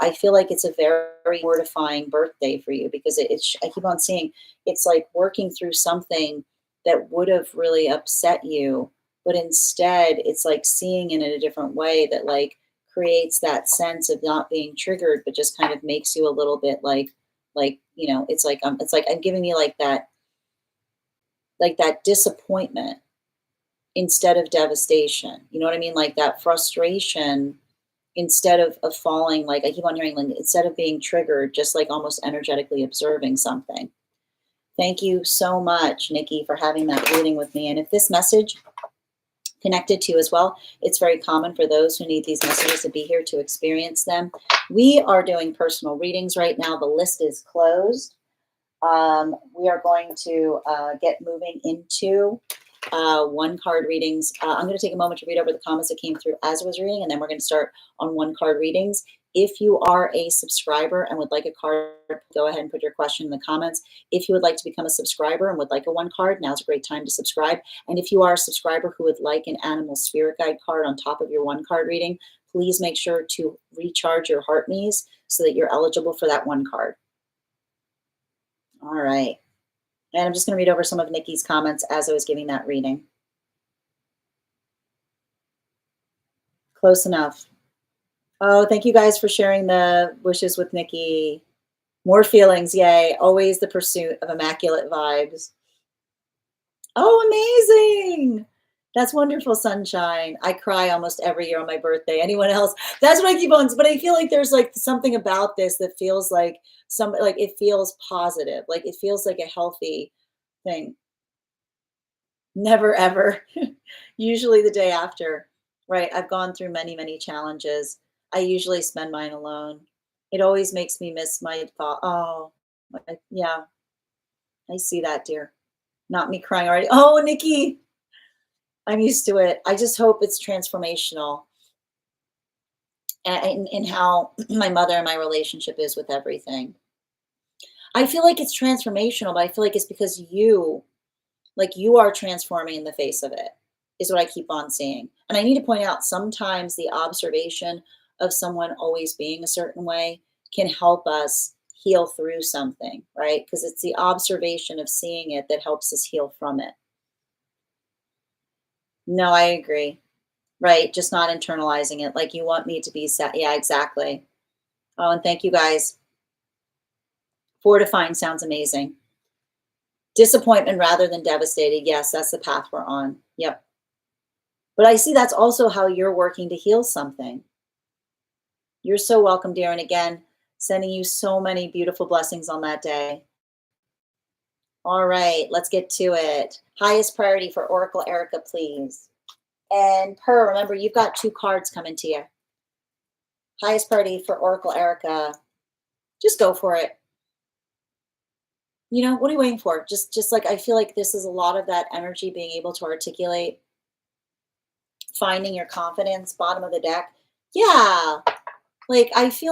I feel like it's a very mortifying birthday for you because I keep on seeing it's like working through something that would have really upset you, but instead it's like seeing it in a different way that like creates that sense of not being triggered, but just kind of makes you a little bit it's like I'm giving you like that disappointment instead of devastation. You know what I mean? Like that frustration instead of falling, like I keep on hearing, like instead of being triggered, just like almost energetically observing something. Thank you so much, Nikki, for having that reading with me. And if this message connected to you as well, it's very common for those who need these messages to be here to experience them. We are doing personal readings right now. The list is closed. We are going to get moving into one card readings. I'm going to take a moment to read over the comments that came through as I was reading, and then we're going to start on one card readings. If you are a subscriber and would like a card, go ahead and put your question in the comments. If you would like to become a subscriber and would like a one card, now's a great time to subscribe. And if you are a subscriber who would like an animal spirit guide card on top of your one card reading, please make sure to recharge your heart me's so that you're eligible for that one card. All right. And I'm just going to read over some of Nikki's comments as I was giving that reading. Close enough. Oh, thank you guys for sharing the wishes with Nikki. More feelings, yay. Always the pursuit of immaculate vibes. Oh, amazing. That's wonderful, sunshine. I cry almost every year on my birthday. Anyone else? That's what I keep on. But I feel like there's like something about this that feels like like it feels positive. Like it feels like a healthy thing. Never ever. Usually the day after. Right. I've gone through many, many challenges. I usually spend mine alone. It always makes me miss my thought. Oh, yeah, I see that, dear. Not me crying already. Oh, Nikki, I'm used to it. I just hope it's transformational and in how my mother and my relationship is with everything. I feel like it's transformational, but I feel like it's because you are transforming in the face of it, is what I keep on seeing. And I need to point out sometimes the observation of someone always being a certain way can help us heal through something, right? Because it's the observation of seeing it that helps us heal from it. No, I agree. Right. Just not internalizing it. Like you want me to be set. Yeah, exactly. Oh, and thank you guys. Fortifying sounds amazing. Disappointment rather than devastated. Yes, that's the path we're on. Yep. But I see that's also how you're working to heal something. You're so welcome, dear. And again, sending you so many beautiful blessings on that day. All right, let's get to it. Highest priority for Oracle Erica, please. And Per, remember, you've got two cards coming to you. Highest priority for Oracle Erica. Just go for it. What are you waiting for? Just like I feel like this is a lot of that energy being able to articulate, finding your confidence, bottom of the deck. Yeah. Like I see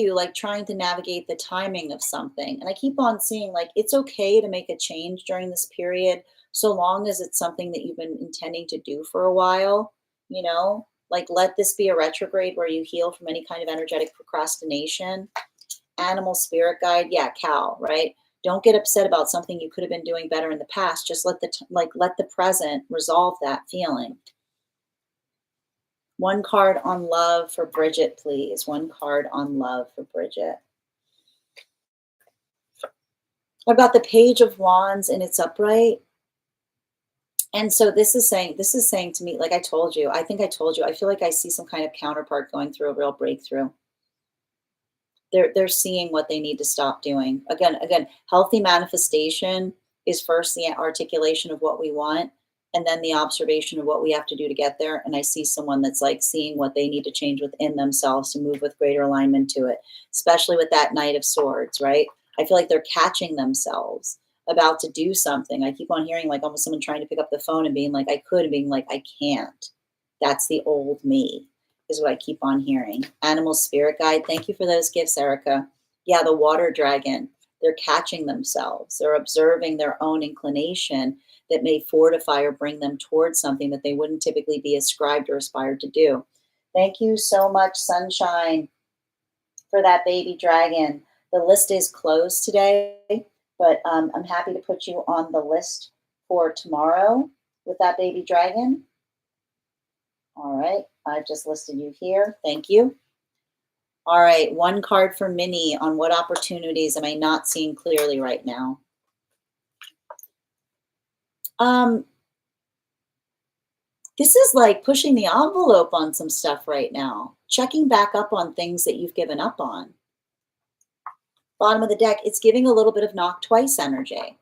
you like trying to navigate the timing of something. And I keep on seeing like it's okay to make a change during this period so long as it's something that you've been intending to do for a while, like let this be a retrograde where you heal from any kind of energetic procrastination. Animal spirit guide, yeah, cow, right? Don't get upset about something you could have been doing better in the past. Just let the present resolve that feeling. One card on love for Bridget, please. One card on love for Bridget. I've got the Page of Wands and it's upright. And so this is saying to me, like I told you, I think I told you, I feel like I see some kind of counterpart going through a real breakthrough. They're seeing what they need to stop doing. Again, healthy manifestation is first the articulation of what we want and then the observation of what we have to do to get there. And I see someone that's like seeing what they need to change within themselves to move with greater alignment to it, especially with that Knight of Swords, right? I feel like they're catching themselves about to do something. I keep on hearing like almost someone trying to pick up the phone and being like, I could, and being like, I can't. That's the old me, is what I keep on hearing. Animal spirit guide, thank you for those gifts, Erica. Yeah, the water dragon, they're catching themselves. They're observing their own inclination that may fortify or bring them towards something that they wouldn't typically be ascribed or aspired to do. Thank you so much, Sunshine, for that baby dragon. The list is closed today, but I'm happy to put you on the list for tomorrow with that baby dragon. All right, I've just listed you here. Thank you. All right, one card for Minnie on what opportunities am I not seeing clearly right now? This is like pushing the envelope on some stuff right now, checking back up on things that you've given up on. Bottom of the deck, it's giving a little bit of knock twice energy,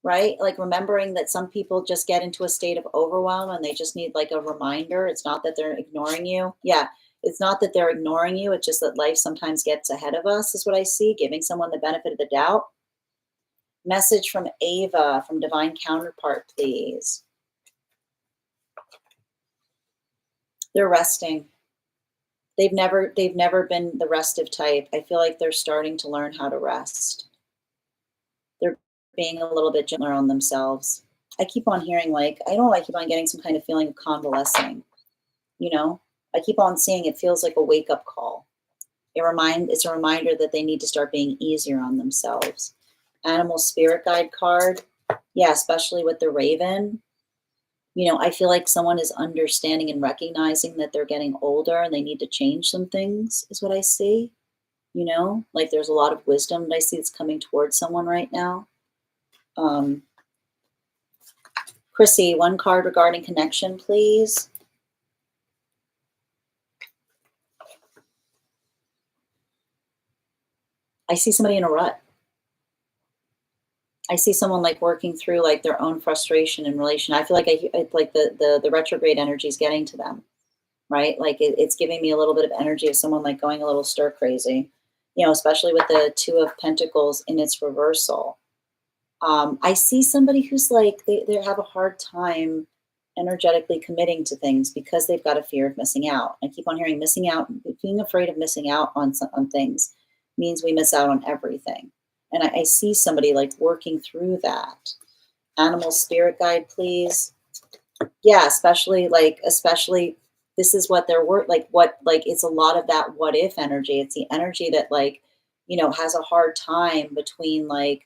right? Like remembering that some people just get into a state of overwhelm and they just need like a reminder. It's not that they're ignoring you. Yeah, it's not that they're ignoring you. It's just that life sometimes gets ahead of us, is what I see, giving someone the benefit of the doubt. Message from Ava, from Divine Counterpart, please. They're resting. They've never been the restive type. I feel like they're starting to learn how to rest. They're being a little bit gentler on themselves. I keep on hearing like, I don't know, I keep on getting some kind of feeling of convalescing. You know, I keep on seeing it feels like a wake-up call. It's a reminder that they need to start being easier on themselves. Animal spirit guide card. Yeah, especially with the raven. You know, I feel like someone is understanding and recognizing that they're getting older and they need to change some things, is what I see. You know, like there's a lot of wisdom that I see that's coming towards someone right now. Chrissy, one card regarding connection, please. I see somebody in a rut. I see someone like working through like their own frustration in relation. I feel like like the retrograde energy is getting to them, right? Like it's giving me a little bit of energy of someone like going a little stir crazy, you know, especially with the Two of Pentacles in its reversal. I see somebody who's like, they have a hard time energetically committing to things because they've got a fear of missing out. I keep on hearing missing out, being afraid of missing out on things means we miss out on everything. And I see somebody like working through that. Animal spirit guide, please. Yeah, especially this is what they're it's a lot of that what if energy. It's the energy that like, you know, has a hard time between like,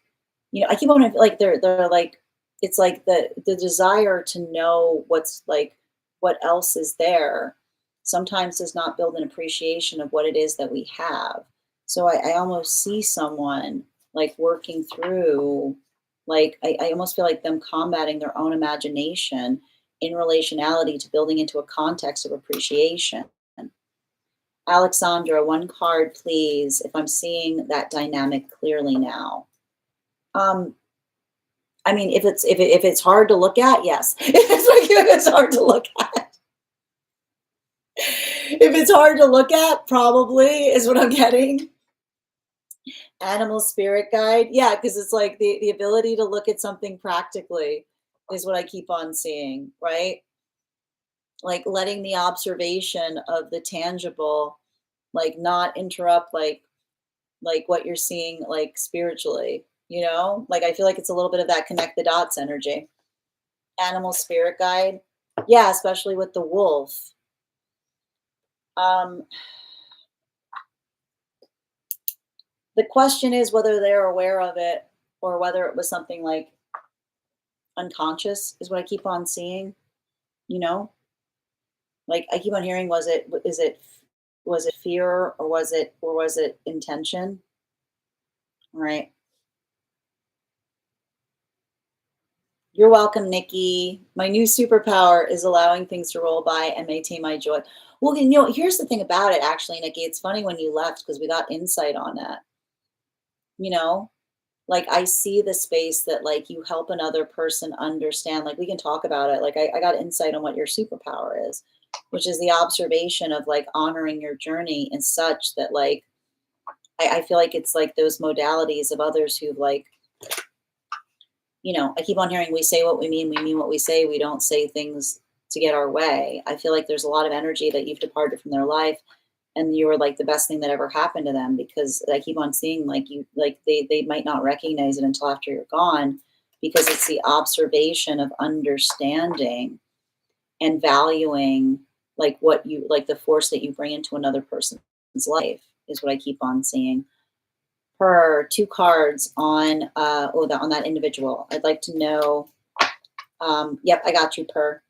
you know, I keep on like they're like, it's like the desire to know what's like what else is there sometimes does not build an appreciation of what it is that we have. So I almost see someone like working through, like I almost feel like them combating their own imagination in relationality to building into a context of appreciation. Alexandra, one card, please, if I'm seeing that dynamic clearly now. I mean, if it's hard to look at, yes. If it's hard to look at. If it's hard to look at, probably is what I'm getting. Animal spirit guide. Yeah, because it's like the ability to look at something practically is what I keep on seeing, right? Like letting the observation of the tangible like not interrupt like what you're seeing like spiritually, you know? Like I feel like it's a little bit of that connect the dots energy. Animal spirit guide. Yeah, especially with the wolf. The question is whether they're aware of it or whether it was something like unconscious is what I keep on seeing, you know? Like I keep on hearing was it fear or was it intention? Right. You're welcome, Nikki. My new superpower is allowing things to roll by and maintain my joy. Well, you know, here's the thing about it, actually, Nikki. It's funny when you left because we got insight on that. You know, like I see the space that like you help another person understand, like we can talk about it. Like I got insight on what your superpower is, which is the observation of like honoring your journey and such that like I feel like it's like those modalities of others who like, I keep on hearing we say what we mean what we say, we don't say things to get our way. I feel like there's a lot of energy that you've departed from their life and you were like the best thing that ever happened to them, because I keep on seeing like you like they might not recognize it until after you're gone, because it's the observation of understanding and valuing like what you like the force that you bring into another person's life is what I keep on seeing. Per 2 cards on on that individual. I'd like to know. Yep, I got you, Per.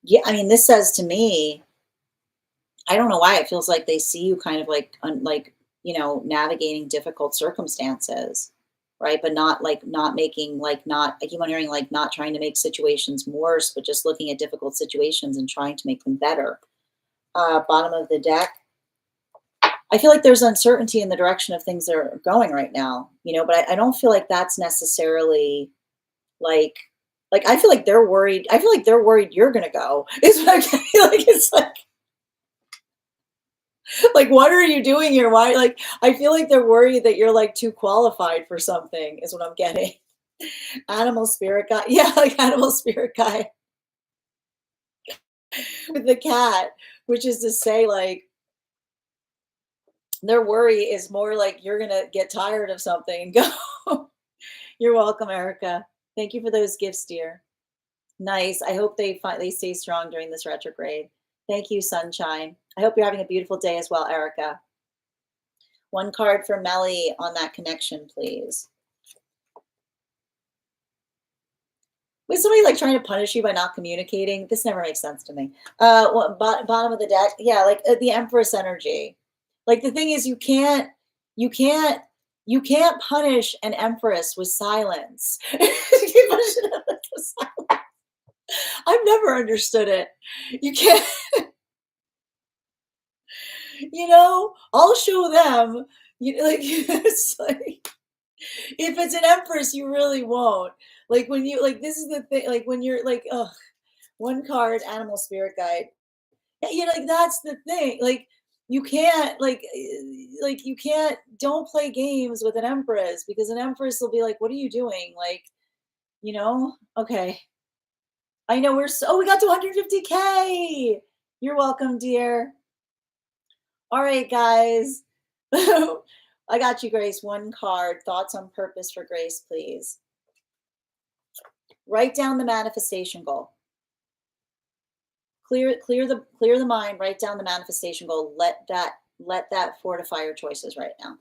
Yeah, I mean, this says to me, I don't know why it feels like they see you kind of like navigating difficult circumstances, right? But not like not making like not I keep on hearing like not trying to make situations worse, but just looking at difficult situations and trying to make them better. Bottom of the deck. I feel like there's uncertainty in the direction of things that are going right now, but I don't feel like that's necessarily like I feel like they're worried. I feel like they're worried you're gonna go. Is what I feel like. It's like what are you doing here? Why? Like I feel like they're worried that you're like too qualified for something. Is what I'm getting. Animal spirit guy, yeah, like animal spirit guy with the cat, which is to say like their worry is more like you're gonna get tired of something and go. You're welcome, Erica. Thank you for those gifts, dear. Nice. I hope they stay strong during this retrograde. Thank you, Sunshine. I hope you're having a beautiful day as well, Erica. One card for Melly on that connection, please. Was somebody like trying to punish you by not communicating? This never makes sense to me. Bottom of the deck, yeah, like the Empress energy. Like the thing is, you can't, you can't punish an Empress with silence. You punish an Empress with silence. I've never understood it. You can't, I'll show them. Like it's like if it's an Empress, you really won't. Like when you like this is the thing. Like when you're like, oh, one card, animal spirit guide. Yeah, like that's the thing. Like you can't you can't don't play games with an Empress, because an Empress will be like, what are you doing? Like, okay. I know we got to 150K. You're welcome, dear. All right, guys. I got you, Grace. One card. Thoughts on purpose for Grace, please. Write down the manifestation goal. Clear the mind. Write down the manifestation goal. Let that fortify your choices right now.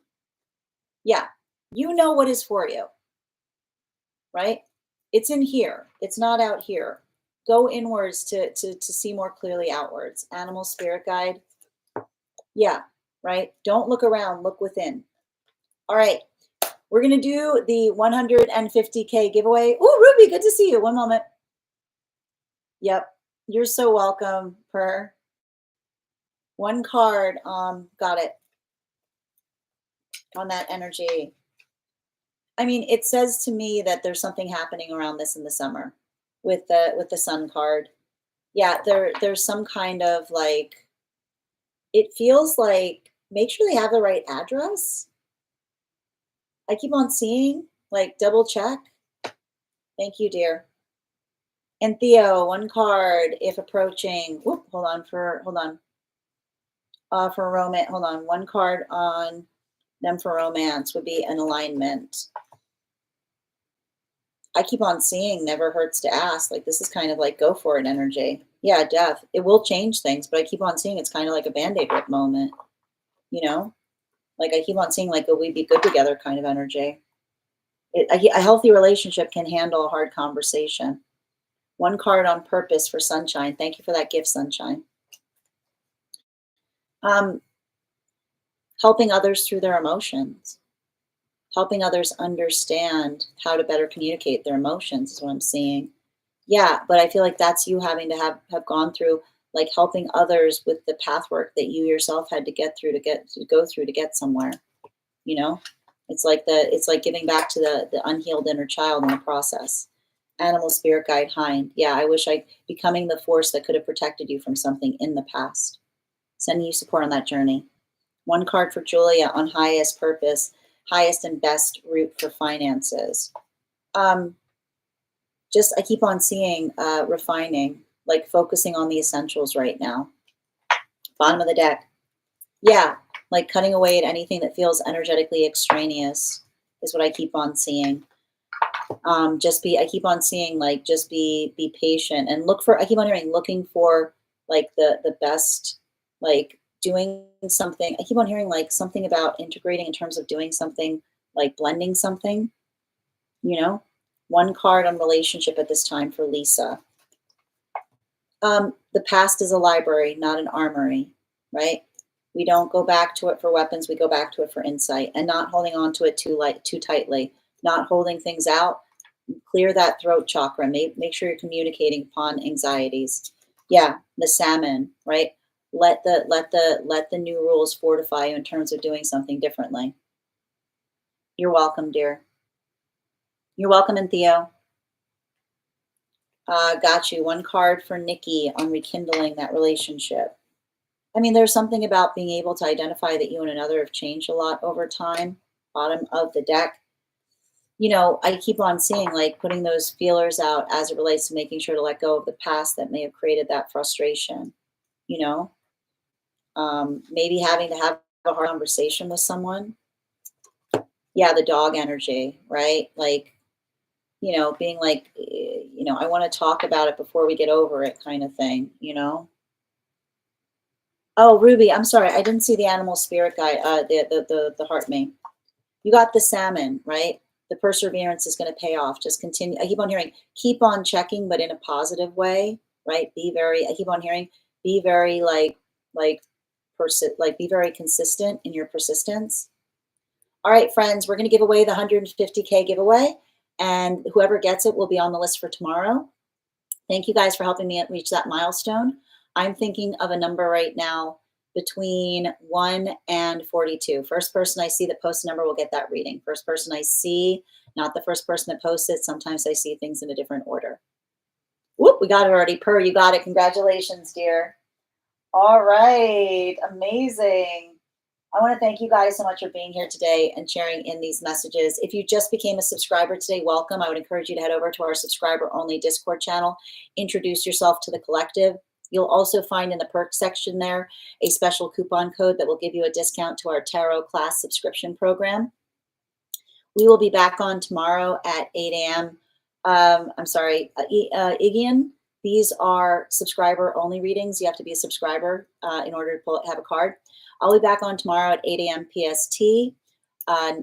Yeah, you know what is for you, right? It's in here. It's not out here. Go inwards to see more clearly outwards. Animal spirit guide. Yeah, right. Don't look around. Look within. All right. We're going to do the 150K giveaway. Oh, Ruby, good to see you. One moment. Yep. You're so welcome, Per. One card. Got it. On that energy. I mean, it says to me that there's something happening around this in the summer with the sun card. Yeah, there's some kind of like, it feels like, make sure they have the right address. I keep on seeing, like, double check. Thank you, dear. And Theo, one card if approaching. Whoop, hold on. For romance, hold on. One card on them for romance would be an alignment. I keep on seeing never hurts to ask. Like this is kind of like go for it energy. Yeah, death. It will change things, but I keep on seeing it's kind of like a Band-Aid rip moment. Like I keep on seeing like a we be good together kind of energy. A healthy relationship can handle a hard conversation. One card on purpose for Sunshine. Thank you for that gift, Sunshine. Helping others through their emotions. Helping others understand how to better communicate their emotions is what I'm seeing. Yeah, but I feel like that's you having to have gone through like helping others with the path work that you yourself had to go through to get somewhere, you know? It's like giving back to the unhealed inner child in the process. Animal spirit guide hind. Yeah, I wish I becoming the force that could have protected you from something in the past. Sending you support on that journey. One card for Julia on highest purpose, highest and best route for finances. Just I keep on seeing refining, like focusing on the essentials right now. Bottom of the deck. Yeah, like cutting away at anything that feels energetically extraneous is what I keep on seeing. I keep on seeing like just be patient and look for, I keep on hearing looking for like the best, like doing something. I keep on hearing like something about integrating in terms of doing something, like blending something, you know. One card on relationship at this time for Lisa. The past is a library, not an armory, right? We don't go back to it for weapons. We go back to it for insight, and not holding on to it too tightly, not holding things out. Clear that throat chakra. Make sure you're communicating upon anxieties. Yeah, the salmon, right? Let the new rules fortify you in terms of doing something differently. You're welcome, dear. You're welcome, and Theo. Got you. One card for Nikki on rekindling that relationship. I mean, there's something about being able to identify that you and another have changed a lot over time. Bottom of the deck. You know, I keep on seeing like putting those feelers out as it relates to making sure to let go of the past that may have created that frustration, you know, maybe having to have a hard conversation with someone. Yeah, the dog energy, right? Like, you know, being like, you know, I want to talk about it before we get over it kind of thing, you know? Oh, Ruby, I'm sorry. I didn't see the animal spirit guide, the heart me. You got the salmon, right? The perseverance is going to pay off. Just continue. I keep on hearing, keep on checking, but in a positive way, right? I keep on hearing, be very like, be very consistent in your persistence. All right, friends, we're going to give away the 150K giveaway, and whoever gets it will be on the list for tomorrow. Thank you guys for helping me reach that milestone. I'm thinking of a number right now between 1 and 42. First person I see that posts a number will get that reading. First person I see, not the first person that posts it. Sometimes I see things in a different order. Whoop, we got it already. Per, you got it. Congratulations, dear. All right, amazing. I want to thank you guys so much for being here today and sharing in these messages. If you just became a subscriber today, welcome. I would encourage you to head over to our subscriber-only Discord channel, introduce yourself to the collective. You'll also find in the perks section there a special coupon code that will give you a discount to our tarot class subscription program. We will be back on tomorrow at 8 a.m. I'm sorry, Igian. These are subscriber-only readings. You have to be a subscriber in order to have a card. I'll be back on tomorrow at 8 a.m. PST,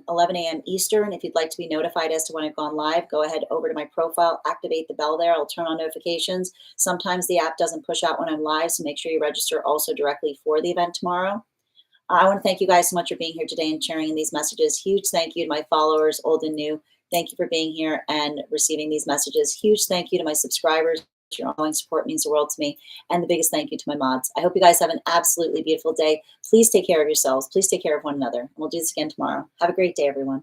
11 a.m. Eastern. If you'd like to be notified as to when I've gone live, go ahead over to my profile, activate the bell there. I'll turn on notifications. Sometimes the app doesn't push out when I'm live, so make sure you register also directly for the event tomorrow. I want to thank you guys so much for being here today and sharing in these messages. Huge thank you to my followers, old and new. Thank you for being here and receiving these messages. Huge thank you to my subscribers. Your ongoing support means the world to me. And the biggest thank you to my mods. I hope you guys have an absolutely beautiful day. Please take care of yourselves. Please take care of one another. And we'll do this again tomorrow. Have a great day, everyone.